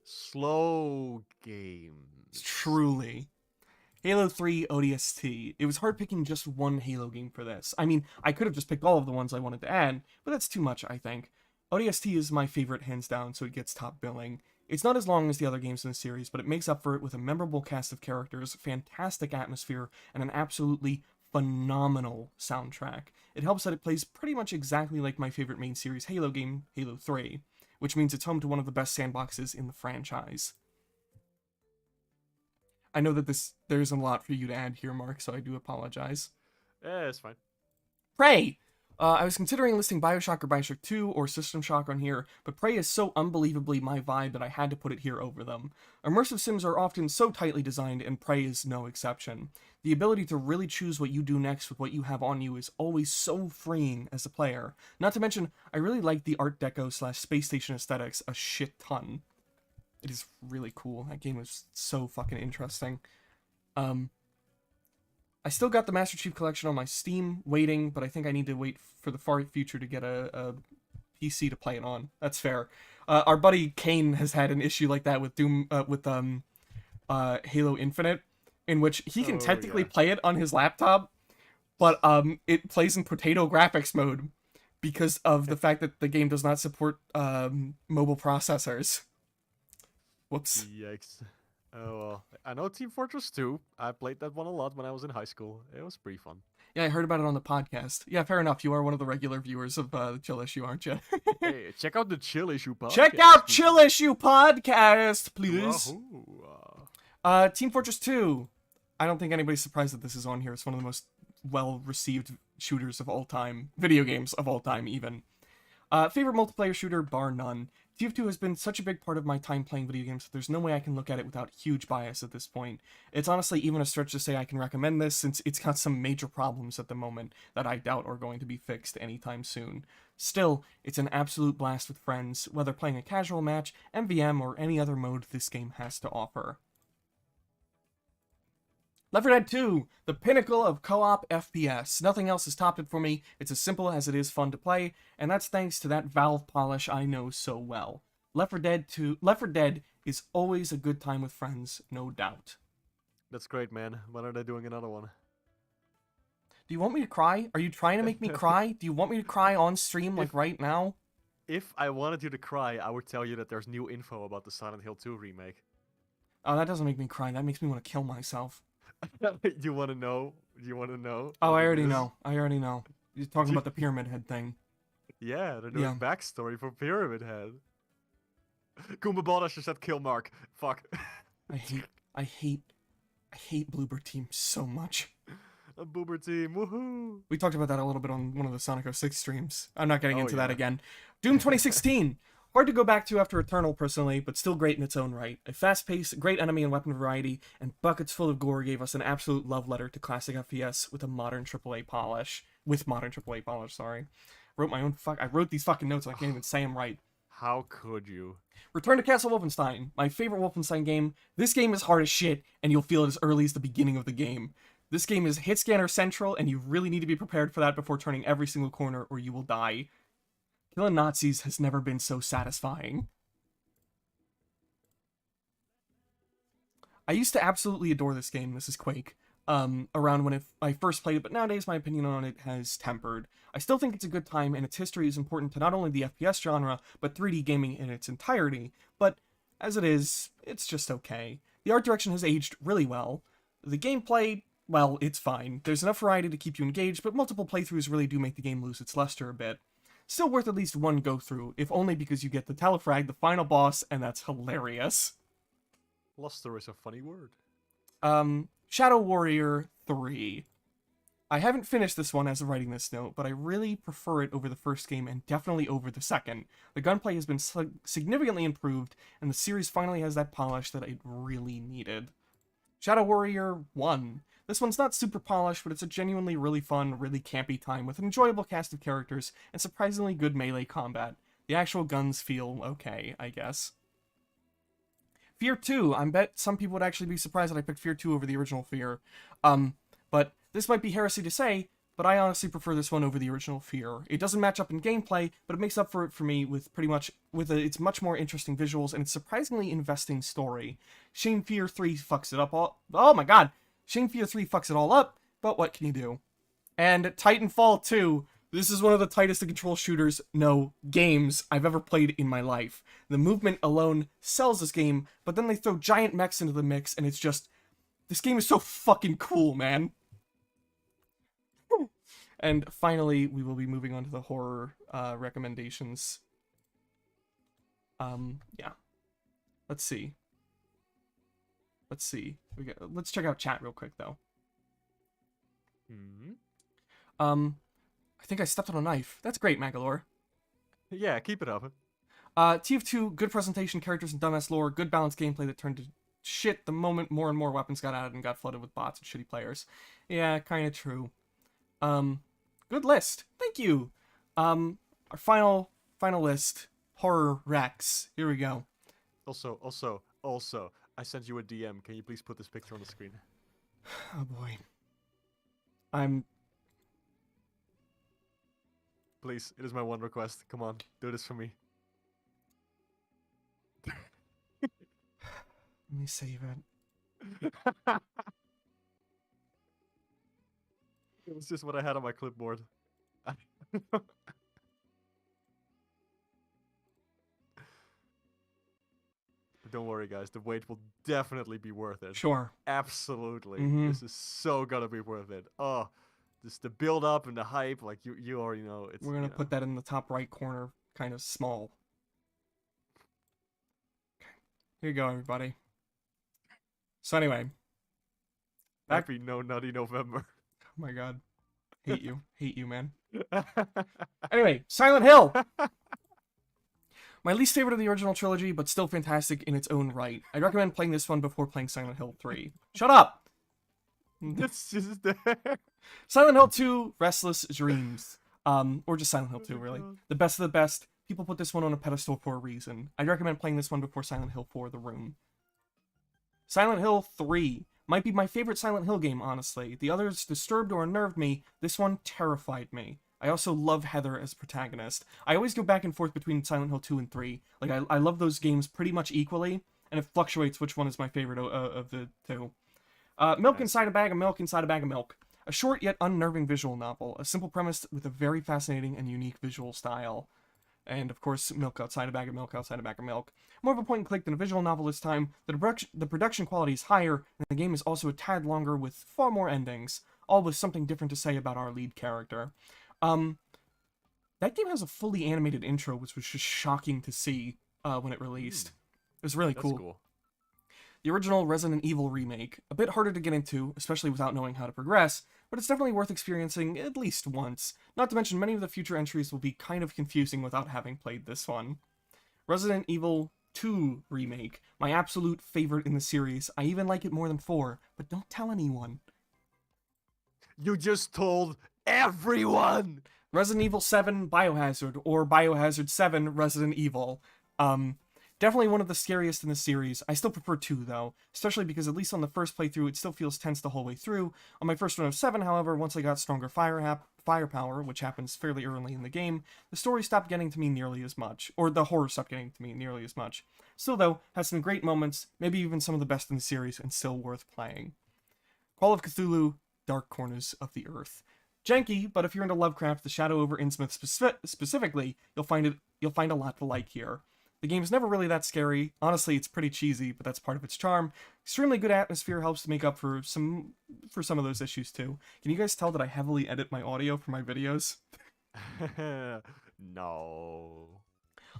Slow games. Truly. Halo 3 ODST. It was hard picking just one Halo game for this. I mean, I could have just picked all of the ones I wanted to add, but that's too much, I think. ODST is my favorite hands down, so it gets top billing. It's not as long as the other games in the series, but it makes up for it with a memorable cast of characters, fantastic atmosphere, and an absolutely phenomenal soundtrack. It helps that it plays pretty much exactly like my favorite main series Halo game, Halo 3, which means it's home to one of the best sandboxes in the franchise. I know that there isn't a lot for you to add here, Mark, so I do apologize. It's fine. Prey! I was considering listing Bioshock or Bioshock 2 or System Shock on here, but Prey is so unbelievably my vibe that I had to put it here over them. Immersive sims are often so tightly designed, and Prey is no exception. The ability to really choose what you do next with what you have on you is always so freeing as a player. Not to mention, I really like the Art Deco / Space Station aesthetics a shit ton. It is really cool. That game is so fucking interesting. I still got the Master Chief Collection on my Steam, waiting, but I think I need to wait for the far future to get a PC to play it on. That's fair. Our buddy Kane has had an issue like that with Halo Infinite, in which he can technically play it on his laptop, but it plays in potato graphics mode because of the fact that the game does not support mobile processors. Whoops. Yikes. Oh well. I know Team Fortress 2. I played that one a lot when I was in high school. It was pretty fun. Yeah, I heard about it on the podcast. Yeah, fair enough. You are one of the regular viewers of the Chill Issue, aren't you? Hey, check out the Chill Issue Check podcast. out Chill Issue podcast, please. Wahoo. Team Fortress 2. I don't think anybody's surprised that this is on here. It's one of the most well-received shooters of all time. Video games of all time, even. Favorite multiplayer shooter, bar none. TF2 has been such a big part of my time playing video games that there's no way I can look at it without huge bias at this point. It's honestly even a stretch to say I can recommend this since it's got some major problems at the moment that I doubt are going to be fixed anytime soon. Still, it's an absolute blast with friends, whether playing a casual match, MVM, or any other mode this game has to offer. Left 4 Dead 2, the pinnacle of co-op FPS. Nothing else has topped it for me. It's as simple as it is fun to play, and that's thanks to that Valve polish I know so well. Left 4 Dead is always a good time with friends, no doubt. That's great, man. When are they doing another one? Do you want me to cry? Are you trying to make me cry? Do you want me to cry on stream like right now? If I wanted you to cry, I would tell you that there's new info about the Silent Hill 2 remake. Oh, that doesn't make me cry. That makes me want to kill myself. You want to know? You want to know? Oh, I already know. You're talking about the Pyramid Head thing. Yeah, they're doing backstory for Pyramid Head. Goomba Baldash just said kill Mark. Fuck. I hate Bloober Team so much. A Boober Team, woohoo! We talked about that a little bit on one of the Sonic 06 streams. I'm not getting into that again. Doom 2016. Hard to go back to after Eternal, personally, but still great in its own right. A fast-paced, great enemy and weapon variety, and buckets full of gore gave us an absolute love letter to classic FPS with modern AAA polish. Sorry. I wrote these fucking notes, I can't even say them right. How could you? Return to Castle Wolfenstein, my favorite Wolfenstein game. This game is hard as shit, and you'll feel it as early as the beginning of the game. This game is hit scanner central, and you really need to be prepared for that before turning every single corner, or you will die. Killing Nazis has never been so satisfying. I used to absolutely adore this game. This is Quake. Around when I first played it, but nowadays my opinion on it has tempered. I still think it's a good time, and its history is important to not only the FPS genre, but 3D gaming in its entirety. But as it is, it's just okay. The art direction has aged really well. The gameplay, well, it's fine. There's enough variety to keep you engaged, but multiple playthroughs really do make the game lose its luster a bit. Still worth at least one go-through, if only because you get the Telefrag, the final boss, and that's hilarious. Luster is a funny word. Shadow Warrior 3. I haven't finished this one as of writing this note, but I really prefer it over the first game and definitely over the second. The gunplay has been significantly improved, and the series finally has that polish that it really needed. Shadow Warrior 1. This one's not super polished, but it's a genuinely really fun, really campy time with an enjoyable cast of characters and surprisingly good melee combat. The actual guns feel okay, I guess. Fear 2. I bet some people would actually be surprised that I picked Fear 2 over the original Fear. But this might be heresy to say, but I honestly prefer this one over the original Fear. It doesn't match up in gameplay, but it makes up for it for me with its much more interesting visuals and its surprisingly investing story. Shame Fear 3 fucks it up all. Oh my god! Shame Fear 3 fucks it all up, but what can you do? And Titanfall 2. This is one of the tightest to control shooters, no, games I've ever played in my life. The movement alone sells this game, but then they throw giant mechs into the mix, and it's just... This game is so fucking cool, man. And finally, we will be moving on to the horror recommendations. Yeah. Let's see. Let's check out chat real quick, though. I think I stepped on a knife. That's great, Magalore. Yeah, keep it up. TF2, good presentation, characters, and dumbass lore. Good balanced gameplay that turned to shit the moment more and more weapons got added and got flooded with bots and shitty players. Yeah, kind of true. Good list. Thank you. Our final list. Horror Rex. Here we go. Also, I sent you a DM. Can you please put this picture on the screen? Oh boy. Please, it is my one request. Come on, do this for me. Let me save it. It was just what I had on my clipboard. Don't worry, guys. The wait will definitely be worth it. Sure. Absolutely. Mm-hmm. This is so gonna be worth it. Oh, just the build up and the hype. Like you already know. It's We're gonna put that in the top right corner, kind of small. Here you go, everybody. So anyway, Happy No Nutty November. Oh my god, hate you, man. Anyway, Silent Hill. My least favorite of the original trilogy, but still fantastic in its own right. I'd recommend playing this one before playing Silent Hill 3. Shut up! It's just there. Silent Hill 2, Restless Dreams. Or just Silent Hill 2, really. The best of the best. People put this one on a pedestal for a reason. I'd recommend playing this one before Silent Hill 4, The Room. Silent Hill 3. Might be my favorite Silent Hill game, honestly. The others disturbed or unnerved me. This one terrified me. I also love Heather as protagonist. I always go back and forth between Silent Hill 2 and 3. Like, I love those games pretty much equally, and it fluctuates which one is my favorite of the two. Milk Inside a Bag of Milk Inside a Bag of Milk. A short yet unnerving visual novel. A simple premise with a very fascinating and unique visual style. And, of course, Milk Outside a Bag of Milk Outside a Bag of Milk. More of a point-and-click than a visual novel this time. The production quality is higher, and the game is also a tad longer with far more endings. All with something different to say about our lead character. That game has a fully animated intro, which was just shocking to see when it released. It was really cool. The original Resident Evil remake, a bit harder to get into, especially without knowing how to progress, but it's definitely worth experiencing at least once. Not to mention many of the future entries will be kind of confusing without having played this one. Resident Evil 2 remake, my absolute favorite in the series. I even like it more than 4, but don't tell anyone. You just told everyone! Resident Evil 7 Biohazard, or Biohazard 7 Resident Evil. Definitely one of the scariest in the series. I still prefer 2, though, especially because at least on the first playthrough, it still feels tense the whole way through. On my first run of 7, however, once I got stronger firepower, which happens fairly early in the game, the story stopped getting to me nearly as much, or the horror stopped getting to me nearly as much. Still, though, has some great moments, maybe even some of the best in the series, and still worth playing. Call of Cthulhu, Dark Corners of the Earth. Janky, but if you're into Lovecraft, The Shadow over Innsmouth specifically, you'll find a lot to like here. The game's never really that scary. Honestly, it's pretty cheesy, but that's part of its charm. Extremely good atmosphere helps to make up for some of those issues too. Can you guys tell that I heavily edit my audio for my videos? No.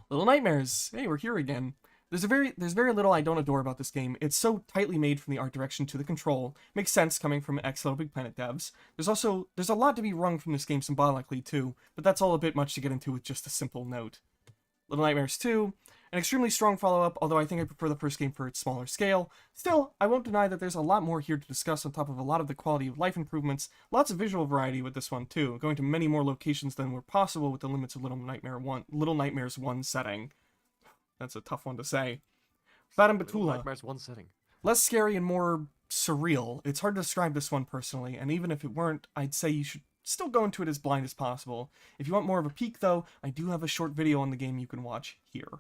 Little Nightmares. Hey, we're here again. There's very little I don't adore about this game. It's so tightly made from the art direction to the control. Makes sense coming from Little Big Planet devs. There's a lot to be wrung from this game symbolically too, but that's all a bit much to get into with just a simple note. Little Nightmares 2, an extremely strong follow-up, although I think I prefer the first game for its smaller scale. Still, I won't deny that there's a lot more here to discuss on top of a lot of the quality of life improvements. Lots of visual variety with this one too, going to many more locations than were possible with the limits of Little Nightmares 1 setting. That's a tough one to say. Fatum Batula. Nightmares 1 setting. Less scary and more surreal. It's hard to describe this one personally, and even if it weren't, I'd say you should still go into it as blind as possible. If you want more of a peek, though, I do have a short video on the game you can watch here.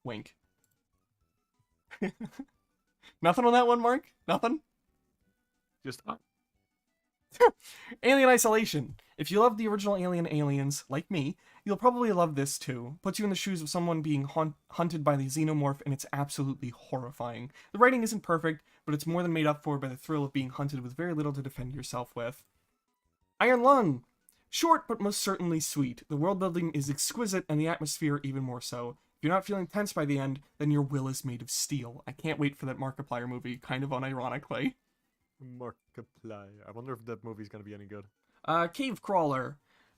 Wink. Nothing on that one, Mark? Nothing? Just... Alien Isolation. If you love the original Aliens, like me, you'll probably love this too. Puts you in the shoes of someone being hunted by the xenomorph, and it's absolutely horrifying. The writing isn't perfect, but it's more than made up for by the thrill of being hunted with very little to defend yourself with. Iron Lung. Short, but most certainly sweet. The world building is exquisite, and the atmosphere even more so. If you're not feeling tense by the end, then your will is made of steel. I can't wait for that Markiplier movie, kind of unironically. Markiplier. I wonder if that movie's gonna be any good. Cave Crawler.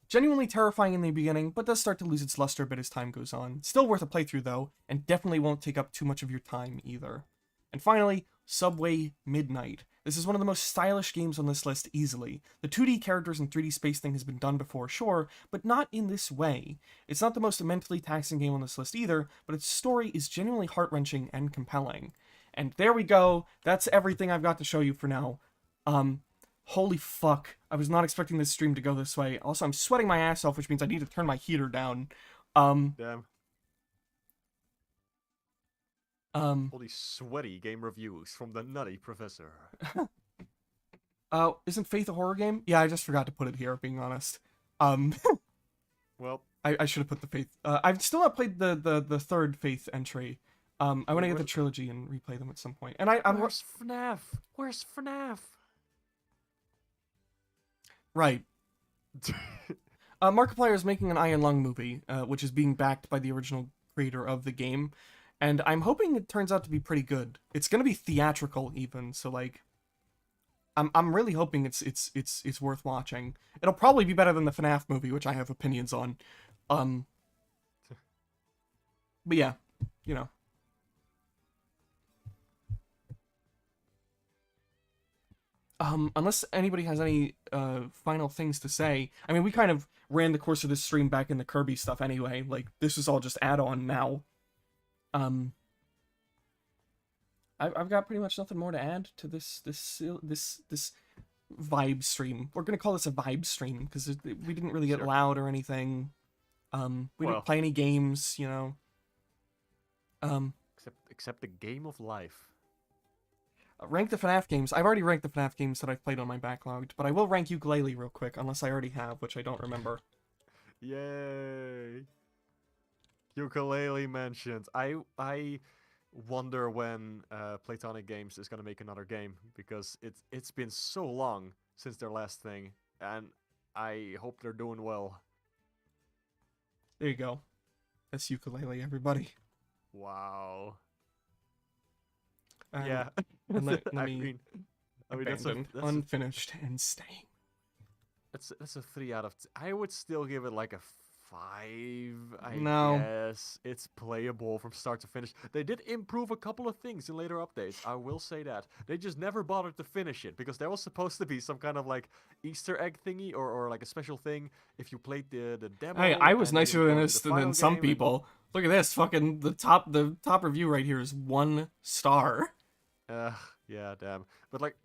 Genuinely terrifying in the beginning, but does start to lose its luster a bit as time goes on. Still worth a playthrough though, and definitely won't take up too much of your time either. And finally, Subway Midnight. This is one of the most stylish games on this list easily. The 2D characters and 3D space thing has been done before, sure, but not in this way. It's not the most mentally taxing game on this list either, but its story is genuinely heart-wrenching and compelling. And there we go. That's everything I've got to show you for now. Holy fuck. I was not expecting this stream to go this way. Also, I'm sweating my ass off, which means I need to turn my heater down. Damn. All these sweaty game reviews from the Nutty Professor. Isn't Faith a horror game? Yeah, I just forgot to put it here, being honest. Well, I should have put the Faith. I've still not played the third Faith entry. I want to get the Where's, trilogy and replay them at some point. And I'm where's FNAF? Where's FNAF? right. Markiplier is making an Iron Lung movie, which is being backed by the original creator of the game, and I'm hoping it turns out to be pretty good. It's gonna be theatrical even, so like, I'm really hoping it's worth watching. It'll probably be better than the FNAF movie, which I have opinions on. Um, but yeah, you know. Unless anybody has any final things to say. I mean, we kind of ran the course of this stream back in the Kirby stuff anyway. Like, this is all just add-on now. Um, I've got pretty much nothing more to add to this vibe stream. We're gonna call this a vibe stream because we didn't really get loud or anything. We didn't play any games, you know. Except the game of life. Rank the FNAF games. I've already ranked the FNAF games that I've played on my backlogged, but I will rank Ukulele real quick, unless I already have, which I don't remember. Yay! Ukulele mentioned. I wonder when Platonic Games is gonna make another game, because it's been so long since their last thing, and I hope they're doing well. There you go. That's Ukulele, everybody. Wow. And, Yeah. And let I me mean abandoned, unfinished, and staying. That's a 3 out of. I would still give it like a 5. I No. guess it's playable from start to finish. They did improve a couple of things in later updates. I will say that they just never bothered to finish it because there was supposed to be some kind of like Easter egg thingy or like a special thing if you played the demo. Hey, I was and you nicer didn't than go to this the than final some game, people. Look at this, fucking the top review right here is 1 star. Yeah, damn. But like,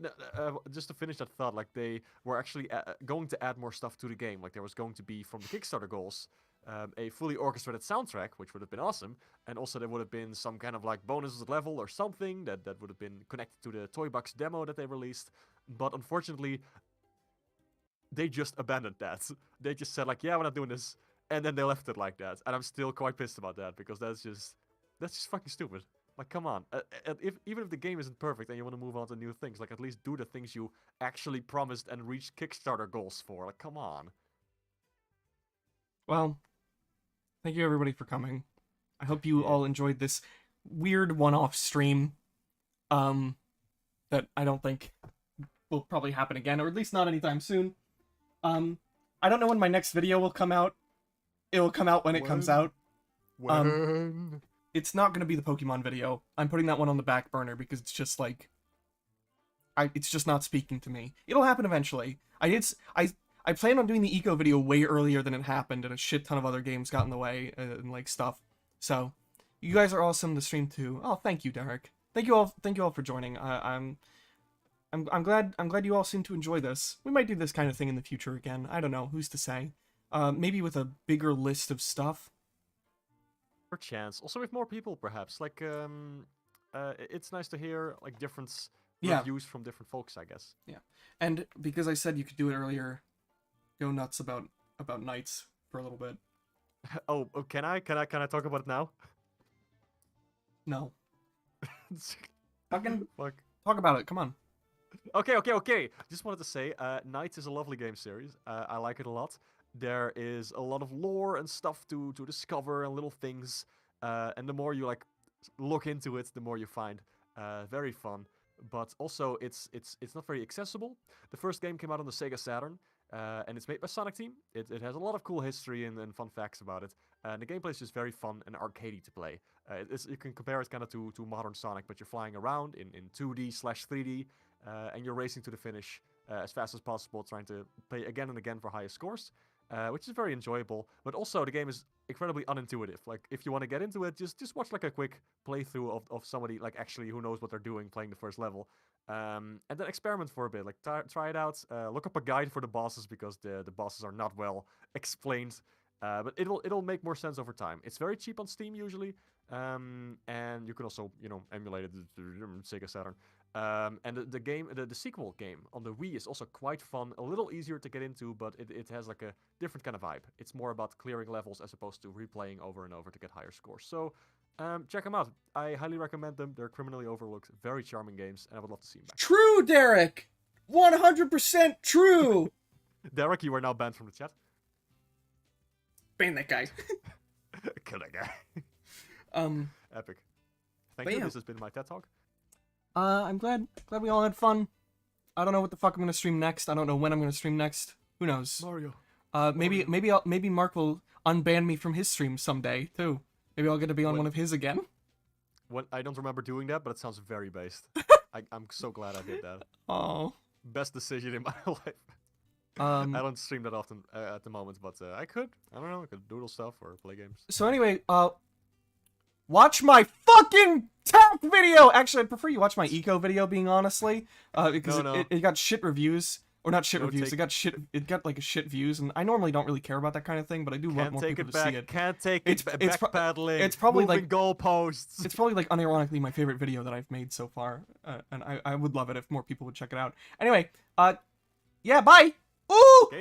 just to finish that thought, like they were actually going to add more stuff to the game. Like there was going to be from the Kickstarter goals a fully orchestrated soundtrack, which would have been awesome, and also there would have been some kind of like bonus level or something that would have been connected to the Toy Box demo that they released. But unfortunately, they just abandoned that. They just said like, yeah, we're not doing this, and then they left it like that. And I'm still quite pissed about that because that's just fucking stupid. Like, come on. Even if the game isn't perfect and you want to move on to new things, like, at least do the things you actually promised and reached Kickstarter goals for. Like, come on. Well, thank you everybody for coming. I hope you all enjoyed this weird one-off stream. That I don't think will probably happen again, or at least not anytime soon. I don't know when my next video will come out. It will come out when it comes out. When? It's not going to be the Pokemon video. I'm putting that one on the back burner because it's just like it's just not speaking to me. It'll happen eventually. I plan on doing the Eco video way earlier than it happened, and a shit ton of other games got in the way and like stuff. So, you guys are awesome to stream too. Oh, thank you, Derek. Thank you all for joining. I'm glad you all seem to enjoy this. We might do this kind of thing in the future again. I don't know. Who's to say? Maybe with a bigger list of stuff. Chance. Also with more people, perhaps. Like, it's nice to hear like different reviews from different folks, I guess. Yeah, and because I said you could do it earlier, go nuts about Knights for a little bit. Oh, can I talk about it now? No. Fucking Fuck. Talk about it. Come on. Okay. Just wanted to say, Knights is a lovely game series. I like it a lot. There is a lot of lore and stuff to discover and little things. And the more you like look into it, the more you find. Very fun. But also, it's not very accessible. The first game came out on the Sega Saturn, and it's made by Sonic Team. It has a lot of cool history and fun facts about it. And the gameplay is just very fun and arcadey to play. You can compare it kind of to modern Sonic, but you're flying around in 2D/3D, and you're racing to the finish as fast as possible, trying to play again and again for highest scores. Which is very enjoyable, but also the game is incredibly unintuitive. Like, if you want to get into it, just watch like a quick playthrough of somebody like actually who knows what they're doing playing the first level, and then experiment for a bit. Like, try it out. Look up a guide for the bosses because the bosses are not well explained, but it'll make more sense over time. It's very cheap on Steam usually, and you can also emulate it Sega Saturn. And the sequel game on the Wii is also quite fun, a little easier to get into, but it has like a different kind of vibe. It's more about clearing levels as opposed to replaying over and over to get higher scores. So Check them out. I highly recommend them. They're criminally overlooked, very charming games, and I would love to see them back. True, Derek. 100% true. Derek, you are now banned from the chat. Ban that guy. Kill that guy. Epic. Thank But you. yeah. This has been my TED Talk. I'm glad we all had fun. I don't know what the fuck I'm gonna stream next. I don't know when I'm gonna stream next. Who knows? Mario. Maybe Mark will unban me from his stream someday too. Maybe I'll get to be on What? one of his again. I don't remember doing that, but it sounds very based. I'm so glad I did that. Oh. Best decision in my life. I don't stream that often at the moment, but I could. I don't know. I could doodle stuff or play games. So anyway, watch my fucking tech video. Actually, I'd prefer you watch my eco video, being honestly, because No. it got shit reviews. Or not shit No, reviews. It got like a shit views, and I normally don't really care about that kind of thing, but I do want Can't more take people it to back. see it. Can't take It's- it. it's pro- Backpedaling. it's probably moving like- goalposts. It's probably like unironically my favorite video that I've made so far, and I would love it if more people would check it out. Anyway, yeah, bye. Ooh. Gaming.